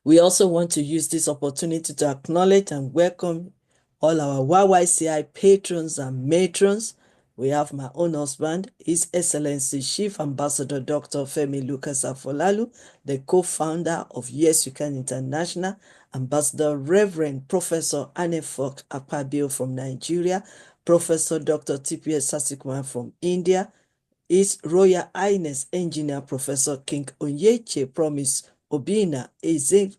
We also want to use this opportunity to acknowledge and welcome all our YYCI patrons and matrons. We have my own husband, His Excellency Chief Ambassador Dr. Femi Lucas Afolalu, the co-founder of YYCI International, Ambassador Reverend Professor Anefok Akpabio from Nigeria, Professor Dr. TPS Sasikwan from India, His Royal Highness Engineer Professor King Onyeche Promise Obina Eze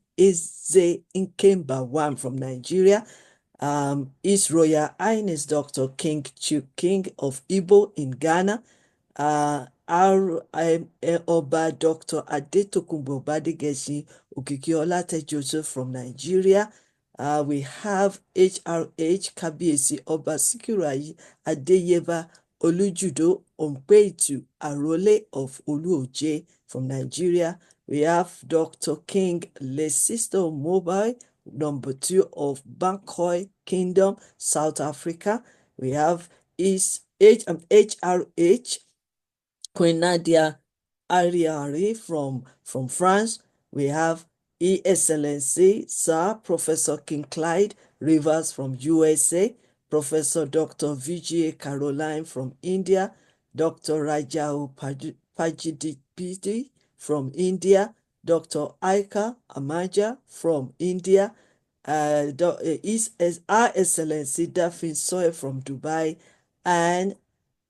Nkemba One from Nigeria, His Royal Highness Dr. King King of Igbo in Ghana, Oba Dr. Adetokunbo Badegeshi Okikiola Joseph from Nigeria. We have HRH Kabiesi Oba Sikirai Adeyeva Olujudo Ompeitu Arole of Oluoje from Nigeria. We have Dr. King Lesisto Mobile, number 2 of Bangkok Kingdom, South Africa. We have HRH Queen Nadia Ariari from France. We have Excellency Sir Professor King Clyde Rivers from USA, Professor Dr. Vijay Caroline from India, Dr. Rajao Pajidipiti from India, Dr. Aika Amaja from India, His Excellency Dafin Soy from Dubai, and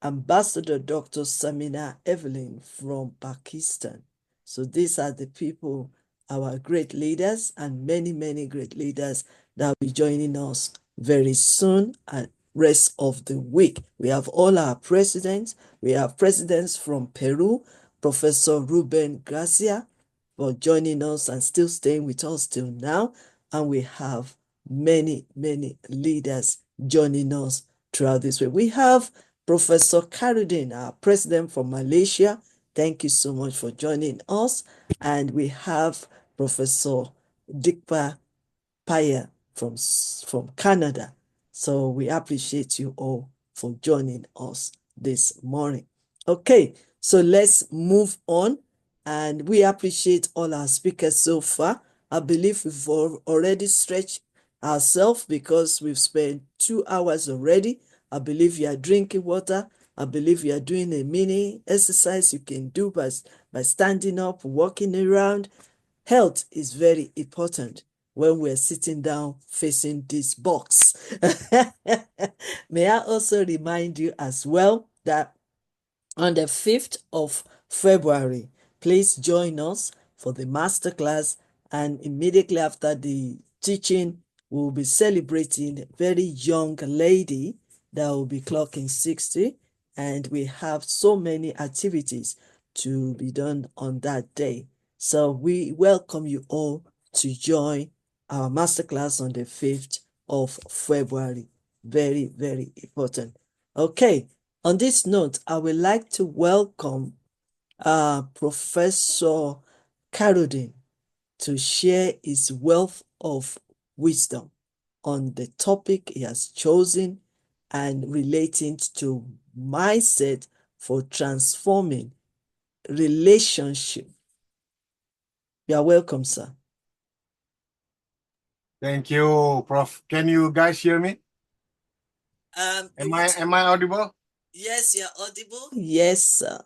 Ambassador Dr. Samina Evelyn from Pakistan. So these are the people, our great leaders, and many, many great leaders that will be joining us very soon and rest of the week. We have all our presidents. We have presidents from Peru, Professor Ruben Garcia, for joining us and still staying with us till now. And we have many, many leaders joining us throughout this way. We have Professor Karudin, our president from Malaysia. Thank you so much for joining us. And we have Professor Dikpa Paya from Canada. So we appreciate you all for joining us this morning. Okay, so let's move on. And we appreciate all our speakers so far. I believe we've already stretched ourselves because we've spent 2 hours already. I believe you are drinking water. I believe you are doing a mini exercise you can do by standing up, walking around. Health is very important when we're sitting down facing this box. May I also remind you as well that on the 5th of February, please join us for the masterclass, and immediately after the teaching, we'll be celebrating a very young lady that will be clocking 60, and we have so many activities to be done on that day. So we welcome you all to join our masterclass on the 5th of February. Very, very important. Okay, on this note, I would like to welcome Professor Carradine to share his wealth of wisdom on the topic he has chosen and relating to mindset for transforming relationship. You are welcome, sir. Thank you, Prof. Can you guys hear me? Am I audible? Yes, you're audible. Yes, sir.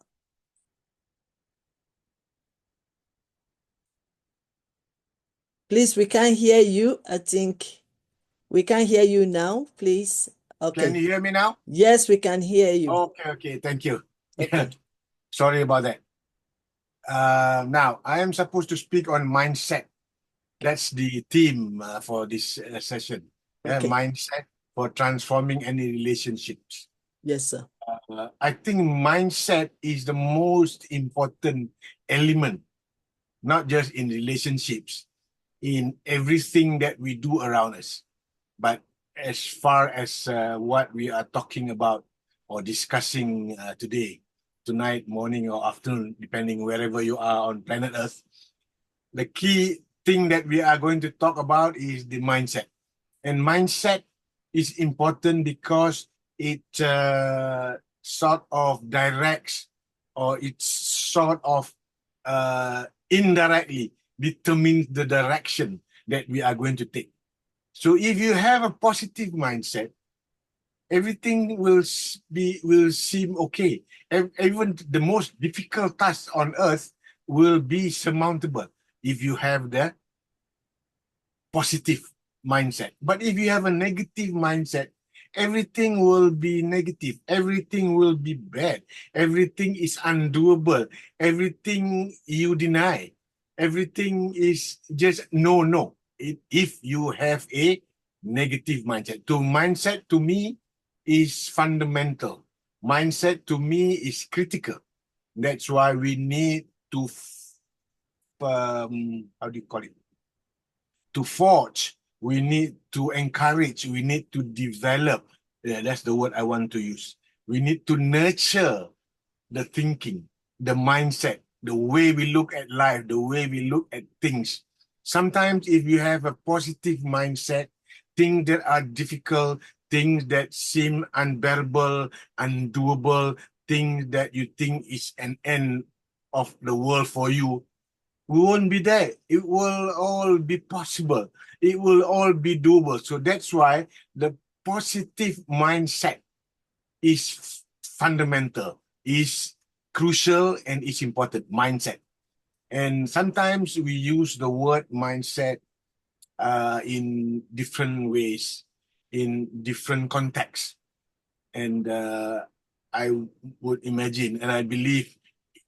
Please, we can't hear you. I think we can't hear you now, please. Okay. Can you hear me now? Yes, we can hear you. Okay. Thank you. Okay. Sorry about that. Now, I am supposed to speak on mindset. That's the theme for this session. Okay. Mindset for transforming any relationships. Yes, sir. I think mindset is the most important element, not just in relationships, in everything that we do around us. But as far as what we are talking about or discussing today, tonight, morning, or afternoon, depending wherever you are on planet Earth, the key thing that we are going to talk about is the mindset. And mindset is important because it sort of directs, or it sort of indirectly determines the direction that we are going to take. So if you have a positive mindset, everything will seem okay. Even the most difficult tasks on earth will be surmountable if you have the positive mindset. But if you have a negative mindset, everything will be negative. Everything will be bad. Everything is undoable. Everything you deny. Everything is just no. If you have a negative mindset. Mindset to me is fundamental. Mindset to me is critical. That's why we need to, how do you call it? To forge, we need to encourage, we need to develop. Yeah, that's the word I want to use. We need to nurture the thinking, the mindset, the way we look at life, the way we look at things. Sometimes if you have a positive mindset, things that are difficult, things that seem unbearable, undoable, things that you think is an end of the world for you, we won't be there. It will all be possible. It will all be doable. So that's why the positive mindset is fundamental, is crucial, and is important. Mindset. And sometimes we use the word mindset in different ways, in different contexts. And I would imagine, and I believe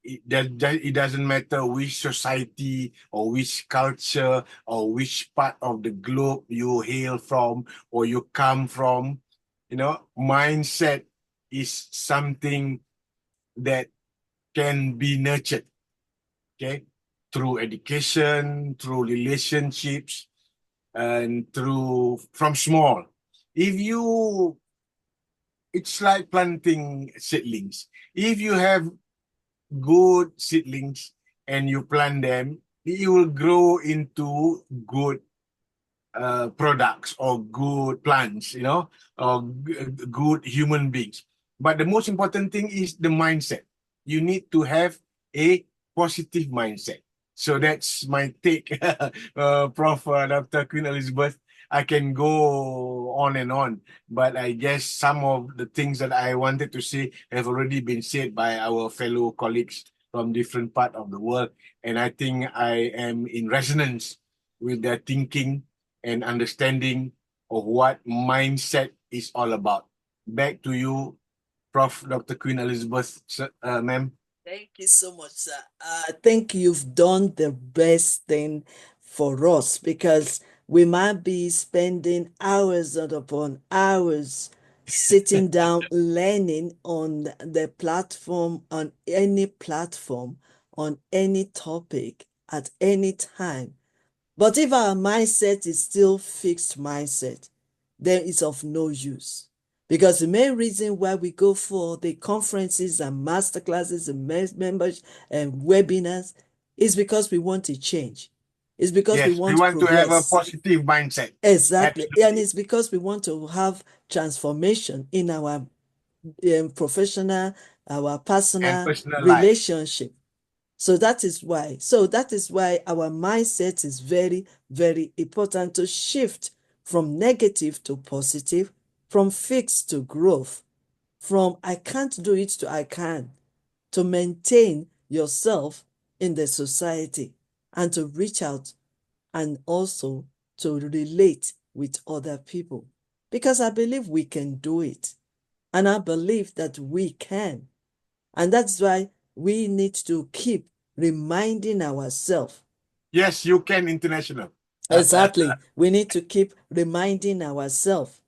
it doesn't matter which society or which culture or which part of the globe you hail from or you come from, mindset is something that can be nurtured, okay, through education, through relationships, and from small. It's like planting seedlings. If you have good seedlings and you plant them, it will grow into good products or good plants, or good human beings. But the most important thing is the mindset. You need to have a positive mindset. So that's my take, Prof. Dr. Queen Elizabeth. I can go on and on, but I guess some of the things that I wanted to say have already been said by our fellow colleagues from different parts of the world. And I think I am in resonance with their thinking and understanding of what mindset is all about. Back to you, Prof. Dr. Queen Elizabeth, ma'am. Thank you so much, sir. I think you've done the best thing for us because we might be spending hours upon hours sitting down, learning on the platform, on any platform, on any topic, at any time. But if our mindset is still fixed mindset, then it's of no use. Because the main reason why we go for the conferences and masterclasses and members and webinars is because we want to change. It's because we Yes, we want to want to have a progress. positive mindset. Exactly. And Absolutely. it's because we want to have transformation in our professional, our And personal personal life. relationship. So that is why. So that is why our mindset is very, very important to shift from negative to positive, from fixed to growth, from I can't do it to I can, to maintain yourself in the society and to reach out and also to relate with other people. Because I believe we can do it. And I believe that we can. And that's why we need to keep reminding ourselves. Yes, you can, international. Exactly. We need to keep reminding ourselves.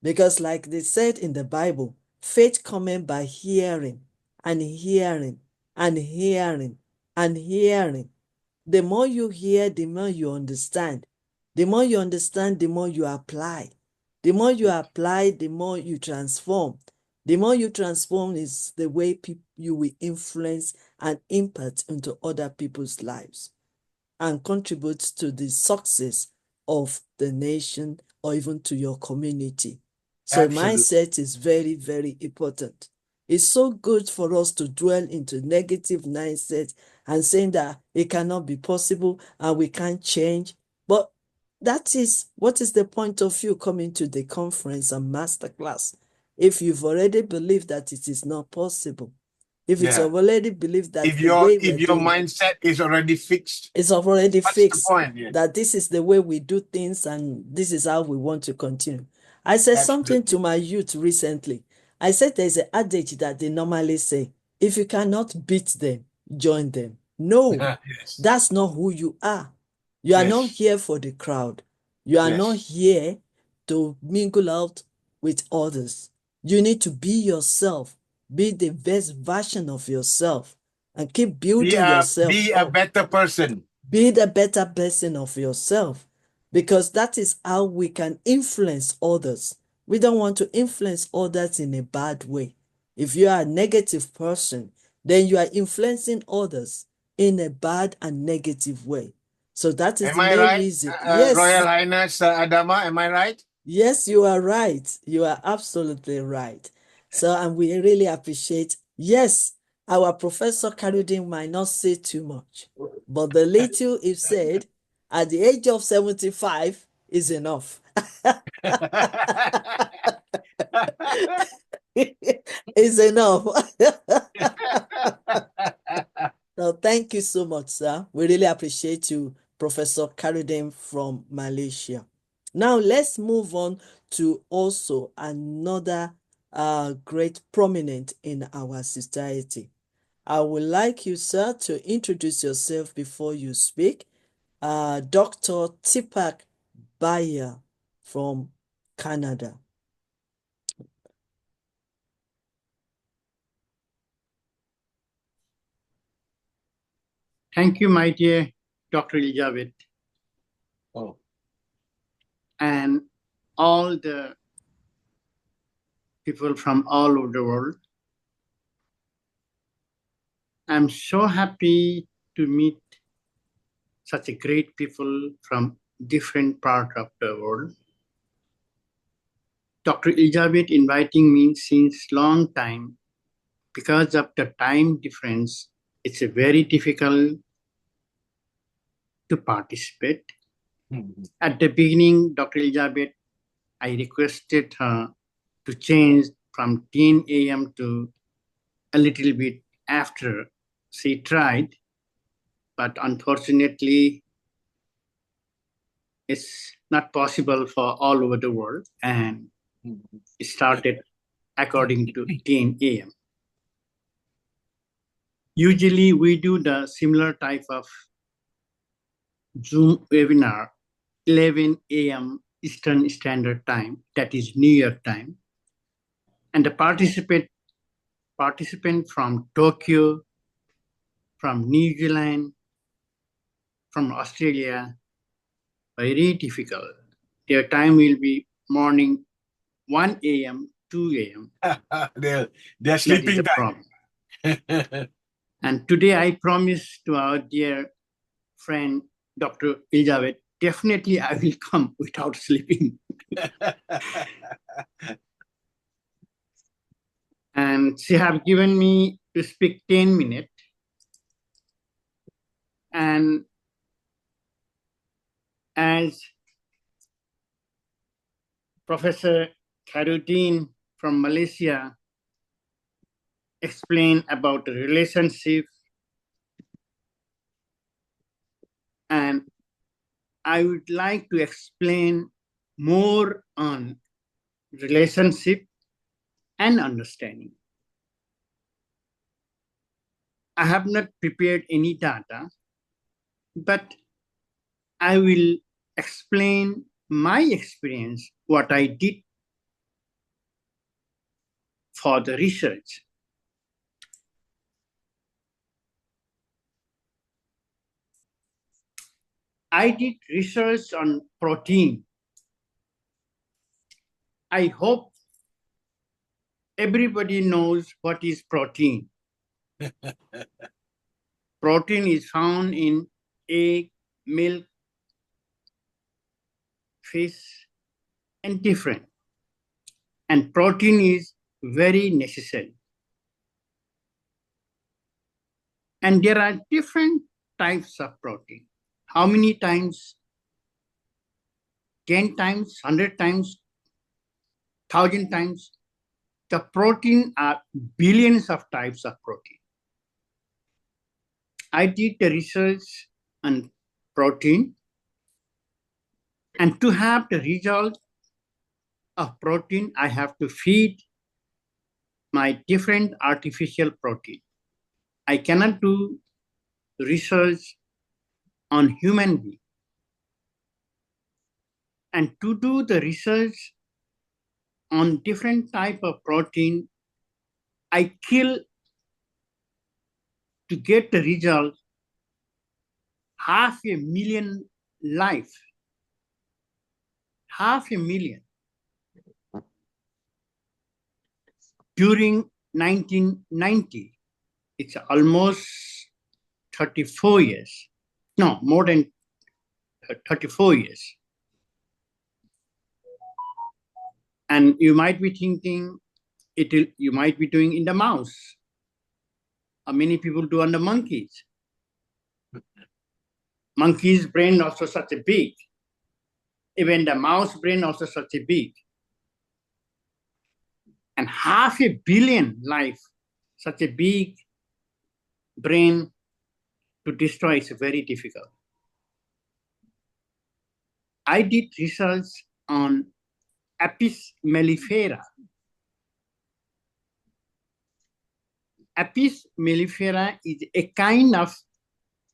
Because like they said in the Bible, faith coming by hearing and hearing and hearing and hearing. The more you hear, the more you understand. The more you understand, the more you apply. The more you apply, the more you transform. The more you transform is the way you will influence and impact into other people's lives and contribute to the success of the nation or even to your community. So Absolutely. mindset is very, very important. It's so good for us to dwell into negative mindset and saying that it cannot be possible and we can't change. But that is what is the point of you coming to the conference and masterclass if you've already believed that it is not possible. If it's Yeah. already believed that If the your way if we're your doing mindset is already fixed, it's already what's the fixed point? Yeah. that this is the way we do things and this is how we want to continue. I said something to Absolutely. my youth recently. I said there's an adage that they normally say, if you cannot beat them, join them. No, Yes. that's not who you are. You are not Yes. here for the crowd. You are not Yes. here to mingle out with others. You need to be yourself. Be the best version of yourself and keep Be building a yourself be a up. better person. Be the better person of yourself because that is how we can influence others. We don't want to influence others in a bad way. If you are a negative person, then you are influencing others in a bad and negative way. So that is Am the I main right, reason. Royal Yes, Highness Adama? Am I right? yes, you are right. You are absolutely right. So, and we really appreciate, yes, our Professor Karudin might not say too much, but the little he said at the age of 75 is enough. Is enough. So thank you so much, sir. We really appreciate you, Professor Karudin from Malaysia. Now let's move on to also another great prominent in our society. I would like you, sir, to introduce yourself before you speak. Dr. Tipak Bayer from Canada. Thank you, my dear Dr. Elizabeth, Oh. and all the people from all over the world. I'm so happy to meet such a great people from different part of the world. Dr. Elizabeth inviting me since long time. Because of the time difference, it's a very difficult to participate. At the beginning, Dr. Elizabeth, I requested her to change from 10 a.m. to a little bit after. She tried, but unfortunately, it's not possible for all over the world, and it started according to 10 a.m. Usually, we do the similar type of Zoom webinar 11 a.m. Eastern Standard Time, that is New York time. And the participant from Tokyo, from New Zealand, from Australia, very difficult. Their time will be morning 1 a.m., 2 a.m. They're That is sleeping the time. problem. And today I promise to our dear friend, Dr. Elizabeth, definitely I will come without sleeping. And she have given me to speak 10 minutes. And as Professor Khairuddin from Malaysia explained about the relationship, and I would like to explain more on relationship and understanding. I have not prepared any data, but I will explain my experience, what I did for the research. I did research on protein. I hope everybody knows what is protein. Protein is found in egg, milk, fish, and different. And protein is very necessary. And there are different types of protein. How many times? 10 times, 100 times, 1,000 times. The protein are billions of types of protein. I did the research on protein, and to have the result of protein, I have to feed my different artificial protein. I cannot do research on human being. And to do the research on different type of protein, I kill to get the result 500,000 life. 500,000 during 1990. It's almost 34 years. No, more than 34 years. And you might be thinking, you might be doing in the mouse. Many people do on the monkeys. Monkey's brain also such a big. Even the mouse brain also such a big. And 500 million life, such a big brain to destroy is very difficult. I did research on Apis mellifera. Apis mellifera is a kind of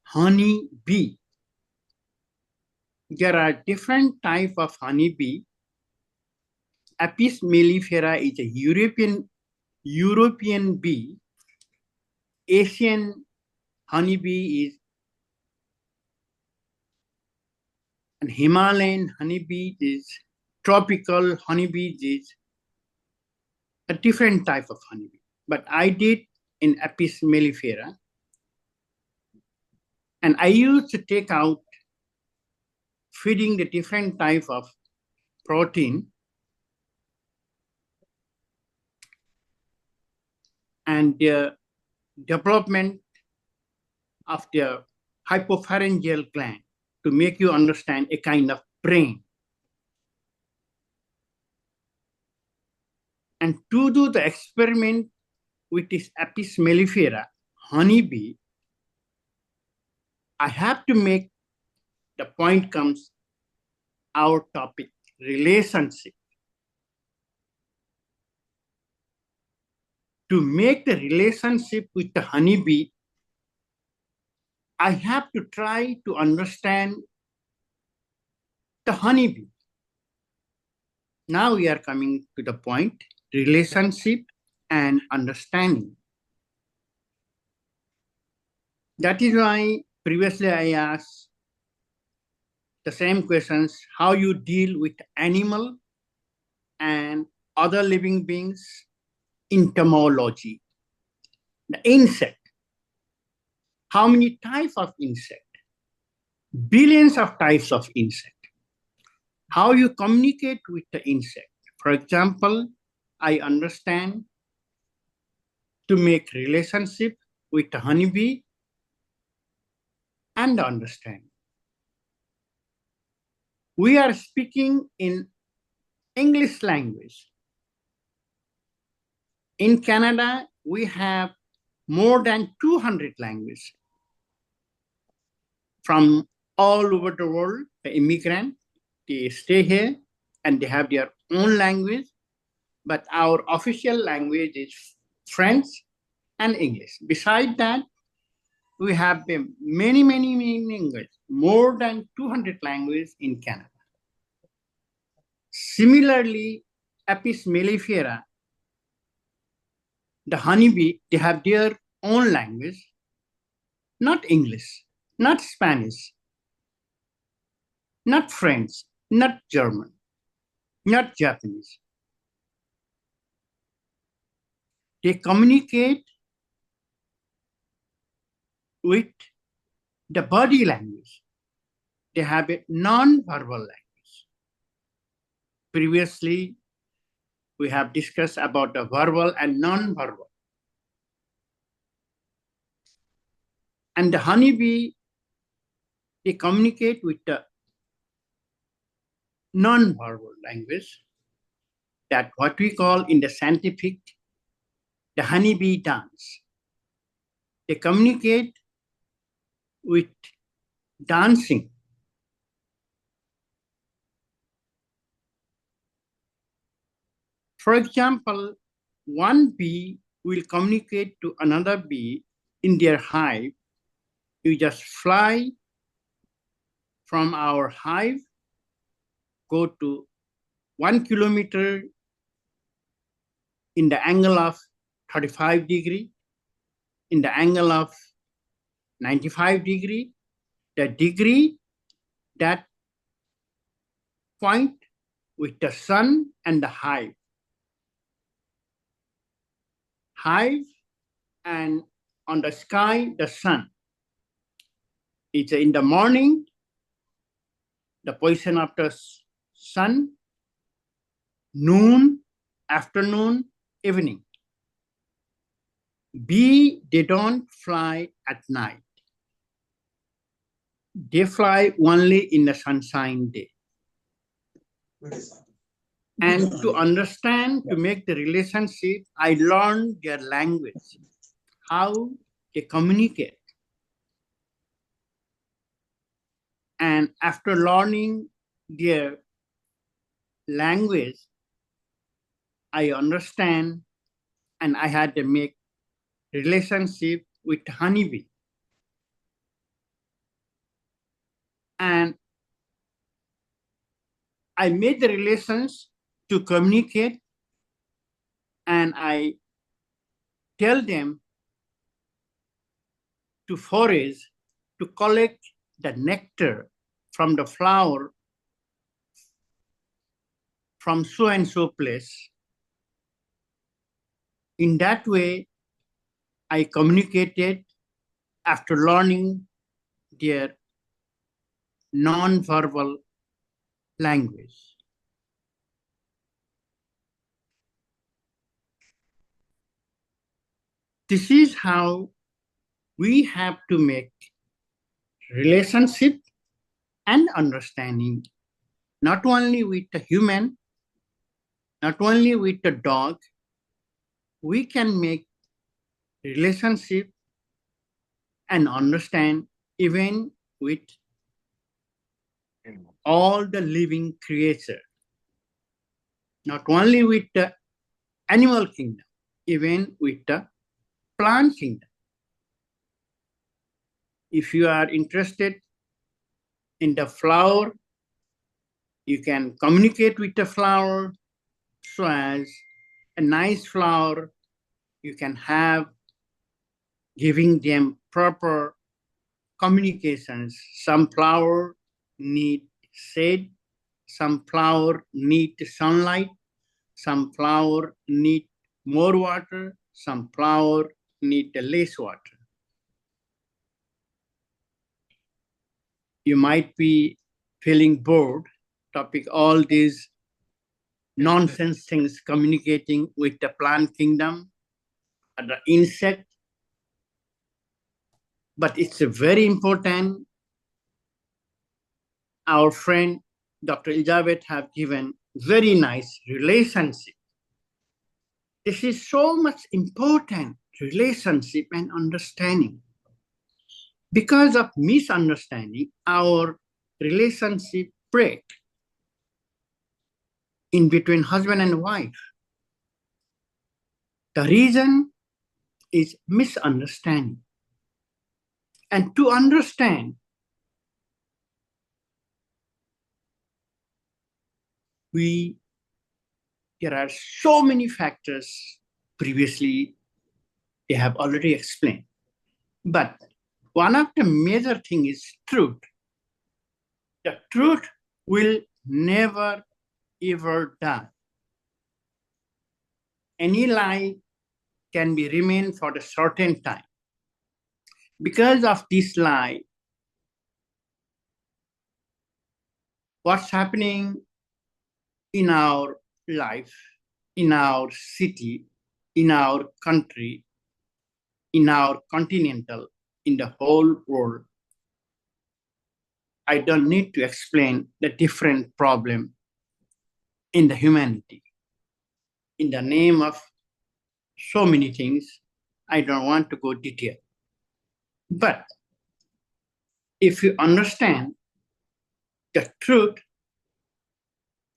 honey bee. There are different types of honey bee. Apis mellifera is a European bee. Asian honeybee is an Himalayan honeybee is tropical honeybee is a different type of honeybee. But I did in Apis mellifera, and I used to take out feeding the different type of protein and the development of the hypopharyngeal gland to make you understand a kind of brain. And to do the experiment with this Apis mellifera honeybee, I have to make the point comes our topic, relationship. To make the relationship with the honeybee, I have to try to understand the honeybee. Now we are coming to the point. relationship, and understanding. That is why previously I asked the same questions, how you deal with animal and other living beings, entomology, the insect. How many types of insect? Billions of types of insect. How you communicate with the insect. For example, I understand to make relationship with the honeybee and understand. We are speaking in English language. In Canada, we have more than 200 languages. From all over the world, the immigrants, they stay here and they have their own language, but our official language is French and English. Besides that, we have many languages, more than 200 languages in Canada. Similarly, Apis mellifera, the honeybee, they have their own language, not English, not Spanish, not French, not German, not Japanese. They communicate with the body language. They have a non-verbal language. Previously, we have discussed about the verbal and non-verbal. And the honeybee, they communicate with the non-verbal language, that what we call in the scientific, the honeybee dance. They communicate with dancing. For example, one bee will communicate to another bee in their hive. You just fly from our hive, go to 1 kilometer in the angle of 35 degree, in the angle of 95 degree, the degree that point with the sun and the hive. Hive and on the sky, the sun. It's in the morning, the position of the sun, noon, afternoon, evening. Bee, they don't fly at night. They fly only in the sunshine day. And to understand, to make the relationship, I learned their language, how they communicate. And after learning their language, I understand, and I had to make relationship with honeybee. And I made the relations to communicate, and I tell them to forage, to collect the nectar from the flower from so and so place. In that way, I communicated after learning their non-verbal language. This is how we have to make relationship and understanding, not only with the human, not only with the dog, we can make relationship and understand even with all the living creatures, not only with the animal kingdom, even with the plant kingdom. If you are interested in the flower, you can communicate with the flower so as a nice flower you can have, giving them proper communications. Some flower need shade, some flower need sunlight, some flower need more water, some flower need less water. You might be feeling bored, topic all these nonsense things communicating with the plant kingdom or the insect. But it's a very important. Our friend Dr. Elizabeth have given very nice relationship. This is so much important, relationship and understanding. Because of misunderstanding, our relationship break in between husband and wife. The reason is misunderstanding. And to understand, there are so many factors previously they have already explained. But one of the major thing is truth. The truth will never ever die. Any lie can be remain for a certain time. Because of this lie, what's happening in our life, in our city, in our country, in our continental, in the whole world, I don't need to explain the different problem in the humanity. In the name of so many things, I don't want to go detail. But if you understand the truth,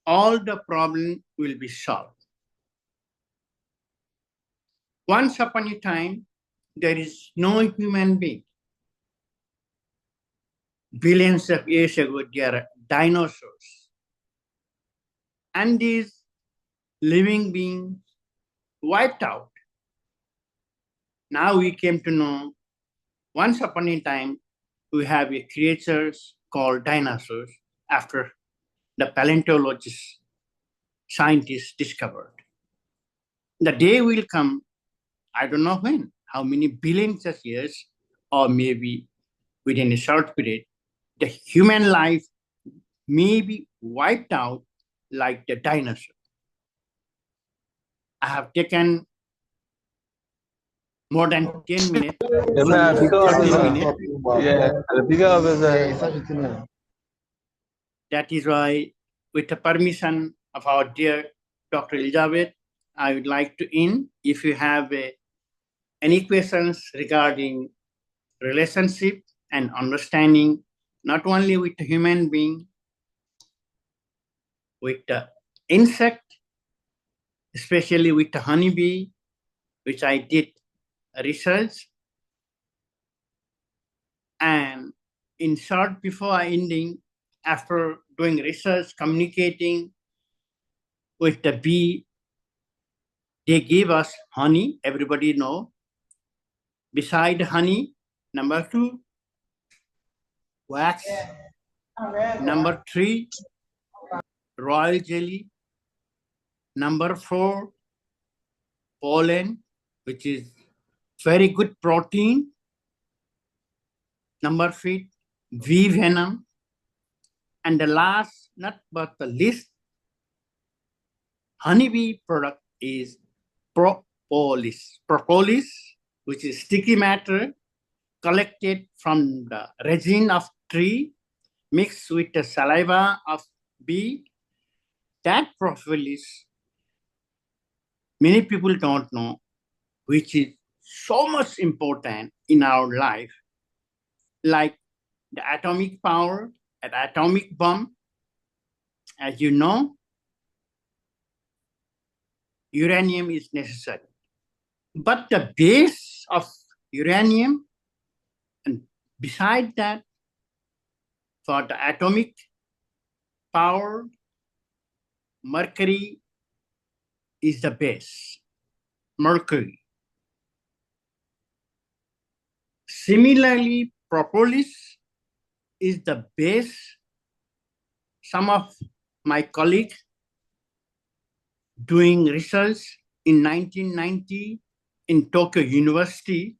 all the problem will be solved. Once upon a time, there is no human being. Billions of years ago, there are dinosaurs. And these living beings wiped out. Now we came to know, once upon a time, we have a creatures called dinosaurs after the paleontologists, scientists discovered. The day will come, I don't know when, how many billions of years, or maybe within a short period, the human life may be wiped out like the dinosaur. I have taken more than 10 minutes, 30 minutes. That is why, with the permission of our dear Dr. Elizabeth, I would like to end. If you have any questions regarding relationship and understanding, not only with the human being, with the insect, especially with the honeybee, which I did research. And in short, before ending, after doing research, communicating with the bee, they gave us honey, everybody know. Beside honey, number 2, wax. Number 3, royal jelly. Number 4, pollen, which is very good protein. Number 5, bee venom. And the last, not but the least, honeybee product is propolis. Propolis, which is sticky matter collected from the resin of tree mixed with the saliva of bee. That propolis, many people don't know, which is so much important in our life, like the atomic power, an atomic bomb. As you know, uranium is necessary. But the base of uranium, and beside that, for the atomic power, mercury, is the base, mercury. Similarly, propolis is the base. Some of my colleagues doing research in 1990 in Tokyo University,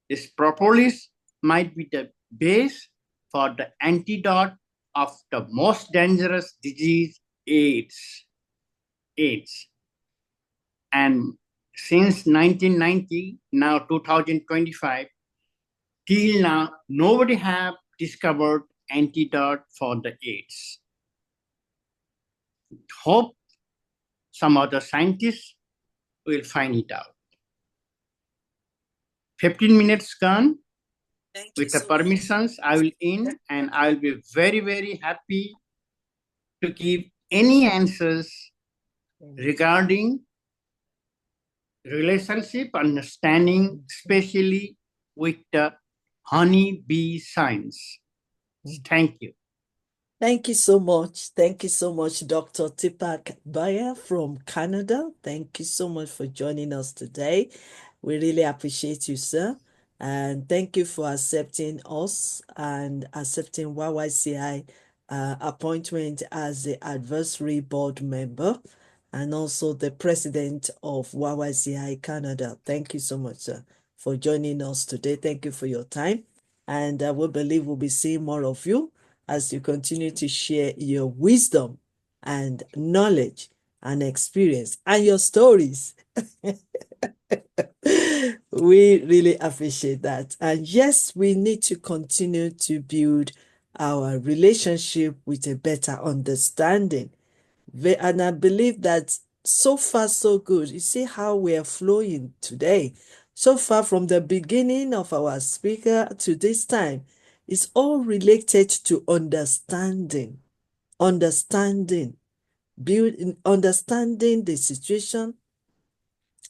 this propolis might be the base for the antidote of the most dangerous disease, AIDS. And since 1990, now 2025, till now, nobody have discovered antidote for the AIDS. Hope some other scientists will find it out. 15 minutes gone. With the permissions, I will end, and I will be very, very happy to give any answers regarding relationship understanding, especially with the honeybee science. Thank you. Thank you so much. Thank you so much, Dr. Tipak Bayer from Canada. Thank you so much for joining us today. We really appreciate you, sir. And thank you for accepting us and accepting YYCI appointment as the advisory board member and also the president of YYCI Canada. Thank you so much, sir, for joining us today. Thank you for your time. And we believe we'll be seeing more of you as you continue to share your wisdom and knowledge and experience and your stories. We really appreciate that. And yes, we need to continue to build our relationship with a better understanding. And I believe that so far, so good. You see how we are flowing today. So far from the beginning of our speaker to this time, it's all related to understanding. Understanding. Understanding the situation,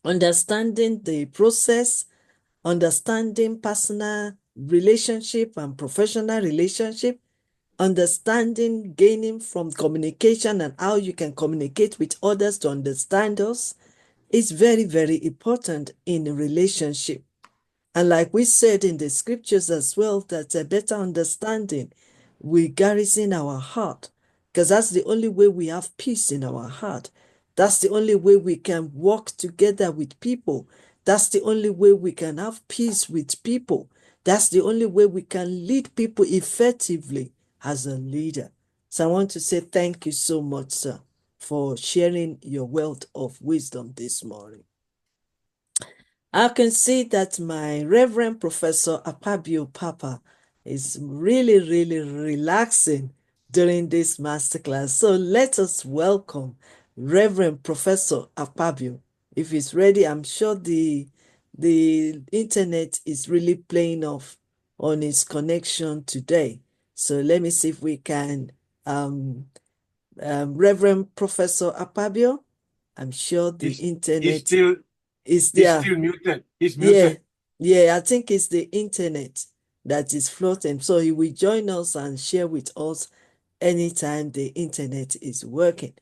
understanding the process, understanding personal relationship and professional relationship, understanding, gaining from communication and how you can communicate with others to understand us is very, very important in a relationship. And like we said in the scriptures as well, that a better understanding will garrison our heart, because that's the only way we have peace in our heart. That's the only way we can walk together with people. That's the only way we can have peace with people. That's the only way we can lead people effectively as a leader. So I want to say thank you so much, sir, for sharing your wealth of wisdom this morning. I can see that my Reverend Professor Apabio Papa is really, really relaxing during this masterclass. So let us welcome Reverend Professor Apabio. If he's ready, I'm sure the internet is really playing off on his connection today. So let me see if we can, Reverend Professor Apabio, I'm sure the internet is there. He's still muted. He's Yeah, muted. I think it's the internet that is floating. So he will join us and share with us anytime the internet is working.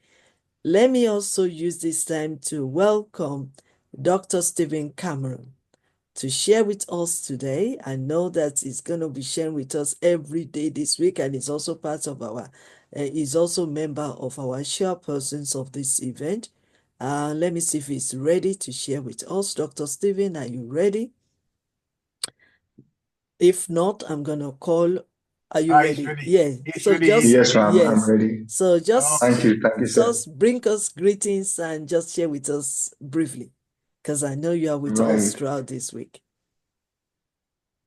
Let me also use this time to welcome Dr. Stephen Cameron to share with us today. I know that he's going to be sharing with us every day this week, and he's also part of our, he's also member of our chairpersons of this event. Let me see if he's ready to share with us. Dr. Stephen, are you ready? If not, I'm going to call. Are you ready? Ready. Yeah. He's So ready. just, Yes, ma'am. yes. I'm ready. So just, Thank you. Thank you, sir. just bring us greetings and just share with us briefly, because I know you are with us Right. throughout this week.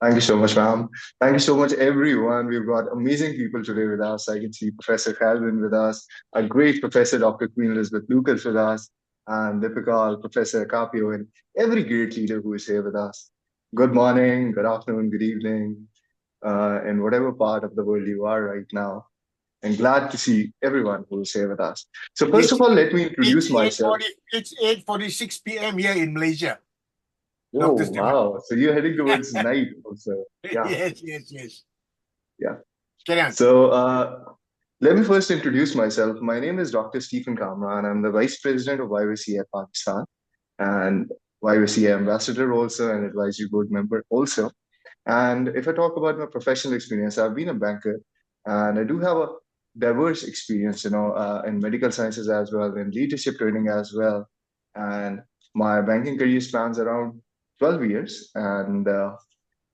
Thank you so much, ma'am. Thank you so much, everyone. We've got amazing people today with us. I can see Professor Calvin with us, a great Professor Dr. Queen Elizabeth Lucas with us, and Deepikal, Professor Capio, and every great leader who is here with us. Good morning, good afternoon, good evening, in whatever part of the world you are right now. And glad to see everyone who is here with us. So first of all, let me introduce myself. It's 8:46 p.m. here in Malaysia. Oh, Dr. Stephen. wow. So you're heading towards night also. Yeah. Yes. Yeah. Carry on. So Let me first introduce myself. My name is Dr. Stephen Kamra, and I'm the Vice President of YYCI Pakistan and YYCI Ambassador also, and Advisory Board member also. And if I talk about my professional experience, I've been a banker, and I do have a diverse experience, in medical sciences as well, in leadership training as well. And my banking career spans around 12 years. And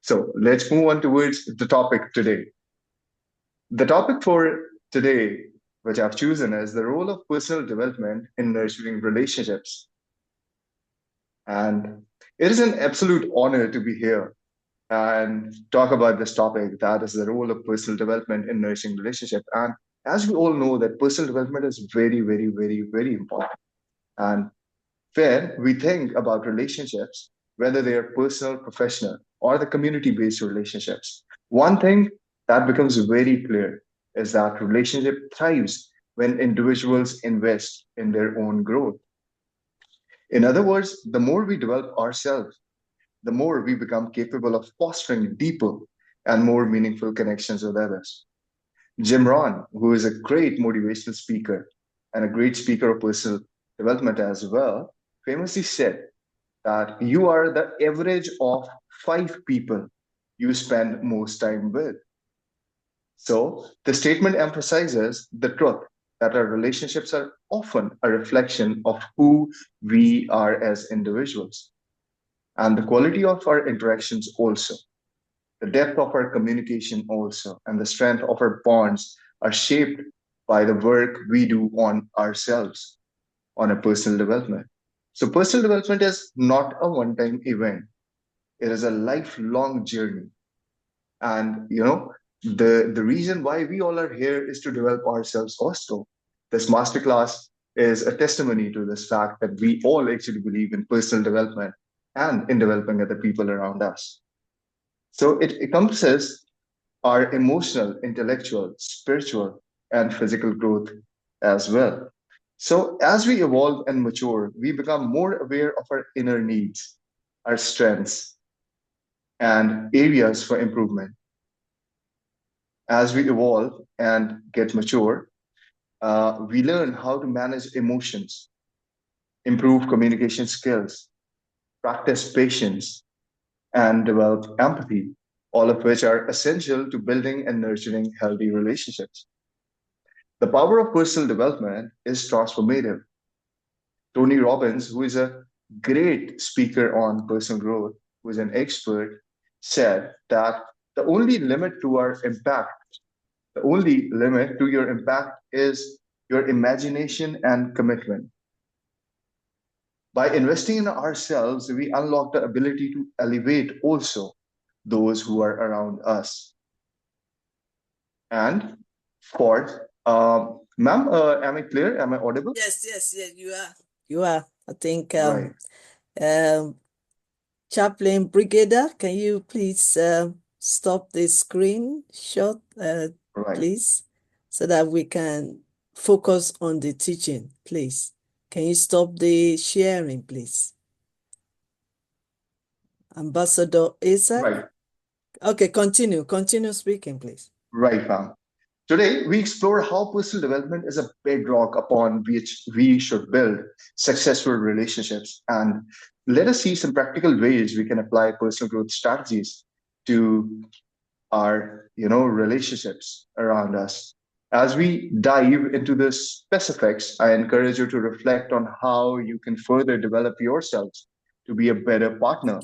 so let's move on towards the topic today. The topic for today, which I've chosen, is the role of personal development in nurturing relationships. And it is an absolute honor to be here and talk about this topic, that is the role of personal development in nurturing relationship. And as we all know, that personal development is very, very, very, very important. And when we think about relationships, whether they are personal, professional, or the community-based relationships, one thing that becomes very clear is that relationship thrives when individuals invest in their own growth. In other words, the more we develop ourselves, the more we become capable of fostering deeper and more meaningful connections with others. Jim Rohn, who is a great motivational speaker and a great speaker of personal development as well, famously said that you are the average of 5 people you spend most time with. So the statement emphasizes the truth that our relationships are often a reflection of who we are as individuals and the quality of our interactions also. The depth of our communication also, and the strength of our bonds are shaped by the work we do on ourselves, on a personal development. So, personal development is not a one time event, it is a lifelong journey. And, the reason why we all are here is to develop ourselves also. This masterclass is a testimony to this fact that we all actually believe in personal development and in developing other people around us. So it encompasses our emotional, intellectual, spiritual, and physical growth as well. So as we evolve and mature, we become more aware of our inner needs, our strengths, and areas for improvement. As we evolve and get mature, we learn how to manage emotions, improve communication skills, practice patience, and develop empathy, all of which are essential to building and nurturing healthy relationships. The power of personal development is transformative. Tony Robbins, who is a great speaker on personal growth, who is an expert, said that the only limit to our impact, the only limit to your impact is your imagination and commitment. By investing in ourselves, we unlock the ability to elevate also those who are around us. And fourth, ma'am, am I clear? Am I audible? Yes, yes, yes, you are. You are. I think Right, um, Chaplain Brigadier, can you please stop the screen shot, right. please, so that we can focus on the teaching, please. Can you stop the sharing, please? Ambassador Isaac? Right, Okay, continue speaking, please. right, ma'am. Today, we explore how personal development is a bedrock upon which we should build successful relationships. And let us see some practical ways we can apply personal growth strategies to our, relationships around us. As we dive into the specifics, I encourage you to reflect on how you can further develop yourselves to be a better partner,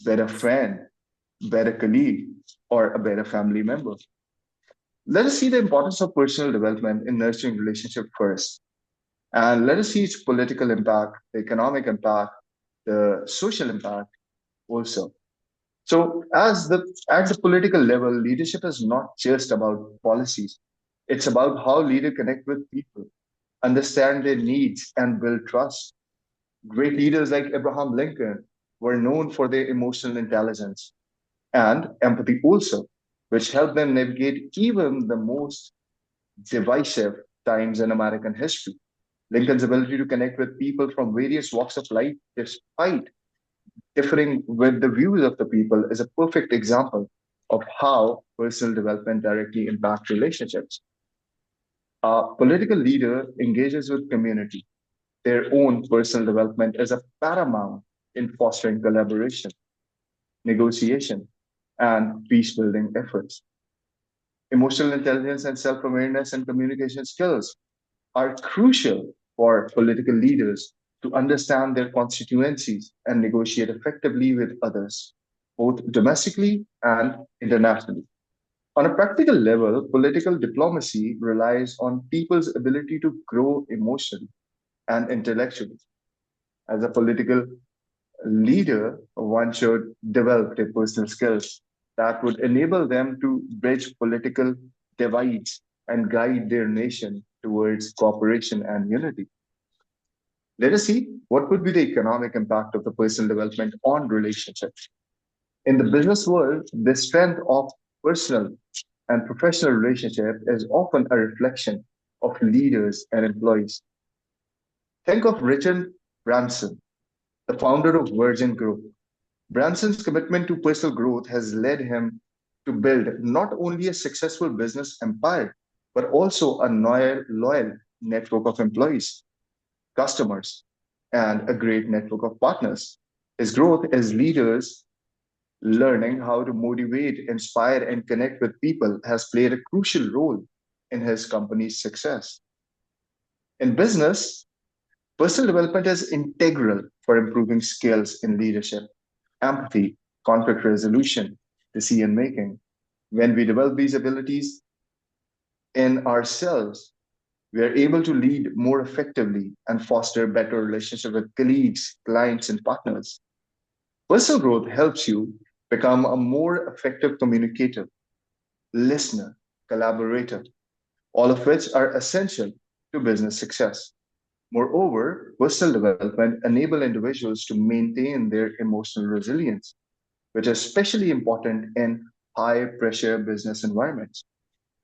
better friend, better colleague, or a better family member. Let us see the importance of personal development in nurturing relationship first. And let us see its political impact, the economic impact, the social impact also. So at the political level, leadership is not just about policies. It's about how leaders connect with people, understand their needs, and build trust. Great leaders like Abraham Lincoln were known for their emotional intelligence and empathy also, which helped them navigate even the most divisive times in American history. Lincoln's ability to connect with people from various walks of life, despite differing with the views of the people, is a perfect example of how personal development directly impacts relationships. A political leader engages with community. Their own personal development is a paramount in fostering collaboration, negotiation, and peace building efforts. Emotional intelligence and self awareness and communication skills are crucial for political leaders to understand their constituencies and negotiate effectively with others, both domestically and internationally. On a practical level, political diplomacy relies on people's ability to grow emotionally and intellectually. As a political leader, one should develop their personal skills that would enable them to bridge political divides and guide their nation towards cooperation and unity. Let us see what would be the economic impact of the personal development on relationships. In the business world, the strength of personal and professional relationship is often a reflection of leaders and employees. Think of Richard Branson, the founder of Virgin Group. Branson's commitment to personal growth has led him to build not only a successful business empire, but also a loyal network of employees, customers, and a great network of partners. His growth as leaders learning how to motivate, inspire, and connect with people has played a crucial role in his company's success. In business, personal development is integral for improving skills in leadership, empathy, conflict resolution, decision making. When we develop these abilities in ourselves, we are able to lead more effectively and foster better relationship with colleagues, clients, and partners. Personal growth helps you become a more effective communicator, listener, collaborator, all of which are essential to business success. Moreover, personal development enable individuals to maintain their emotional resilience, which is especially important in high pressure business environments.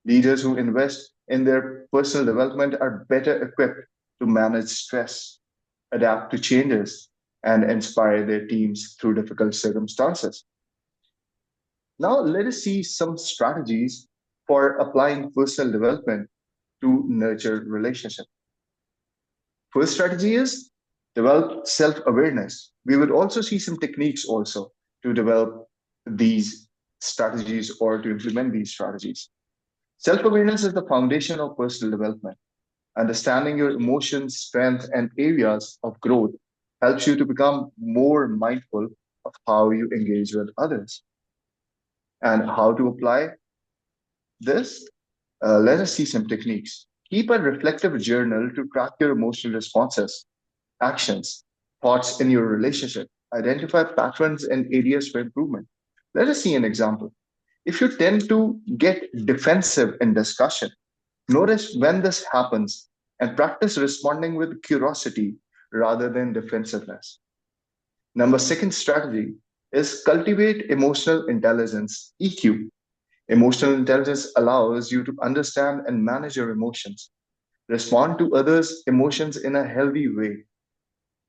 Leaders who invest in their personal development are better equipped to manage stress, adapt to changes, and inspire their teams through difficult circumstances. Now, let us see some strategies for applying personal development to nurture relationships. First strategy is develop self-awareness. We would also see some techniques also to develop these strategies or to implement these strategies. Self-awareness is the foundation of personal development. Understanding your emotions, strengths, and areas of growth helps you to become more mindful of how you engage with others. And how to apply this? Let us see some techniques. Keep a reflective journal to track your emotional responses, actions, thoughts in your relationship. Identify patterns and areas for improvement. Let us see an example. If you tend to get defensive in discussion, notice when this happens and practice responding with curiosity rather than defensiveness. Number second strategy is cultivate emotional intelligence, EQ. Emotional intelligence allows you to understand and manage your emotions, respond to others' emotions in a healthy way.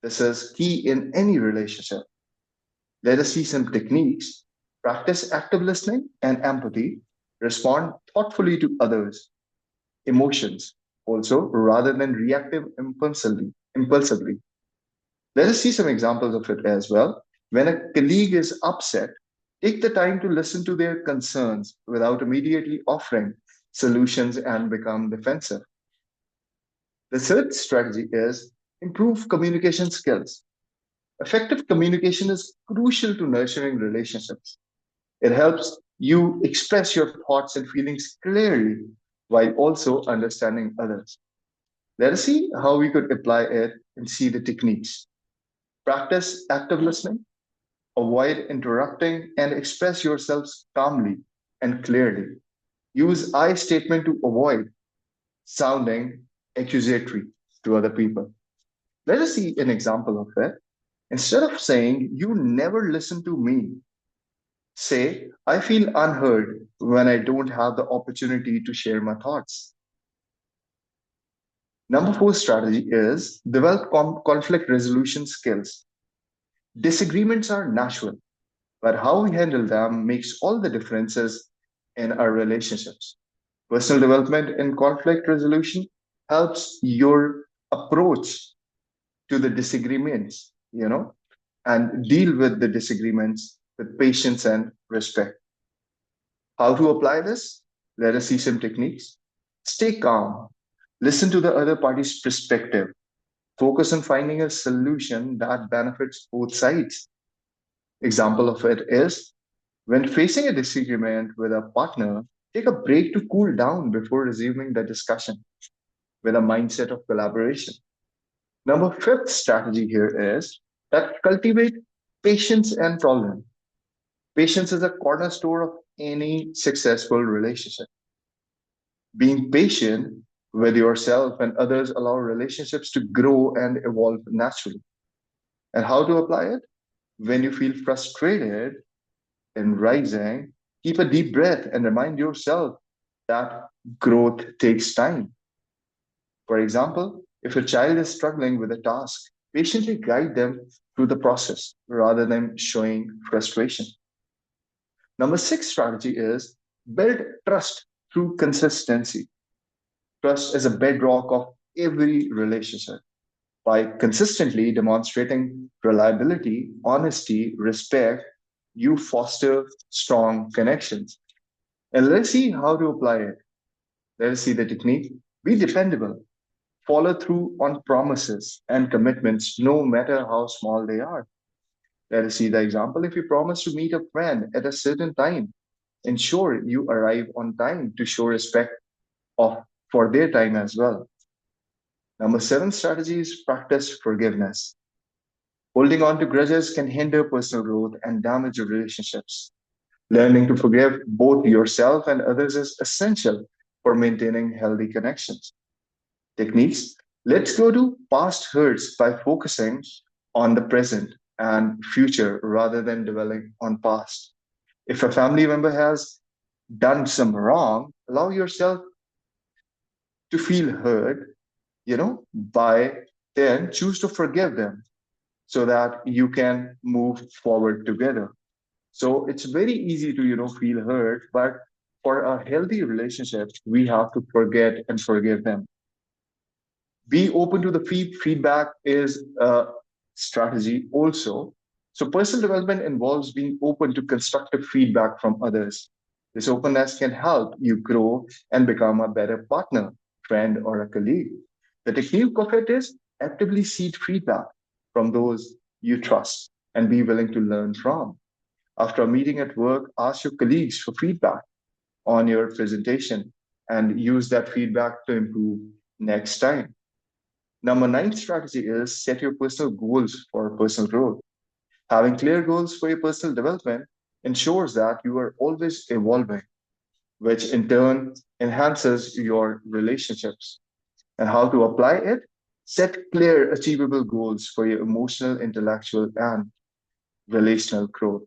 This is key in any relationship. Let us see some techniques. Practice active listening and empathy. Respond thoughtfully to others' emotions, also rather than reactive impulsively. Let us see some examples of it as well. When a colleague is upset, take the time to listen to their concerns without immediately offering solutions and become defensive. The third strategy is improve communication skills. Effective communication is crucial to nurturing relationships. It helps you express your thoughts and feelings clearly while also understanding others. Let us see how we could apply it and see the techniques. Practice active listening, avoid interrupting, and express yourselves calmly and clearly. Use I statement to avoid sounding accusatory to other people. Let us see an example of it. Instead of saying, you never listen to me, say, I feel unheard when I don't have the opportunity to share my thoughts. Number four strategy is develop conflict resolution skills. Disagreements are natural, but how we handle them makes all the differences in our relationships. Personal development in conflict resolution helps your approach to the disagreements, and deal with the disagreements with patience and respect. How to apply this? Let us see some techniques. Stay calm. Listen to the other party's perspective. Focus on finding a solution that benefits both sides. Example of it is when facing a disagreement with a partner, take a break to cool down before resuming the discussion with a mindset of collaboration. Number fifth strategy here is that cultivate patience and tolerance. Patience is a cornerstone of any successful relationship. Being patient with yourself and others allow relationships to grow and evolve naturally. And how to apply it? When you feel frustrated in rising, keep a deep breath and remind yourself that growth takes time. For example, if a child is struggling with a task, patiently guide them through the process rather than showing frustration. Number six strategy is build trust through consistency. Trust is a bedrock of every relationship. By consistently demonstrating reliability, honesty, respect, you foster strong connections. And let's see how to apply it. Let us see the technique. Be dependable. Follow through on promises and commitments, no matter how small they are. Let us see the example. If you promise to meet a friend at a certain time, ensure you arrive on time to show respect of for their time as well. Number seven strategy is practice forgiveness. Holding on to grudges can hinder personal growth and damage your relationships. Learning to forgive both yourself and others is essential for maintaining healthy connections. Techniques. Let's go to past hurts by focusing on the present and future rather than dwelling on past. If a family member has done some wrong, allow yourself to feel hurt, by then choose to forgive them so that you can move forward together. So it's very easy to, feel hurt, but for a healthy relationship, we have to forget and forgive them. Be open to the feedback is a strategy also. So personal development involves being open to constructive feedback from others. This openness can help you grow and become a better partner, friend, or a colleague. The technique of it is actively seek feedback from those you trust and be willing to learn from. After a meeting at work, ask your colleagues for feedback on your presentation and use that feedback to improve next time. Number nine strategy is set your personal goals for personal growth. Having clear goals for your personal development ensures that you are always evolving, which in turn enhances your relationships. And how to apply it? Set clear, achievable goals for your emotional, intellectual, and relational growth.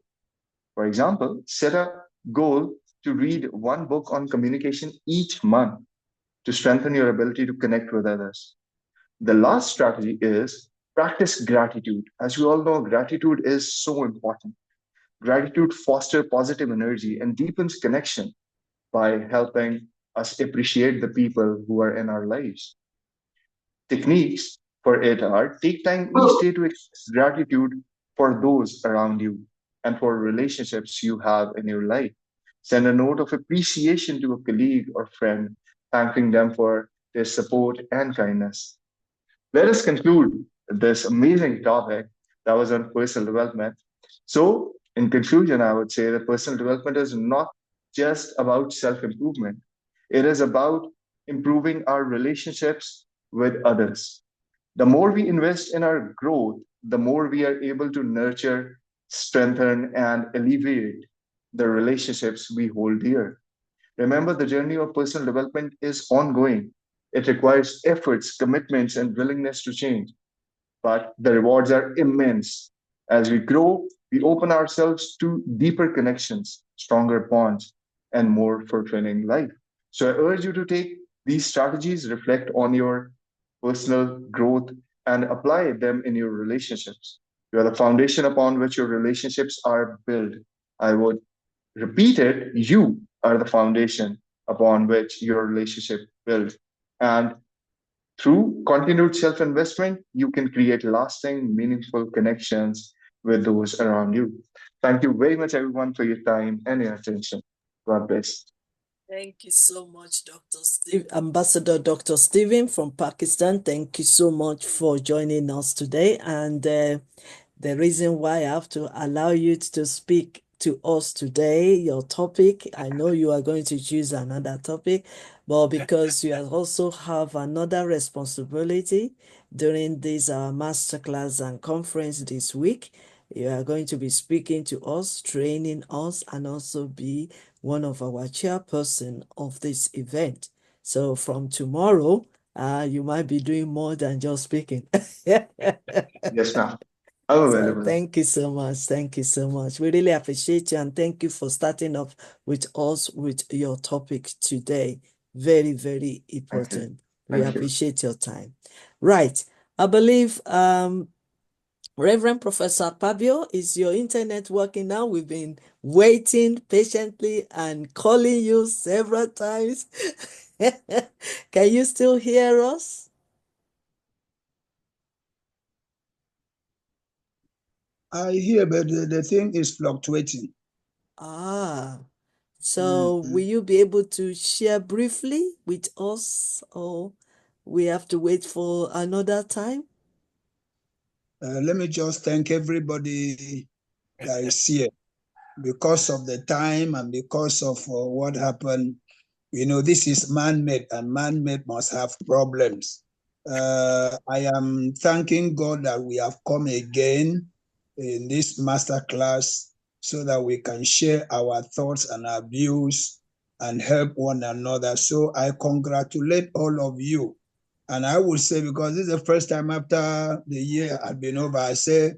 For example, set a goal to read one book on communication each month to strengthen your ability to connect with others. The last strategy is practice gratitude. As you all know, gratitude is so important. Gratitude fosters positive energy and deepens connection by helping us appreciate the people who are in our lives. Techniques for it are take time each day to express gratitude for those around you and for relationships you have in your life. Send a note of appreciation to a colleague or friend, thanking them for their support and kindness. Let us conclude this amazing topic that was on personal development. So, in conclusion, I would say that personal development is not just about self improvement, it is about improving our relationships with others. The more we invest in our growth, the more we are able to nurture, strengthen, and alleviate the relationships we hold dear. Remember, the journey of personal development is ongoing. It requires efforts, commitments, and willingness to change. But the rewards are immense. As we grow, we open ourselves to deeper connections, stronger bonds, and more fulfilling life. So I urge you to take these strategies, reflect on your personal growth, and apply them in your relationships. You are the foundation upon which your relationships are built. I would repeat it, you are the foundation upon which your relationship builds. And through continued self investment, you can create lasting, meaningful connections with those around you. Thank you very much, everyone, for your time and your attention. God bless. Thank you so much, Ambassador Dr. Stephen from Pakistan. Thank you so much for joining us today. And the reason why I have to allow you to speak to us today, your topic, I know you are going to choose another topic, but because you also have another responsibility during this masterclass and conference this week, you are going to be speaking to us, training us, and also be one of our chairperson of this event. So from tomorrow, you might be doing more than just speaking. Yes, ma'am. I'm So available. thank you so much. Thank you so much. We really appreciate you and thank you for starting off with us with your topic today. Very, very Thank you. important. We Thank you. appreciate your time. Right. I believe Reverend Professor Pabio, is your internet working now? We've been waiting patiently and calling you several times. Can you still hear us? I hear, but the thing is fluctuating. So will you be able to share briefly with us, or we have to wait for another time? Let me just thank everybody that is here. Because of the time and because of what happened, this is man-made, and man-made must have problems. I am thanking God that we have come again in this masterclass so that we can share our thoughts and our views and help one another. So I congratulate all of you. And I would say, because this is the first time after the year had been over, I say,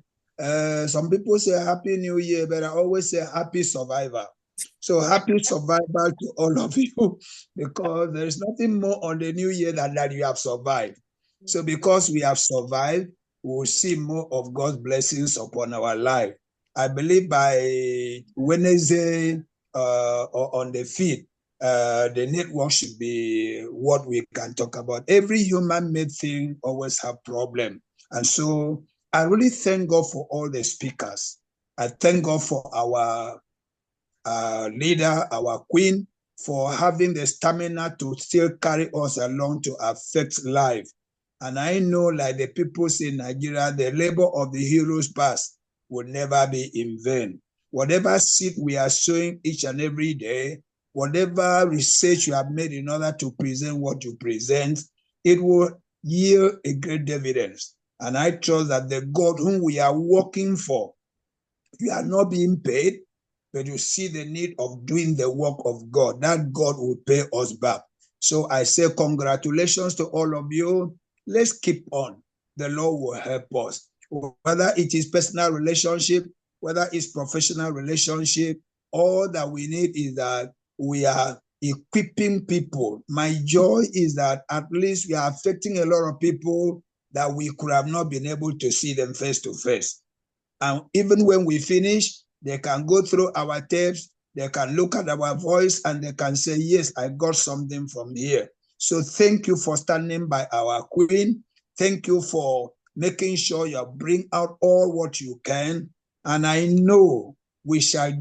some people say Happy New Year, but I always say Happy Survivor. So happy survival to all of you, because there is nothing more on the new year than that you have survived. So because we have survived, we will see more of God's blessings upon our life. I believe by Wednesday or on the feed, the network should be what we can talk about. Every human-made thing always have problem. And so I really thank God for all the speakers. I thank God for our leader, our queen, for having the stamina to still carry us along to affect life. And I know, like the people say in Nigeria, the labor of the heroes past will never be in vain. Whatever seed we are sowing each and every day, whatever research you have made in order to present what you present, it will yield a great dividends. And I trust that the God whom we are working for, you are not being paid, but you see the need of doing the work of God, that God will pay us back. So I say congratulations to all of you. Let's keep on. The Lord will help us. Whether it is personal relationship, whether it's professional relationship, all that we need is that we are equipping people. My joy is that at least we are affecting a lot of people that we could have not been able to see them face to face. And even when we finish, they can go through our tapes, they can look at our voice, and they can say, yes, I got something from here. So thank you for standing by our queen. Thank you for making sure you bring out all what you can. And I know we shall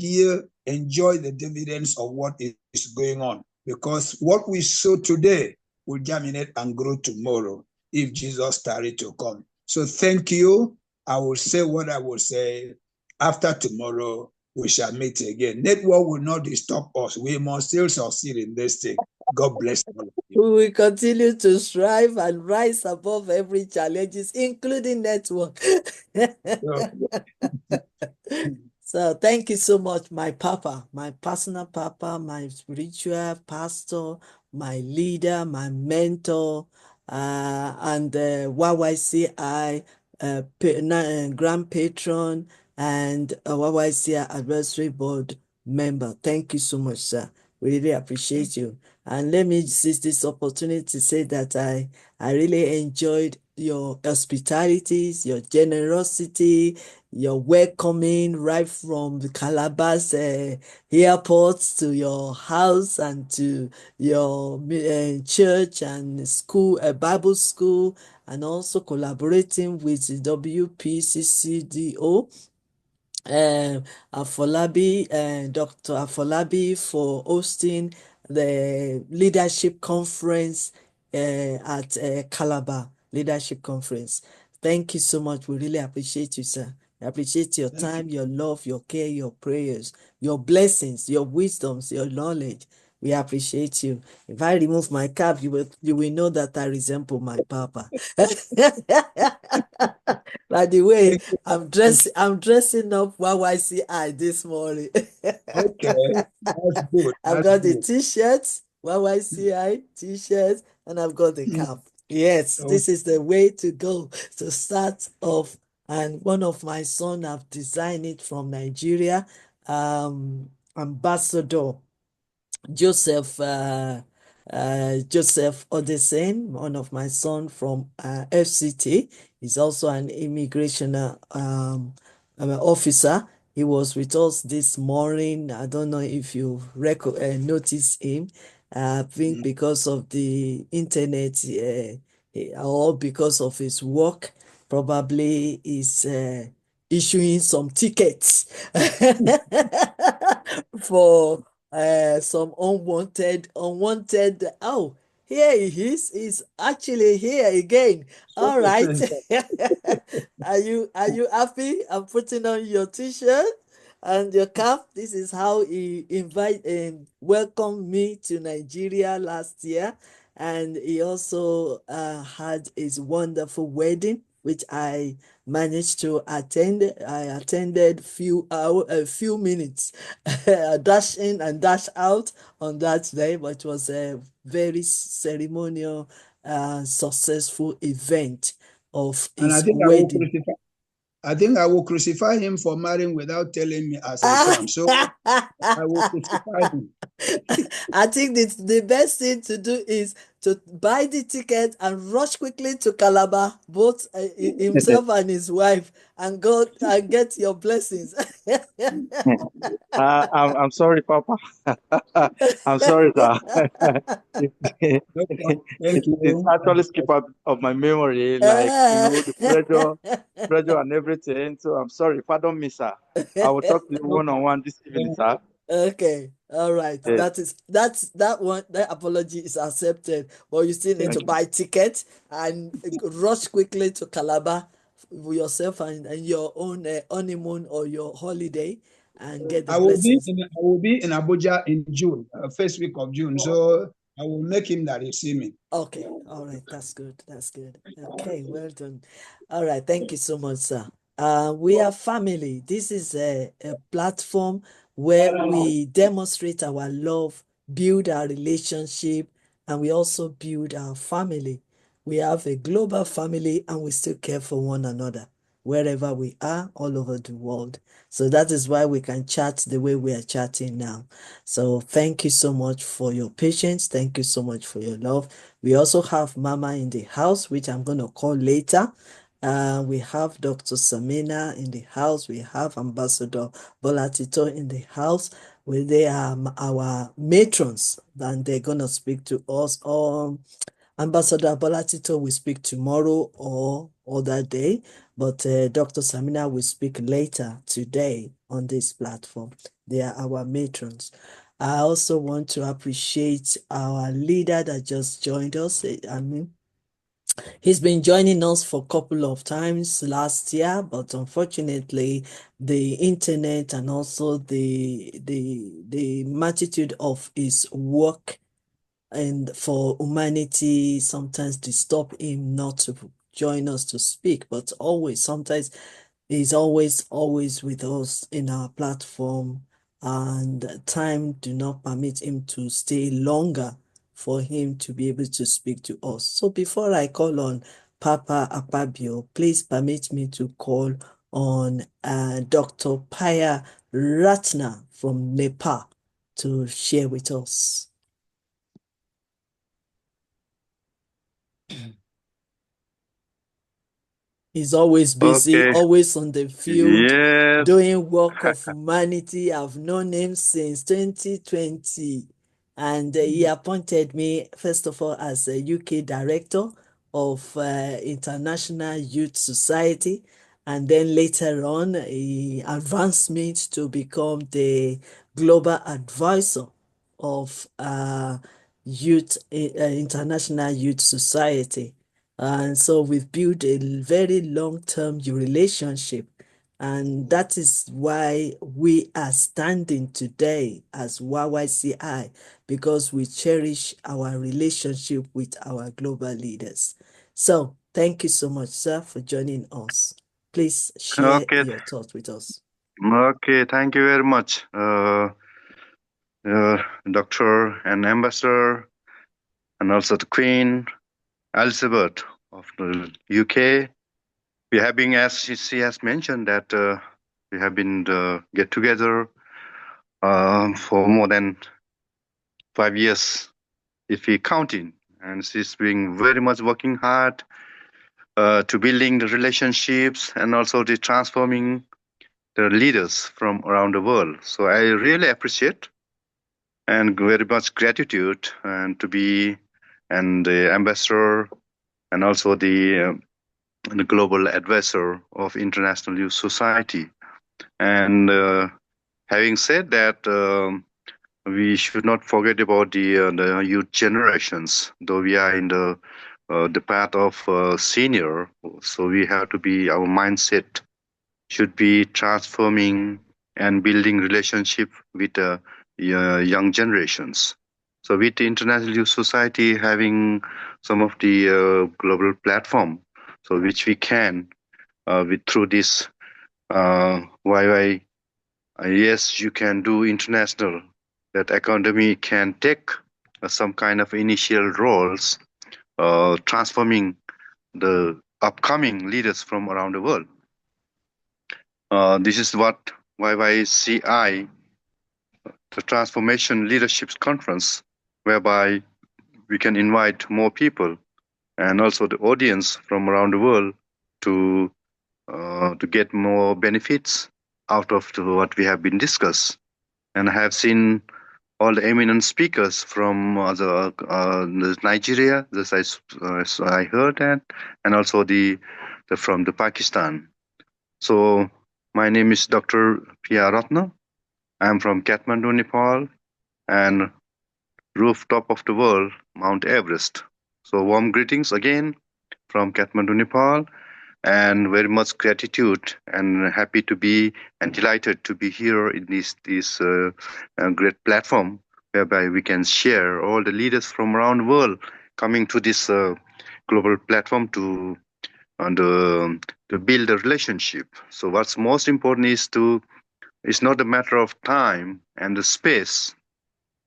enjoy the dividends of what is going on, because what we sow today will germinate and grow tomorrow if Jesus tarry to come. So thank you. I will say what I will say. After tomorrow, we shall meet again. Network will not disturb us. We must still succeed in this thing. God bless all of you. We will continue to strive and rise above every challenges, including network. So thank you so much, my papa, my personal papa, my spiritual pastor, my leader, my mentor, and YYCI grand patron and YYCI advisory board member. Thank you so much, sir. We really appreciate you. And let me seize this opportunity to say that I really enjoyed your hospitalities, your generosity, your welcoming right from the Calabas airport to your house and to your church and school, Bible school, and also collaborating with the WPCCDO, Afolabi, Dr. Afolabi, for hosting the leadership conference at Calabar Leadership Conference. Thank you so much. We really appreciate you, sir. I appreciate your time, your love, your care, your prayers, your blessings, your wisdoms, your knowledge. We appreciate you. If I remove my cap, you will know that I resemble my papa. By the way, I'm dressing up YYCI this morning. Okay, that's good. I've That's got the good. t-shirt, YYCI t-shirt, and I've got the Mm. cap. Yes, Oh, this is the way to go to start off. And one of my son have designed it from Nigeria, Ambassador Joseph Odesen, one of my son from FCT. He's also an immigration officer. He was with us this morning. I don't know if you noticed him. I think because of the internet or because of his work, probably is issuing some tickets for some unwanted. Oh, here he is. He's actually here again. All right. Are you happy? I'm putting on your t-shirt and your cap. This is how he welcomed me to Nigeria last year, and he also had his wonderful wedding, which I managed to attend. I attended a few minutes, dash in and dash out on that day, but it was a very ceremonial, successful event of and I his think I will wedding. crucify. I think I will crucify him for marrying without telling me as a son. So I will crucify him. I think the best thing to do is to buy the ticket and rush quickly to Calabar, both himself and his wife, and go and get your blessings. I'm sorry, Papa. I'm sorry, sir. it, No problem. Thank it's you. actually skip out of my memory, like the pressure and everything. So I'm sorry, pardon me, sir. I will talk to you No one on one this evening, problem. sir. Okay, all right. Yes. That one. That apology is accepted, but you still need Thank to you. buy tickets and rush quickly to Calabar for yourself and your own honeymoon or your holiday and get the blessings. I will be in Abuja in June, first week of June. So I will make him that he see me. Okay, all right, that's good. That's good. Okay, well done. All right, thank you so much, sir. We are family. This is a platform where we demonstrate our love, build our relationship, and we also build our family. We have a global family and we still care for one another wherever we are all over the world. So that is why we can chat the way we are chatting now. So thank you so much for your patience. Thank you so much for your love. We also have Mama in the house, which I'm going to call later. We have Dr. Samina in the house. We have Ambassador Bolatito in the house. They are our matrons, and they're going to speak to us. Ambassador Bolatito will speak tomorrow or other day, but Dr. Samina will speak later today on this platform. They are our matrons. I also want to appreciate our leader that just joined us. He's been joining us for a couple of times last year, but unfortunately, the internet and also the multitude of his work and for humanity sometimes disturb him not to join us to speak, but sometimes he's always with us in our platform, and time do not permit him to stay longer for him to be able to speak to us. So before I call on Papa Akpabio, please permit me to call on Dr. Paya Ratna from Nepal to share with us. He's always busy, Okay. always on the field, Yes. doing work of humanity. I've known him since 2020. And he appointed me, first of all, as a UK director of International Youth Society. And then later on, he advanced me to become the global advisor of International Youth Society. And so we've built a very long-term relationship. And that is why we are standing today as YYCI, because we cherish our relationship with our global leaders. So thank you so much, sir, for joining us. Please share Okay. your thoughts with us. Okay. Thank you very much, Doctor and Ambassador, and also the Queen Elizabeth of the UK. We have been, as she has mentioned, that we have been get together for more than 5 years, if we counting, and she's been very much working hard to building the relationships and also the transforming the leaders from around the world. So I really appreciate and very much gratitude and to be and the ambassador and also the global advisor of International Youth Society. And having said that, we should not forget about the youth generations. Though we are in the path of senior, so we have to be our mindset should be transforming and building relationship with young generations. So with the International Youth Society having some of the global platform, so which we can with through this YY, yes, you can do international. That academy can take some kind of initial roles, transforming the upcoming leaders from around the world. This is what YYCI, the Transformation Leadership Conference, whereby we can invite more people and also the audience from around the world to get more benefits out of what we have been discussed. And I have seen all the eminent speakers from Nigeria, this I heard that, and also the from the Pakistan. So my name is Dr. P.R. Ratna. I am from Kathmandu, Nepal, and rooftop of the world, Mount Everest. So warm greetings again from Kathmandu, Nepal, and very much gratitude and happy to be and delighted to be here in this great platform whereby we can share all the leaders from around the world coming to this global platform to build a relationship. So what's most important is it's not a matter of time and the space,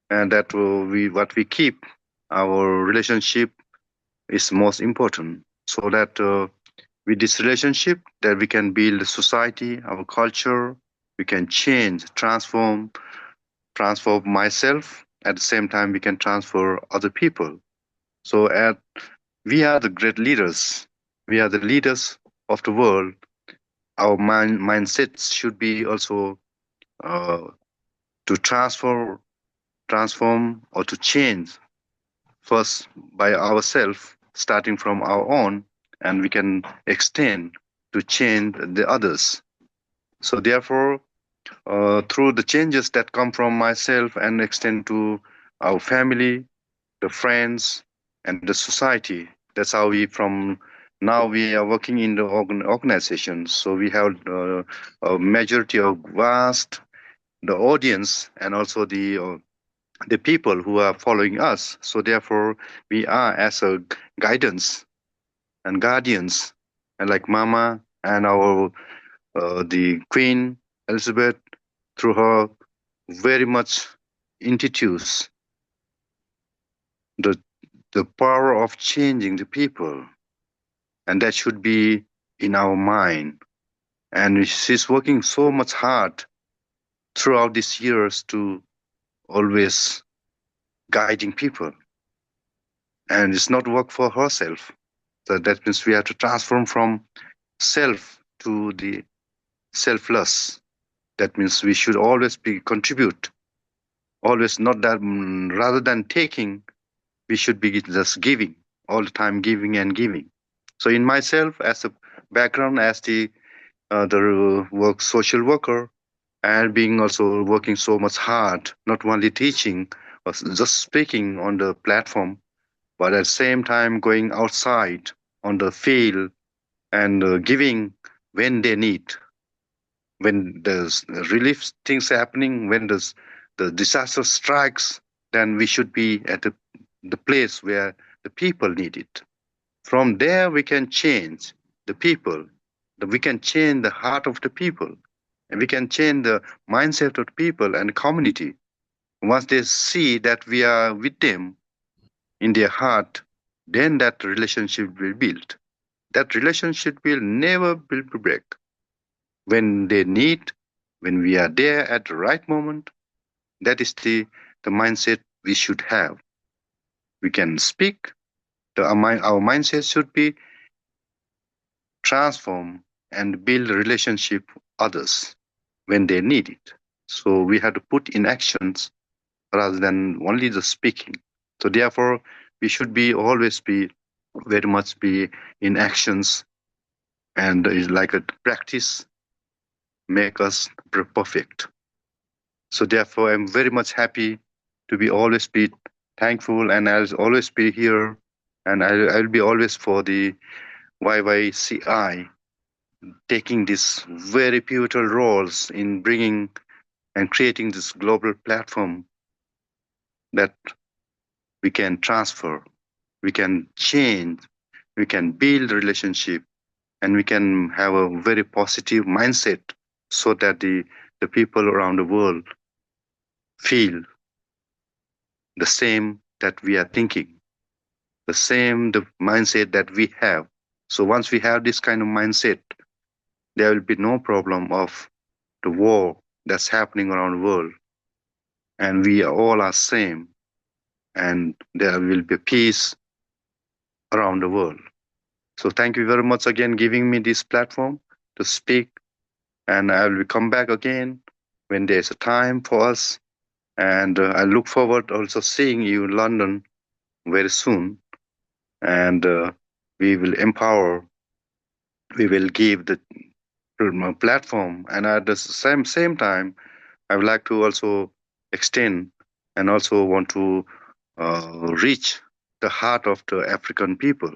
and that what we keep our relationship is most important. So that with this relationship, that we can build a society, our culture, we can change, transform myself. At the same time, we can transfer other people. So we are the great leaders. We are the leaders of the world. Our mindsets should be also to transform or to change first by ourselves, starting from our own, and we can extend to change the others. So therefore, through the changes that come from myself and extend to our family, the friends, and the society, that's how we are working in the organization. So we have a majority of the audience and also the people who are following us. So therefore, we are as a guidance and guardians, and like Mama and our the Queen Elizabeth, through her very much introduce the power of changing the people, and that should be in our mind. And she's working so much hard throughout these years to always guiding people, and it's not work for herself. So that means we have to transform from self to the selfless. That means we should always be contribute, always not that rather than taking, we should be just giving all the time, giving and giving. So in myself, as a background, as the work social worker, and being also working so much hard, not only teaching or just speaking on the platform, but at the same time going outside on the field and giving when they need, when there's relief things happening, when the disaster strikes, then we should be at the place where the people need it. From there, we can change the people. We can change the heart of the people, and we can change the mindset of the people and the community. Once they see that we are with them in their heart, then that relationship will build. That relationship will never will break. When they need, when we are there at the right moment, that is the mindset we should have. We can speak. Our mindset should be transform and build relationship with others when they need it. So we have to put in actions rather than only the speaking. So therefore, we should be always be very much be in actions, and is like a practice make us perfect. So therefore, I'm very much happy to be always be thankful, and I'll always be here, and I'll be always for the YYCI taking these very pivotal roles in bringing and creating this global platform that we can transfer, we can change, we can build relationship, and we can have a very positive mindset so that the people around the world feel the same that we are thinking, the mindset that we have. So once we have this kind of mindset, there will be no problem of the war that's happening around the world, and we all are same, and there will be peace around the world. So thank you very much again giving me this platform to speak, and I will come back again when there's a time for us, and I look forward also seeing you in London very soon, and we will empower, we will give the platform, and at the same time I would like to also extend and also want to reach the heart of the African people,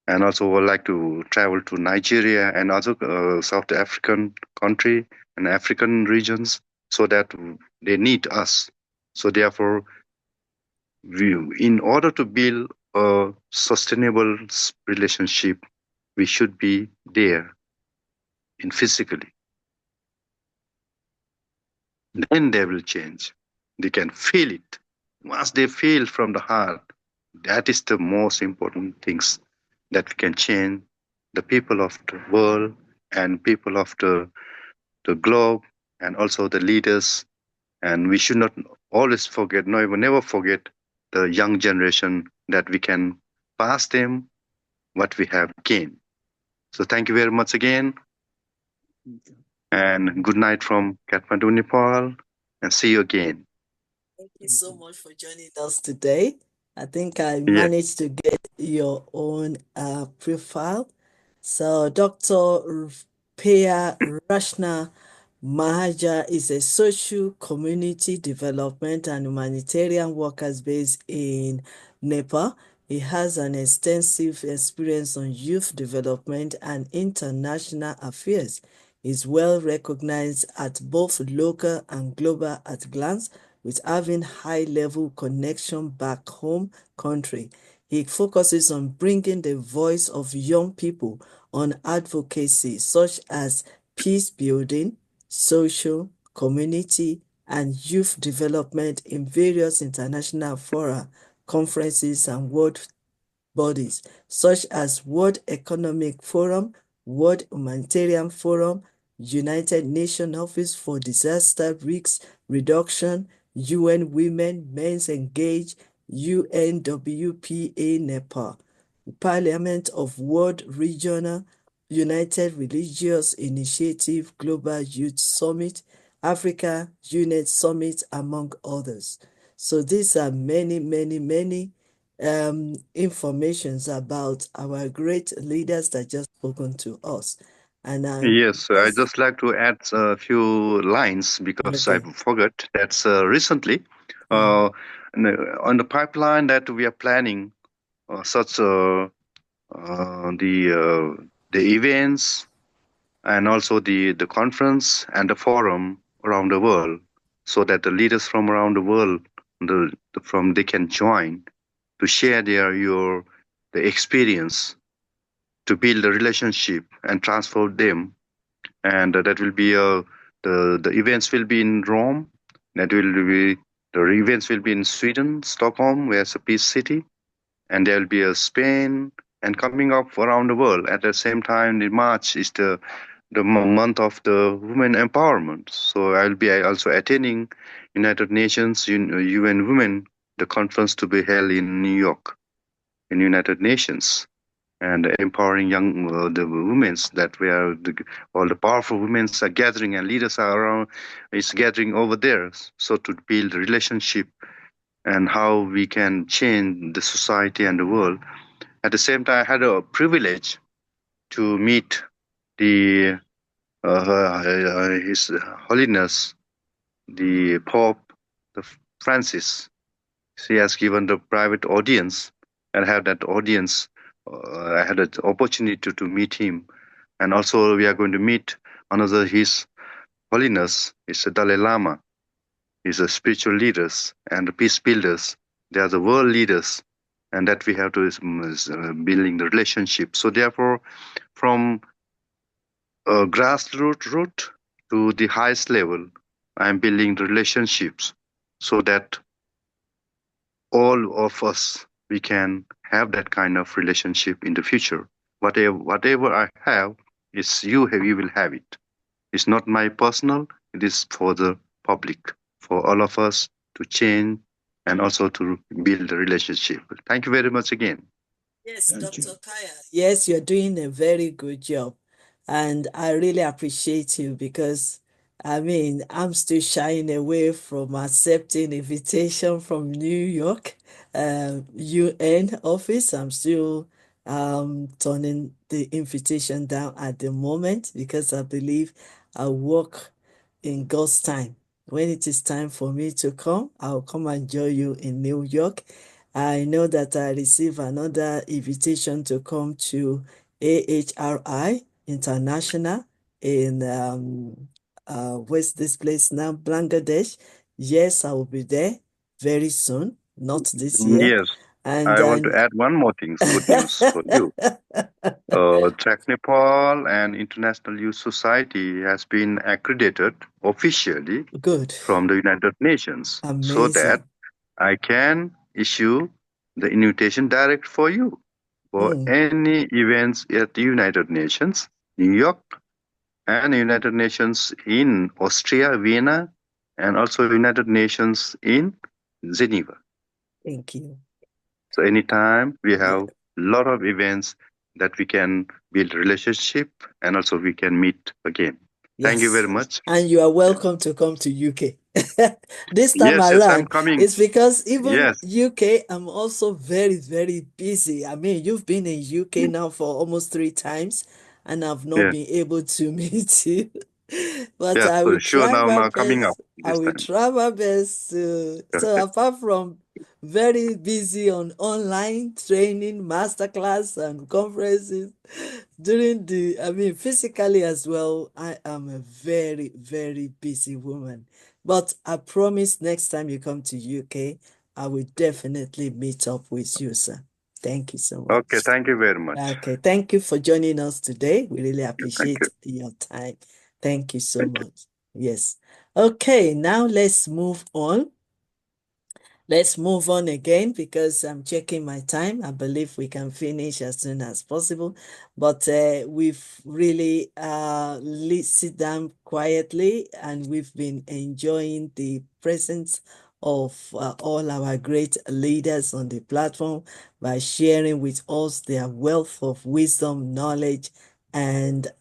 and also would like to travel to Nigeria and other South African country and African regions, so that they need us. So therefore, in order to build a sustainable relationship, we should be there in physically. Then they will change. They can feel it. Once they feel from the heart, that is the most important things that we can change the people of the world and people of the globe, and also the leaders. And we should not always forget, never forget the young generation, that we can pass them what we have gained. So thank you very much again. And good night from Kathmandu, Nepal, and see you again. Thank you so much for joining us today. I think I Yeah. managed to get your own profile. So Dr. Rupeya Rashna Mahaja is a social community development and humanitarian worker based in Nepal. He has an extensive experience on youth development and international affairs. Is well recognized at both local and global at glance, with having high-level connection back home country. He focuses on bringing the voice of young people on advocacy such as peace building, social, community, and youth development in various international fora, conferences, and world bodies such as World Economic Forum, World Humanitarian Forum, United Nations Office for Disaster Risk Reduction, UN Women, Men's Engage, UNWPA Nepal, Parliament of World Regional United Religious Initiative Global Youth Summit, Africa UNED Summit, among others. So these are many, many, many informations about our great leaders that just spoken to us. And Yes, I just like to add a few lines because I okay. forgot. That's recently Mm. uh, on the pipeline that we are planning such the events and also the conference and the forum around the world, so that the leaders from around the world from they can join to share the experience to build a relationship and transfer them. And that will be the events will be in Rome. That will be the events will be in Sweden, Stockholm, where it's a peace city, and there will be a Spain, and coming up around the world. At the same time, in March is the month of the women empowerment. So I'll be also attending United Nations UN Women, the conference to be held in New York in United Nations, and empowering young the women that we are all the powerful women are gathering and leaders are around is gathering over there, so to build relationship and how we can change the society and the world. At the same time, I had a privilege to meet the His Holiness the Pope the Francis. He has given the private audience, and have that audience. I had an opportunity to meet him, and also we are going to meet another His Holiness is the Dalai Lama. He's a spiritual leaders and the peace builders. They are the world leaders, and that we have to is building the relationship. So therefore, from grassroots root to the highest level, I'm building the relationships so that all of us we can have that kind of relationship in the future. Whatever I have is you will have it. It's not my personal, it is for the public, for all of us to change and also to build a relationship. Thank you very much again. Yes, Thank Dr. you. Kaya. Yes, you're doing a very good job. And I really appreciate you because, I mean, I'm still shying away from accepting invitation from New York, UN office. I'm still turning the invitation down at the moment because I believe I work in God's time. When it is time for me to come, I'll come and join you in New York. I know that I received another invitation to come to AHRI International in where's this place now? Bangladesh. Yes, I will be there very soon, not this year. Yes, And I want to then add one more thing, good news for you. Technipol and International Youth Society has been accredited officially good, from the United Nations, so that amazing. I can issue the invitation direct for you for Mm, any events at the United Nations, New York, and United Nations in Austria, Vienna, and also United Nations in Geneva. thank you. So anytime we Yeah. have a lot of events that we can build relationship and also we can meet again. Thank you very Yes. much. And you are Yeah. welcome to come to UK. This time Yes, yes, I'm around, coming. it's because even Yes, UK, I'm also very, very busy. I mean, you've been in UK now for almost 3 times, and I've not yeah, been able to meet you. But yeah. I So will sure, try my now coming up best. I this will time. try my best to. So Okay. apart from very busy on online training, masterclass, and conferences, during the, I mean, physically as well, I am a very, very busy woman. But I promise next time you come to UK, I will definitely meet up with you, sir. Thank you so Okay. much. Thank you very much. Okay, thank you for joining us today. We really Thank you. appreciate your time. Thank you so Thank you. much. Yes. Okay, now let's move on. Let's move on again because I'm checking my time. I believe we can finish as soon as possible. But we've really sit down quietly and we've been enjoying the presence of all our great leaders on the platform by sharing with us their wealth of wisdom, knowledge, and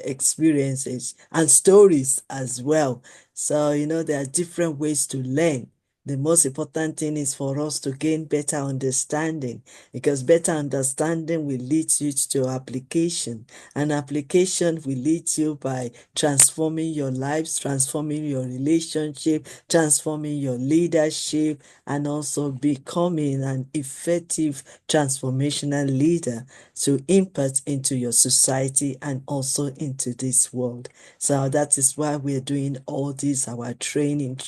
experiences and stories as well. So, there are different ways to learn. The most important thing is for us to gain better understanding, because better understanding will lead you to application, and application will lead you by transforming your lives, transforming your relationship, transforming your leadership, and also becoming an effective transformational leader to impact into your society and also into this world. So that is why we're doing all this, our training.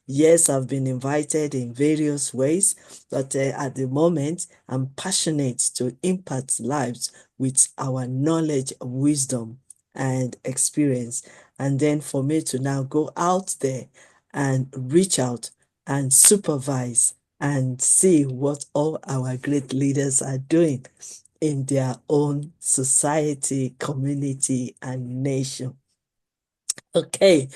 Yes, I've been invited in various ways, but at the moment, I'm passionate to impact lives with our knowledge, wisdom, and experience. And then for me to now go out there and reach out and supervise and see what all our great leaders are doing in their own society, community, and nation. Okay,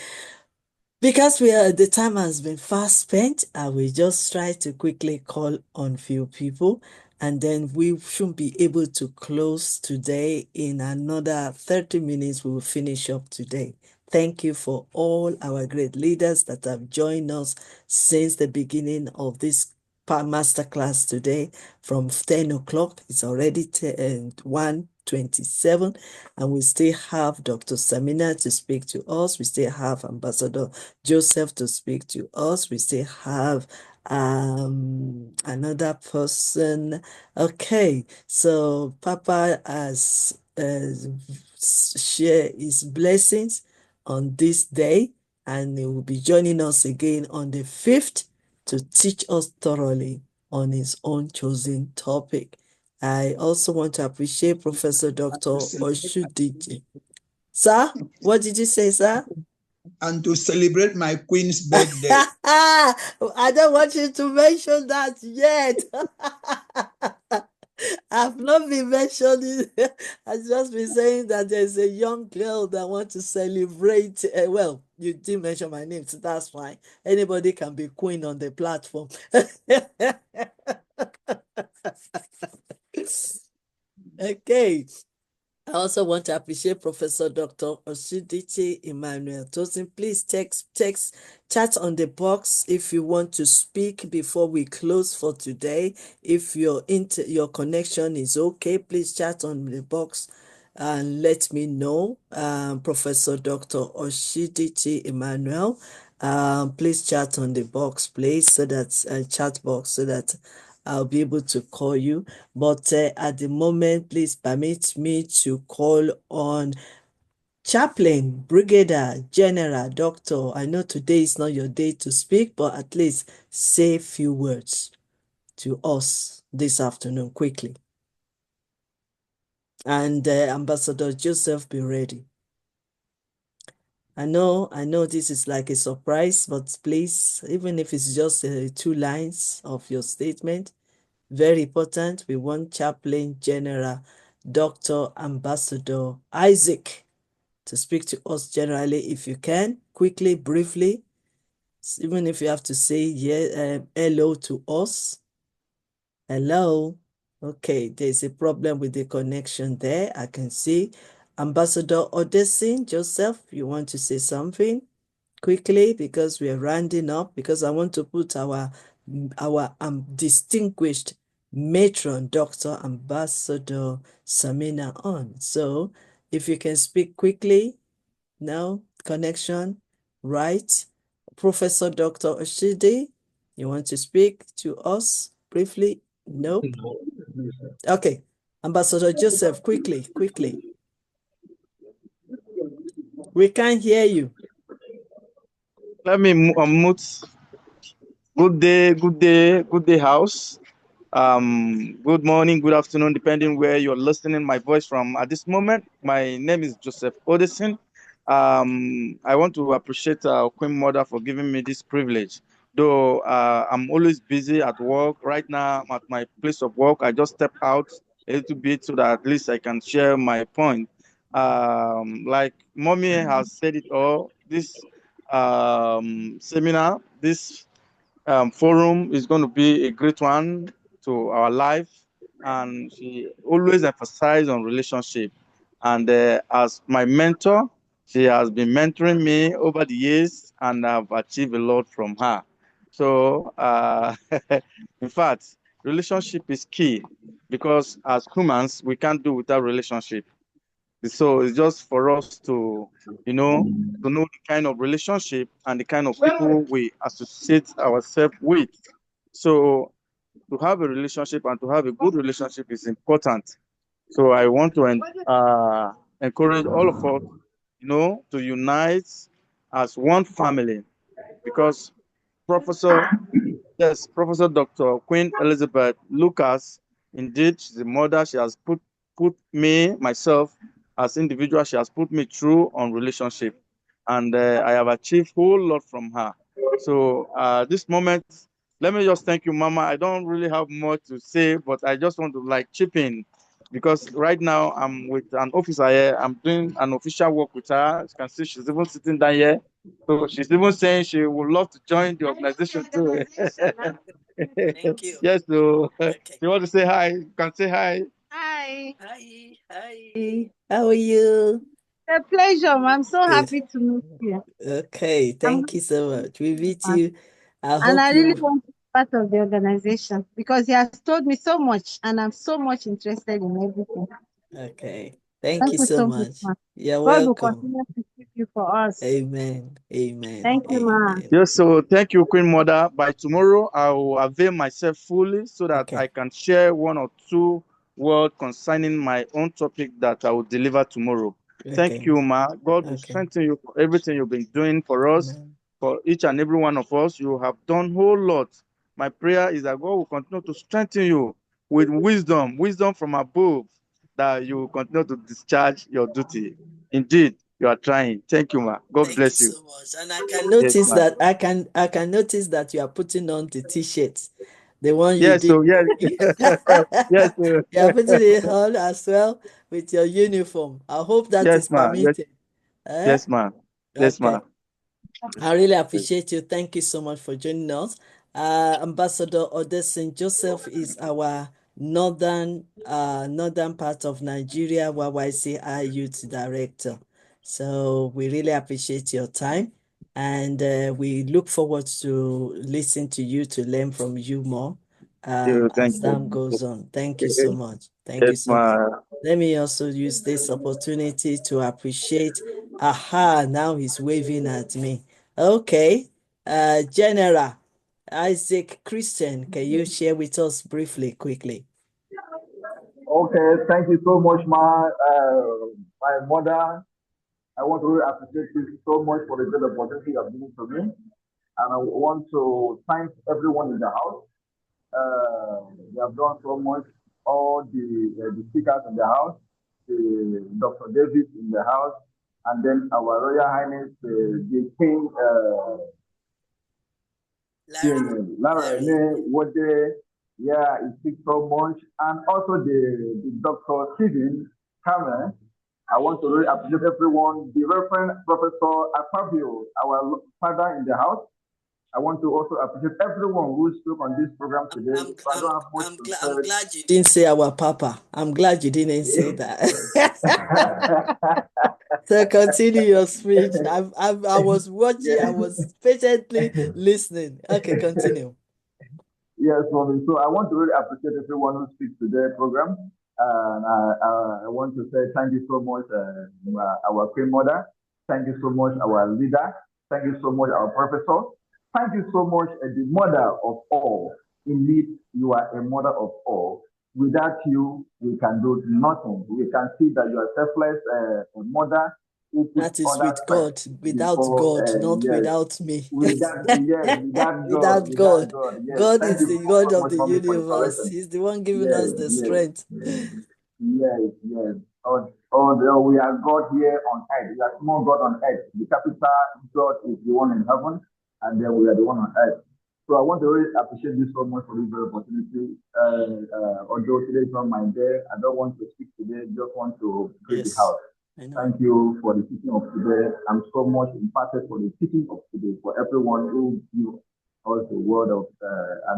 because the time has been fast spent, I will just try to quickly call on few people, and then we should be able to close today. In another 30 minutes, we will finish up today. Thank you for all our great leaders that have joined us since the beginning of this masterclass today from 10 o'clock. It's already 1:27, and we still have Dr. Samina to speak to us. We still have Ambassador Joseph to speak to us. We still have another person. Okay, so Papa has shared his blessings on this day, and he will be joining us again on the 5th to teach us thoroughly on his own chosen topic. I also want to appreciate Professor Dr. Oshudiji. Sir, what did you say, sir? And to celebrate my queen's birthday. I don't want you to mention that yet. I've not been mentioning. I've just been saying that there's a young girl that wants to celebrate. Well, you didn't mention my name, so that's fine. Anybody can be queen on the platform. Okay. I also want to appreciate Professor Dr. Oshidiche Emmanuel Tosin. Please chat on the box if you want to speak before we close for today. If your connection is okay, please chat on the box and let me know. Professor Dr. Oshidiche Emmanuel, please chat on the box, please, so that chat box, so that I'll be able to call you. But at the moment, please permit me to call on Chaplain, Brigadier, General, Doctor. I know today is not your day to speak, but at least say a few words to us this afternoon quickly. And Ambassador Joseph, be ready. I know this is like a surprise, but please, even if it's just 2 lines of your statement, very important. We want Chaplain General Dr. Ambassador Isaac to speak to us generally, if you can, quickly, briefly, even if you have to say hello to us. Hello. Okay, there's a problem with the connection there. I can see. Ambassador Odesin Joseph, you want to say something quickly, because we are rounding up, because I want to put our distinguished matron, Dr. Ambassador Samina, on. So if you can speak quickly. No connection, right? Professor Dr. Oshide, you want to speak to us briefly? Nope. Okay. Ambassador Joseph, quickly. We can't hear you. Let me unmute. Good day, house. Good morning, good afternoon, depending where you're listening my voice from at this moment. My name is Joseph Odison. I want to appreciate Queen Mother for giving me this privilege. Though I'm always busy at work. Right now, I'm at my place of work. I just step out a little bit so that at least I can share my point. Like Mommy has said it all, this seminar, this forum is going to be a great one to our life. and she always emphasized on relationship. And as my mentor, she has been mentoring me over the years, and I've achieved a lot from her. So, in fact, relationship is key because as humans, we can't do without relationship. So it's just for us to, to know the kind of relationship and the kind of people we associate ourselves with. So to have a relationship and to have a good relationship is important. So I want to encourage all of us, to unite as one family because Professor Yes, Professor Dr. Queen Elizabeth Lucas, indeed, she's a mother. She has put me, myself, as individual, she has put me through on relationship. And I have achieved a whole lot from her. So this moment, let me just thank you, Mama. I don't really have much to say, but I just want to chip in because right now I'm with an officer here. I'm doing an official work with her. You can see she's even sitting down here. So she's even saying she would love to join the organization too. Thank you. Yes, so Okay. you want to say hi? You can say hi. Hi. Hi. Hi. How are you? A pleasure. I'm so Good. happy to meet you. Okay. I'm Thank you so much. We meet happy. you. I And hope I really you. want to be part of the organization because he has told me so much and I'm so much interested in everything. Okay. Thank Thank you you so so much, much. ma. You're God will welcome. continue to keep you for us. Amen. Amen. Thank you, ma. Amen. Yes, so thank you, Queen Mother. By tomorrow, I will avail myself fully so that Okay. I can share one or two words concerning my own topic that I will deliver tomorrow. Thank Okay. you, Ma. God will Okay. strengthen you for everything you've been doing for us, Amen. for each and every one of us. You have done a whole lot. My prayer is that God will continue to strengthen you with wisdom from above, that you will continue to discharge your duty. Indeed, you are trying. Thank you, Ma. God Thank you bless you. so much. And I can Yes, notice Ma. that I can notice that you are putting on the t-shirts. The one you Yes, did. so yes, yes, You are putting it on as well with your uniform. I hope that yes, is ma, yes, permitted. Eh? yes, ma, yes, Okay. ma. I really appreciate you. Thank you so much for joining us. Ambassador Odesin Joseph is our northern part of Nigeria YYCI Youth Director. So we really appreciate your time, and we look forward to listen to you, to learn from you more Thank as time you. goes on. Thank you so much. Thank you Yes, so much. ma. Let me also use this opportunity to appreciate. Aha, now he's waving at me. Okay. General Isaac Christian, can you share with us briefly, quickly? Okay, thank you so much, my mother. I want to really appreciate you so much for the good opportunity you have given to me. And I want to thank everyone in the house. They have done so much. All the speakers in the house, the Dr. David in the house, and then our Royal Highness, the King, Lara Larry. Wode, yeah, it speaks so much. And also the Dr. Stephen Cameron. I want to really appreciate everyone. The Reverend Professor Akpabio, our father in the house. I want to also appreciate everyone who spoke on this program today. So I don't have much to I'm say. glad you didn't say our papa. I'm glad you didn't say that. So continue your speech. I was watching, I Yeah. was patiently listening. Okay, continue. Yes, Robin. So I want to really appreciate everyone who speaks to their program. And I want to say thank you so much, our Queen Mother. Thank you so much, our leader. Thank you so much, our professor. Thank you so much, the mother of all. Indeed, you are a mother of all. Without you, we can do nothing. We can see that you are selfless, a mother who puts That is others with first God, without before, God, not yes, without me. without Without without God. God. Yes, God thank is you the God so of much, the mommy, for the universe. correction. He's the one giving Yes, us the yes, strength. yes. Although we are God here on earth, we are small God on earth. The capital God is the one in heaven, and then we are the one on earth. So I want to really appreciate you so much for this very opportunity. Although today is not my day, I don't want to speak today. Just want to greet the Yes, house. I know. Thank you for the teaching of today. I'm so much impacted for the teaching of today, for everyone who give us the word of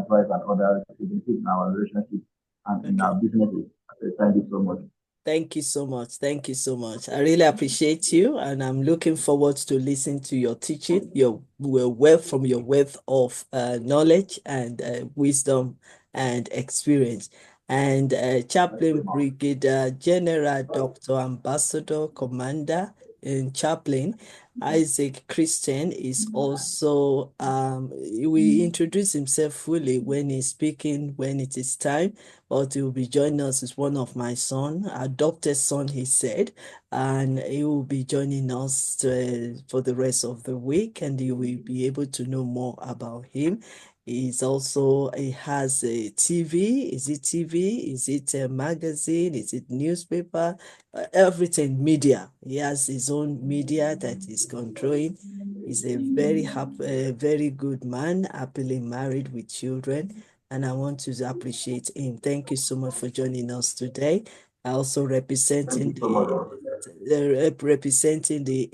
advice and others to improve in our relationship. and in Okay. our businesses. I say thank you so much. Thank you so much. Thank you so much. I really appreciate you, and I'm looking forward to listening to your teaching, your wealth from your wealth of knowledge and wisdom and experience. And Chaplain Brigadier General Dr. Ambassador Commander in Chaplain Isaac Christian is also we introduce himself fully when he's speaking when it is time, but he will be joining us as one of my son, adopted son, he said, and he will be joining us for the rest of the week, and you will be able to know more about him. He has a TV. Is it TV? Is it a magazine? Is it newspaper? Everything media. He has his own media that he's controlling. He's a very happy, very good man, happily married with children, and I want to appreciate him. Thank you so much for joining us today. I also representing representing the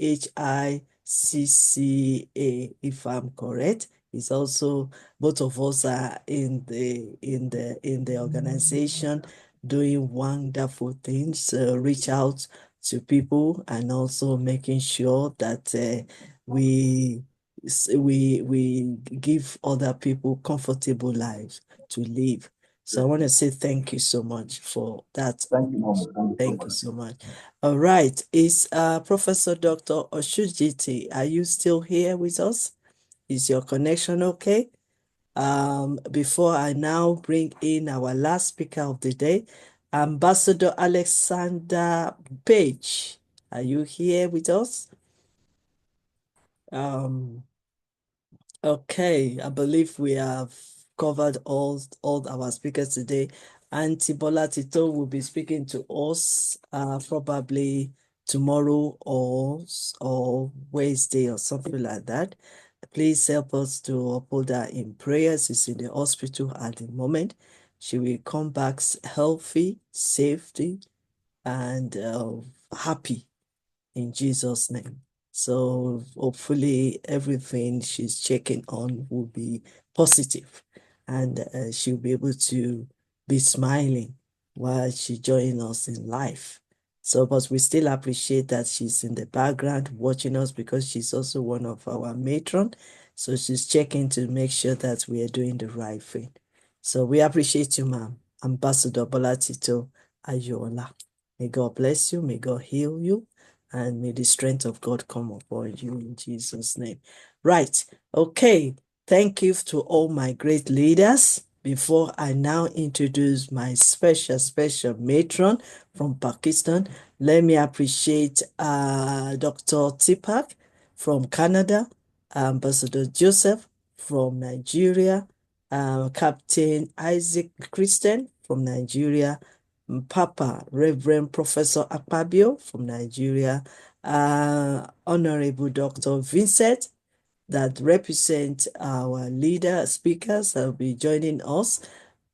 YYCI, if I'm correct. It's also both of us are in the organization doing wonderful things. Reach out to people and also making sure that we give other people comfortable lives to live. So I want to say thank you so much for that. Thank you, Mom. Thank you so Thank you much. so much. All right. Is Professor Dr. Oshujiti, are you still here with us? Is your connection okay? Before I now bring in our last speaker of the day, Ambassador Alexander Page. Are you here with us? Okay, I believe we have covered all our speakers today. Auntie Bola Tito will be speaking to us probably tomorrow or Wednesday or something like that. Please help us to uphold her in prayers. She's in the hospital at the moment. She will come back healthy, safety, and happy in Jesus' name. So hopefully everything she's checking on will be positive, and she'll be able to be smiling while she joins us in life. So, but we still appreciate that she's in the background watching us because she's also one of our matron. So she's checking to make sure that we are doing the right thing. So we appreciate you, ma'am. Ambassador Bolatito Ayola. May God bless you. May God heal you, and may the strength of God come upon you in Jesus' name. Right. Okay. Thank you to all my great leaders. Before I now introduce my special matron from Pakistan, let me appreciate Dr. Tipak from Canada, Ambassador Joseph from Nigeria, Captain Isaac Christian from Nigeria, Papa Reverend Professor Akpabio from Nigeria, Honorable Dr. Vincent that represent our leader speakers that will be joining us.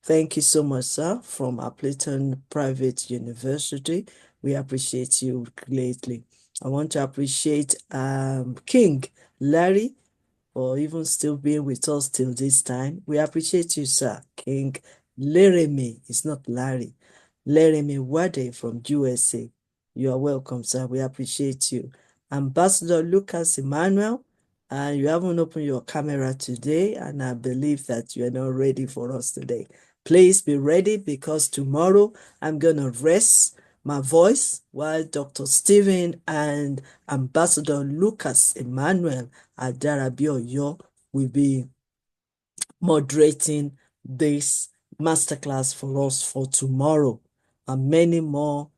Thank you so much, sir, from Appleton Private University. We appreciate you greatly. I want to appreciate King Larry for even still being with us till this time. We appreciate you, sir. King Leremy, it's not Larry. Leremy Wade from USA. You are welcome, sir. We appreciate you. Ambassador Lucas Emmanuel, you haven't opened your camera today, and I believe that you are not ready for us today. Please be ready, because tomorrow I'm going to rest my voice while Dr. Stephen and Ambassador Lucas Emmanuel Adarabioyo will be moderating this masterclass for us for tomorrow. And many more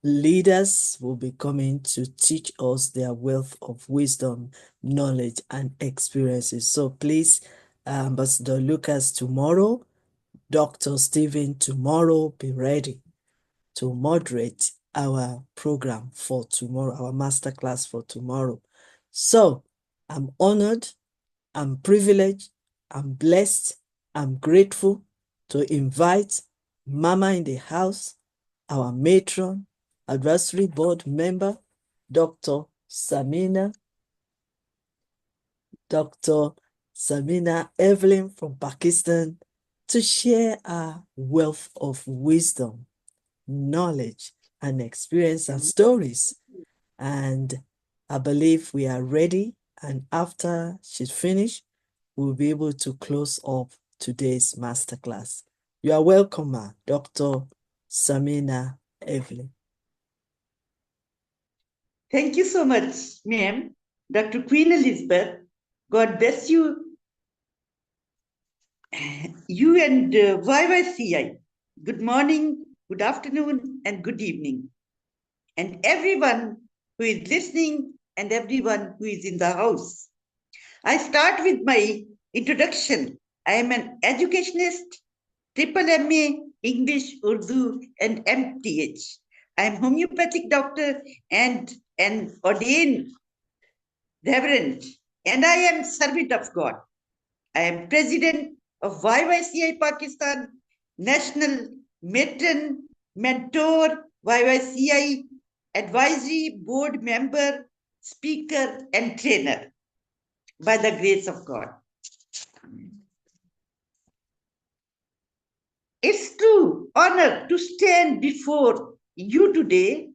leaders will be coming to teach us their wealth of wisdom, knowledge, and experiences. So please, Ambassador Lucas tomorrow, Dr. Stephen tomorrow, be ready to moderate our program for tomorrow, our masterclass for tomorrow. So I'm honored, I'm privileged, I'm blessed, I'm grateful to invite Mama in the house, our matron, advisory board member, Dr. Samina Evelyn from Pakistan, to share our wealth of wisdom, knowledge, and experience and stories. And I believe we are ready. And after she's finished, we'll be able to close up today's masterclass. You are welcome, Dr. Samina Evelyn. Thank you so much, ma'am. Dr. Queen Elizabeth, God bless you. You and YYCI. Good morning, good afternoon, and good evening. And everyone who is listening and everyone who is in the house. I start with my introduction. I am an educationist, triple MA, English, Urdu, and MTH. I am homeopathic doctor and an ordained reverend, and I am servant of God. I am president of YYCI Pakistan, national matron, mentor, YYCI advisory board member, speaker, and trainer by the grace of God. It's true honor to stand before you today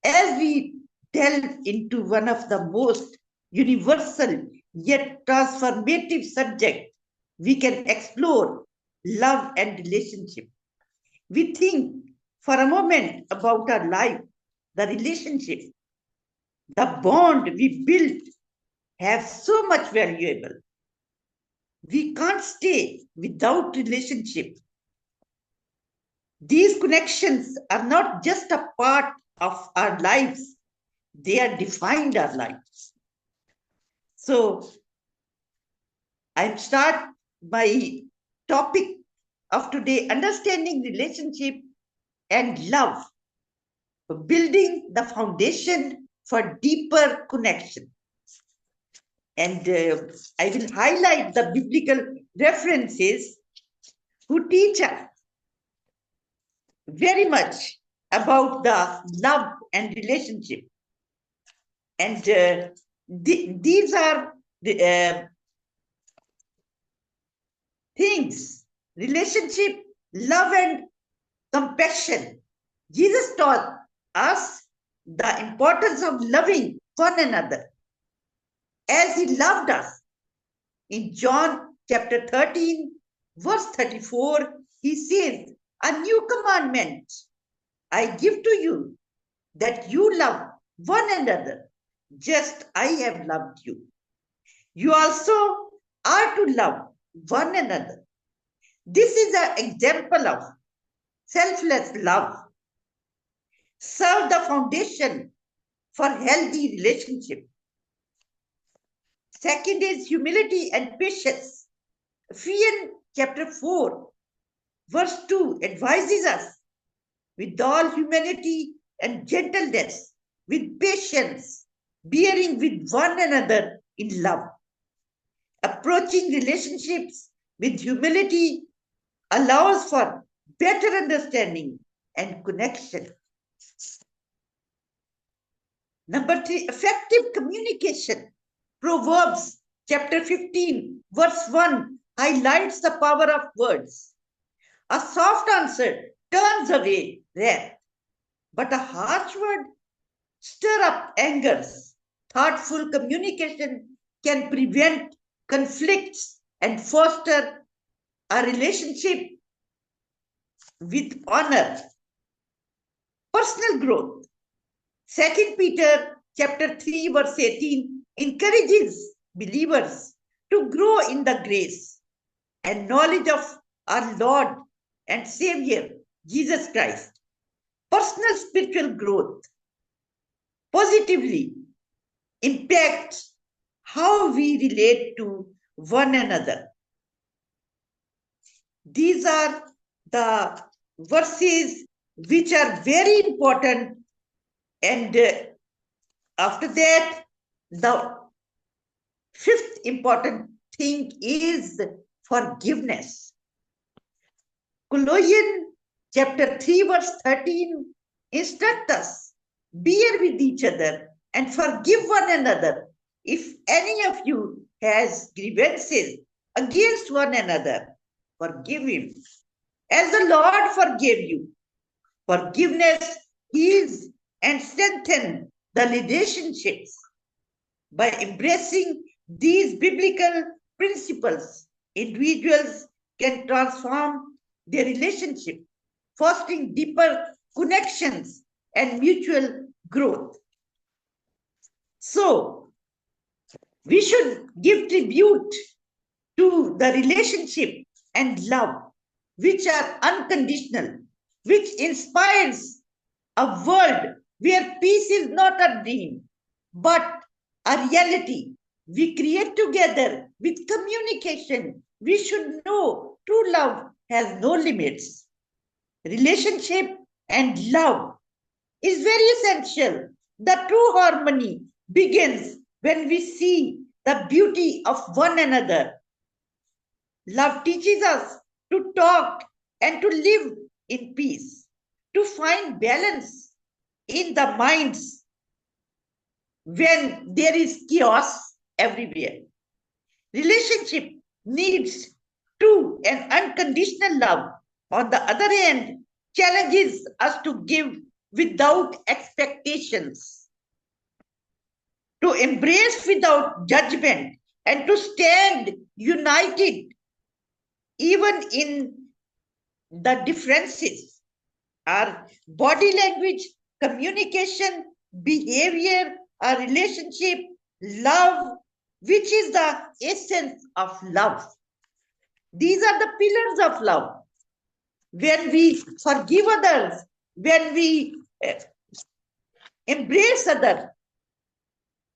as we delve into one of the most universal yet transformative subjects we can explore, love and relationship. We think for a moment about our life, the relationship, the bond we build have so much valuable. We can't stay without relationship. These connections are not just a part of our lives, they are defined our lives. So I start my topic of today, understanding relationship and love, building the foundation for deeper connection. And I will highlight the biblical references who teach us very much about the love and relationship. And these are the things, relationship, love and compassion. Jesus taught us the importance of loving one another as he loved us. In John chapter 13, verse 34, he says, "A new commandment I give to you, that you love one another, just I have loved you. You also are to love one another." This is an example of selfless love. Serve the foundation for healthy relationship. Second is humility and patience. Ephesians chapter 4, verse 2 advises us with all humanity and gentleness, with patience, bearing with one another in love. Approaching relationships with humility allows for better understanding and connection. Number 3, effective communication. Proverbs chapter 15, verse 1 highlights the power of words. A soft answer turns away wrath, but a harsh word stirs up angers. Thoughtful communication can prevent conflicts and foster a relationship with honor. Personal growth. 2 Peter chapter 3, verse 18 encourages believers to grow in the grace and knowledge of our Lord and Savior, Jesus Christ. Personal spiritual growth positively impacts how we relate to one another. These are the verses which are very important. And after that, the fifth important thing is forgiveness. Colossians chapter 3, verse 13 instructs us, bear with each other and forgive one another if any of you has grievances against one another. Forgive him. As the Lord forgave you, forgiveness heals and strengthens the relationships. By embracing these biblical principles, individuals can transform their relationship, fostering deeper connections and mutual growth. So, we should give tribute to the relationship and love, which are unconditional, which inspires a world where peace is not a dream, but a reality. We create together with communication. We should know true love has no limits. Relationship and love is very essential. The true harmony begins when we see the beauty of one another. Love teaches us to talk and to live in peace, to find balance in the minds when there is chaos everywhere. Relationship needs true and unconditional love. On the other hand, challenges us to give without expectations, to embrace without judgment, and to stand united even in the differences. Our body language, communication, behavior, our relationship, love, which is the essence of love. These are the pillars of love. When we forgive others, when we embrace others,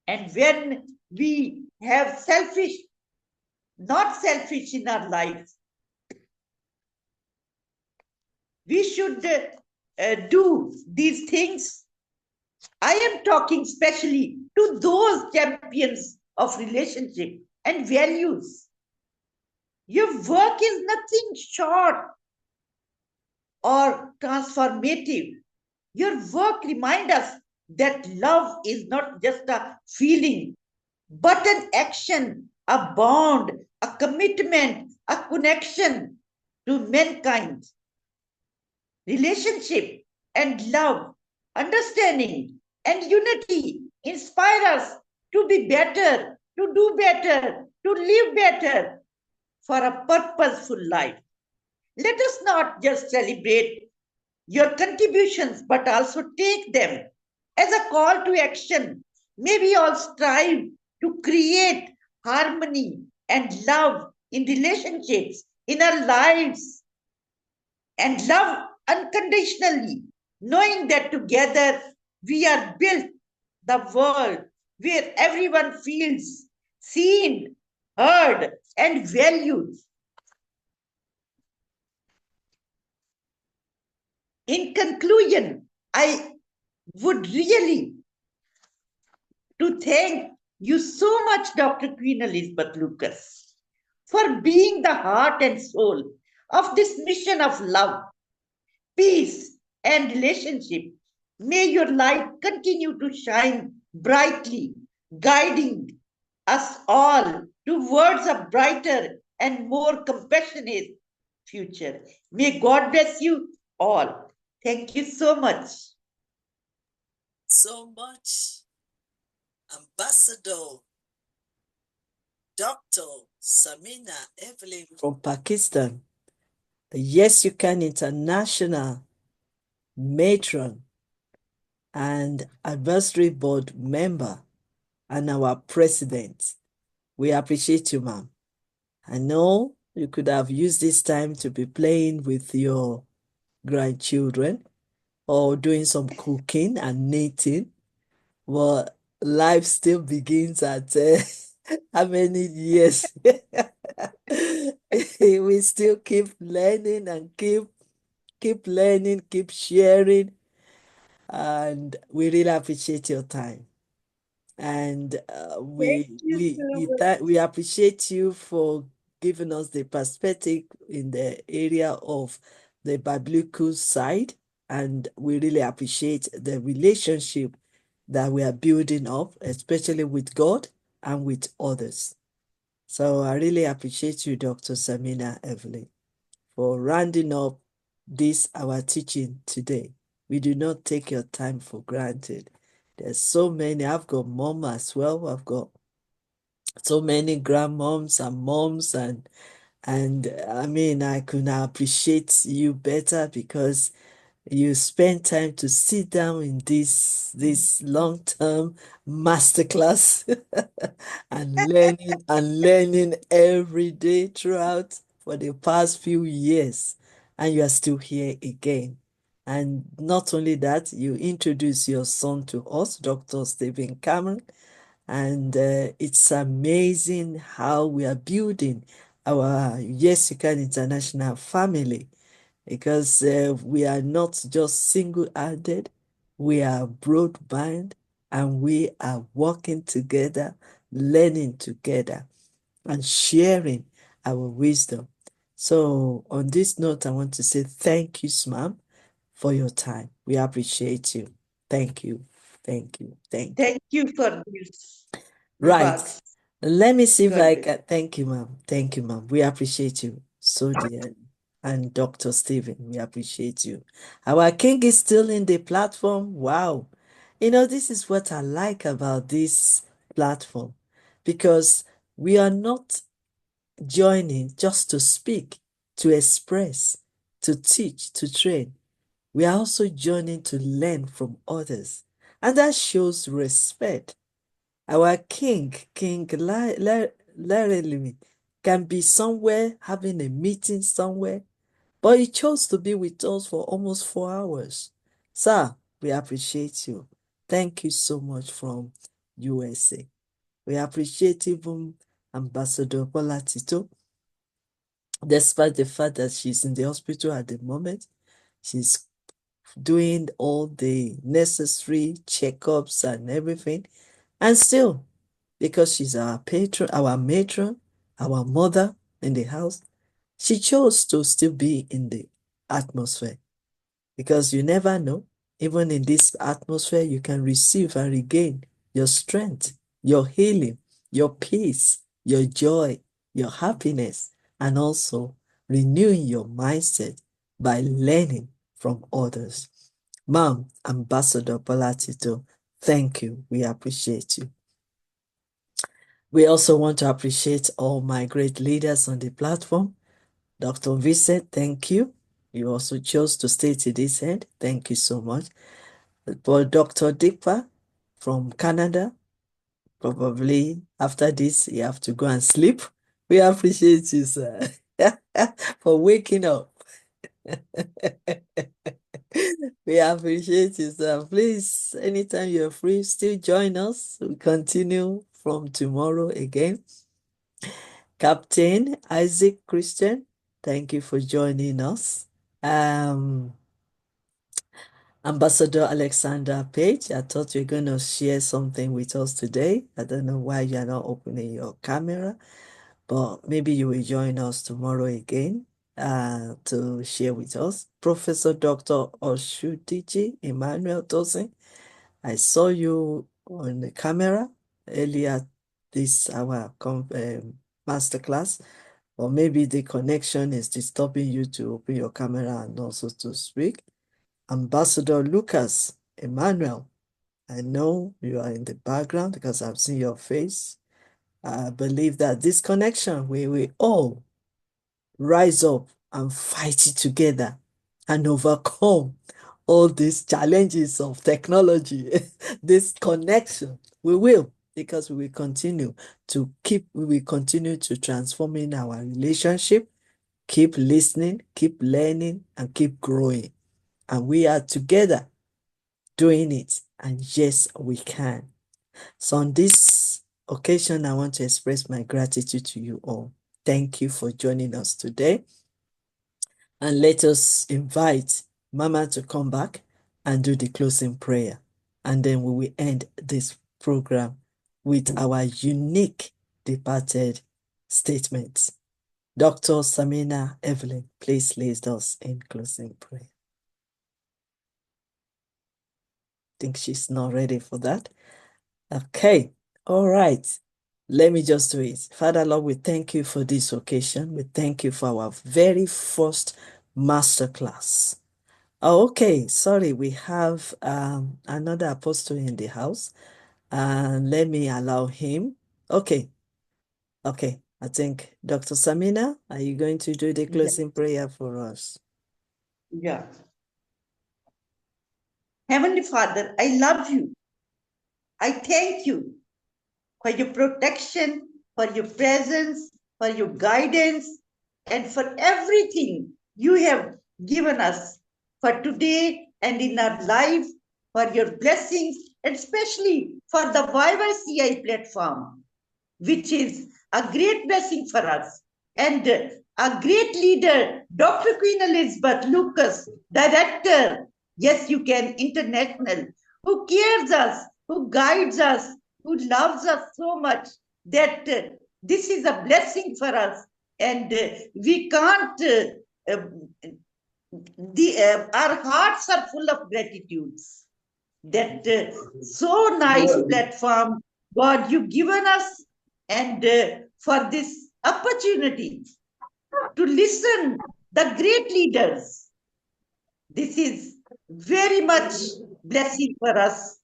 and when we have not selfish in our lives, we should do these things. I am talking especially to those champions of relationship and values. Your work is nothing short or transformative. Your work reminds us that love is not just a feeling, but an action, a bond, a commitment, a connection to mankind. Relationship and love, understanding and unity inspire us to be better, to do better, to live better for a purposeful life. Let us not just celebrate your contributions, but also take them as a call to action. May we all strive to create harmony and love in relationships, in our lives, and love unconditionally, knowing that together we are built the world where everyone feels seen, heard, and valued. In conclusion, I would really to thank you so much, Dr. Queen Elizabeth Lucas, for being the heart and soul of this mission of love, peace, and relationship. May your light continue to shine brightly, guiding us all towards a brighter and more compassionate future. May God bless you all. Thank you so much. So much, Ambassador Dr. Samina Evelyn from Pakistan, the Yes You Can International matron and advisory board member and our president. We appreciate you, ma'am. I know you could have used this time to be playing with your grandchildren or doing some cooking and knitting, but life still begins at how many years? We still keep learning and keep learning, keep sharing, and we really appreciate your time. And we appreciate you for giving us the perspective in the area of the biblical side, and we really appreciate the relationship that we are building up, especially with God and with others. So I really appreciate you, Dr. Samina Evelyn. for rounding up this our teaching today. We do not take your time for granted. There's so many. I've got mom as well. I've got so many grandmoms and moms, and I mean, I could appreciate you better because you spend time to sit down in this long-term masterclass and learning every day throughout for the past few years, and you are still here again. And not only that, you introduce your son to us, Dr. Stephen Cameron, and it's amazing how we are building our YYCI International family, because we are not just single-handed, we are broadband, and we are working together, learning together, and sharing our wisdom. So on this note, I want to say thank you, Smam, for your time. We appreciate you. Thank you. Thank you. Thank you. Thank you for these Right. remarks. Let me see if God I bless. can. Thank you, ma'am. Thank you, ma'am. We appreciate you so dearly. And Dr. Stephen, we appreciate you. Our king is still in the platform. Wow. You know, this is what I like about this platform, because we are not joining just to speak, to express, to teach, to train. We are also joining to learn from others. And that shows respect. Our King Larry, can be somewhere having a meeting somewhere, but he chose to be with us for almost 4 hours. Sir, we appreciate you. Thank you so much from USA. We appreciate even Ambassador Bola Tito, despite the fact that she's in the hospital at the moment. She's doing all the necessary checkups and everything. And still, because she's our patron, our matron, our mother in the house, she chose to still be in the atmosphere. Because you never know, even in this atmosphere, you can receive and regain your strength, your healing, your peace, your joy, your happiness, and also renewing your mindset by learning from others. Mom, Ambassador Palatito, thank you. We appreciate you. We also want to appreciate all my great leaders on the platform. Dr. Vincent, thank you. You also chose to stay to this end. Thank you so much. But Dr. Dikpa from Canada, probably after this, you have to go and sleep. We appreciate you, sir, for waking up. We appreciate you, sir. Please, anytime you're free, still join us. We continue from tomorrow again. Captain Isaac Christian, thank you for joining us. Ambassador Alexander Page, I thought you were going to share something with us today. I don't know why you're not opening your camera, but maybe you will join us tomorrow again to share with us. Professor Dr. Oshudiji Emmanuel Tosin, I saw you on the camera earlier this our masterclass, or maybe the connection is disturbing you to open your camera and also to speak. Ambassador Lucas Emmanuel, I know you are in the background because I've seen your face. I believe that this connection, we will all rise up and fight it together and overcome all these challenges of technology, this connection. We will, because we will continue to transform in our relationship, keep listening, keep learning, and keep growing. And we are together doing it. And yes, we can. So on this occasion, I want to express my gratitude to you all. Thank you for joining us today. And let us invite Mama to come back and do the closing prayer. And then we will end this program with our unique departed statements. Dr. Samina Evelyn, please lead us in closing prayer. I think she's not ready for that. Okay, all right. Let me just do it. Father Lord, we thank you for this occasion. We thank you for our very first masterclass. Oh, okay, sorry, we have another apostle in the house. And let me allow him. Okay, I think Dr. Samina, are you going to do the closing prayer for us? Yeah. Heavenly Father, I love you. I thank you for your protection, for your presence, for your guidance, and for everything you have given us for today and in our life, for your blessings, and especially for the YYCI platform, which is a great blessing for us. And a great leader, Dr. Queen Elizabeth Lucas, director, Yes You Can International, who cares us, who guides us, who loves us so much that this is a blessing for us. And we can't, our hearts are full of gratitude that so nice platform, God, you've given us, and for this opportunity to listen the great leaders. This is very much blessing for us,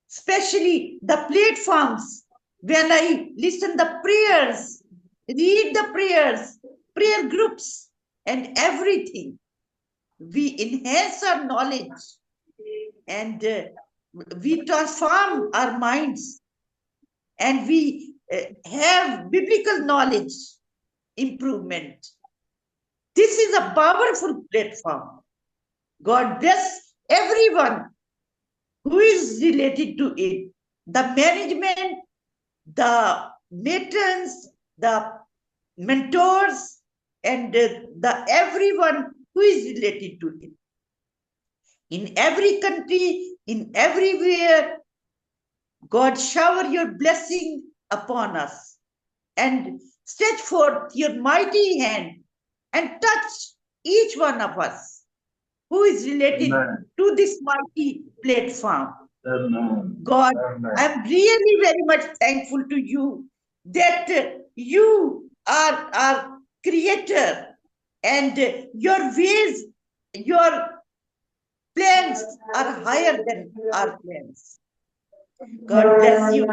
especially the platforms. When I listen the prayers, read the prayers, prayer groups, and everything, we enhance our knowledge and we transform our minds and we have biblical knowledge improvement. This is a powerful platform. God bless everyone who is related to it. The management, the matrons, the mentors, and the everyone who is related to it. In every country, in everywhere, God shower your blessing upon us and stretch forth your mighty hand and touch each one of us who is related to this mighty platform. God, I'm really very much thankful to you that you are our creator and your ways, your plans are higher than our plans. God bless you.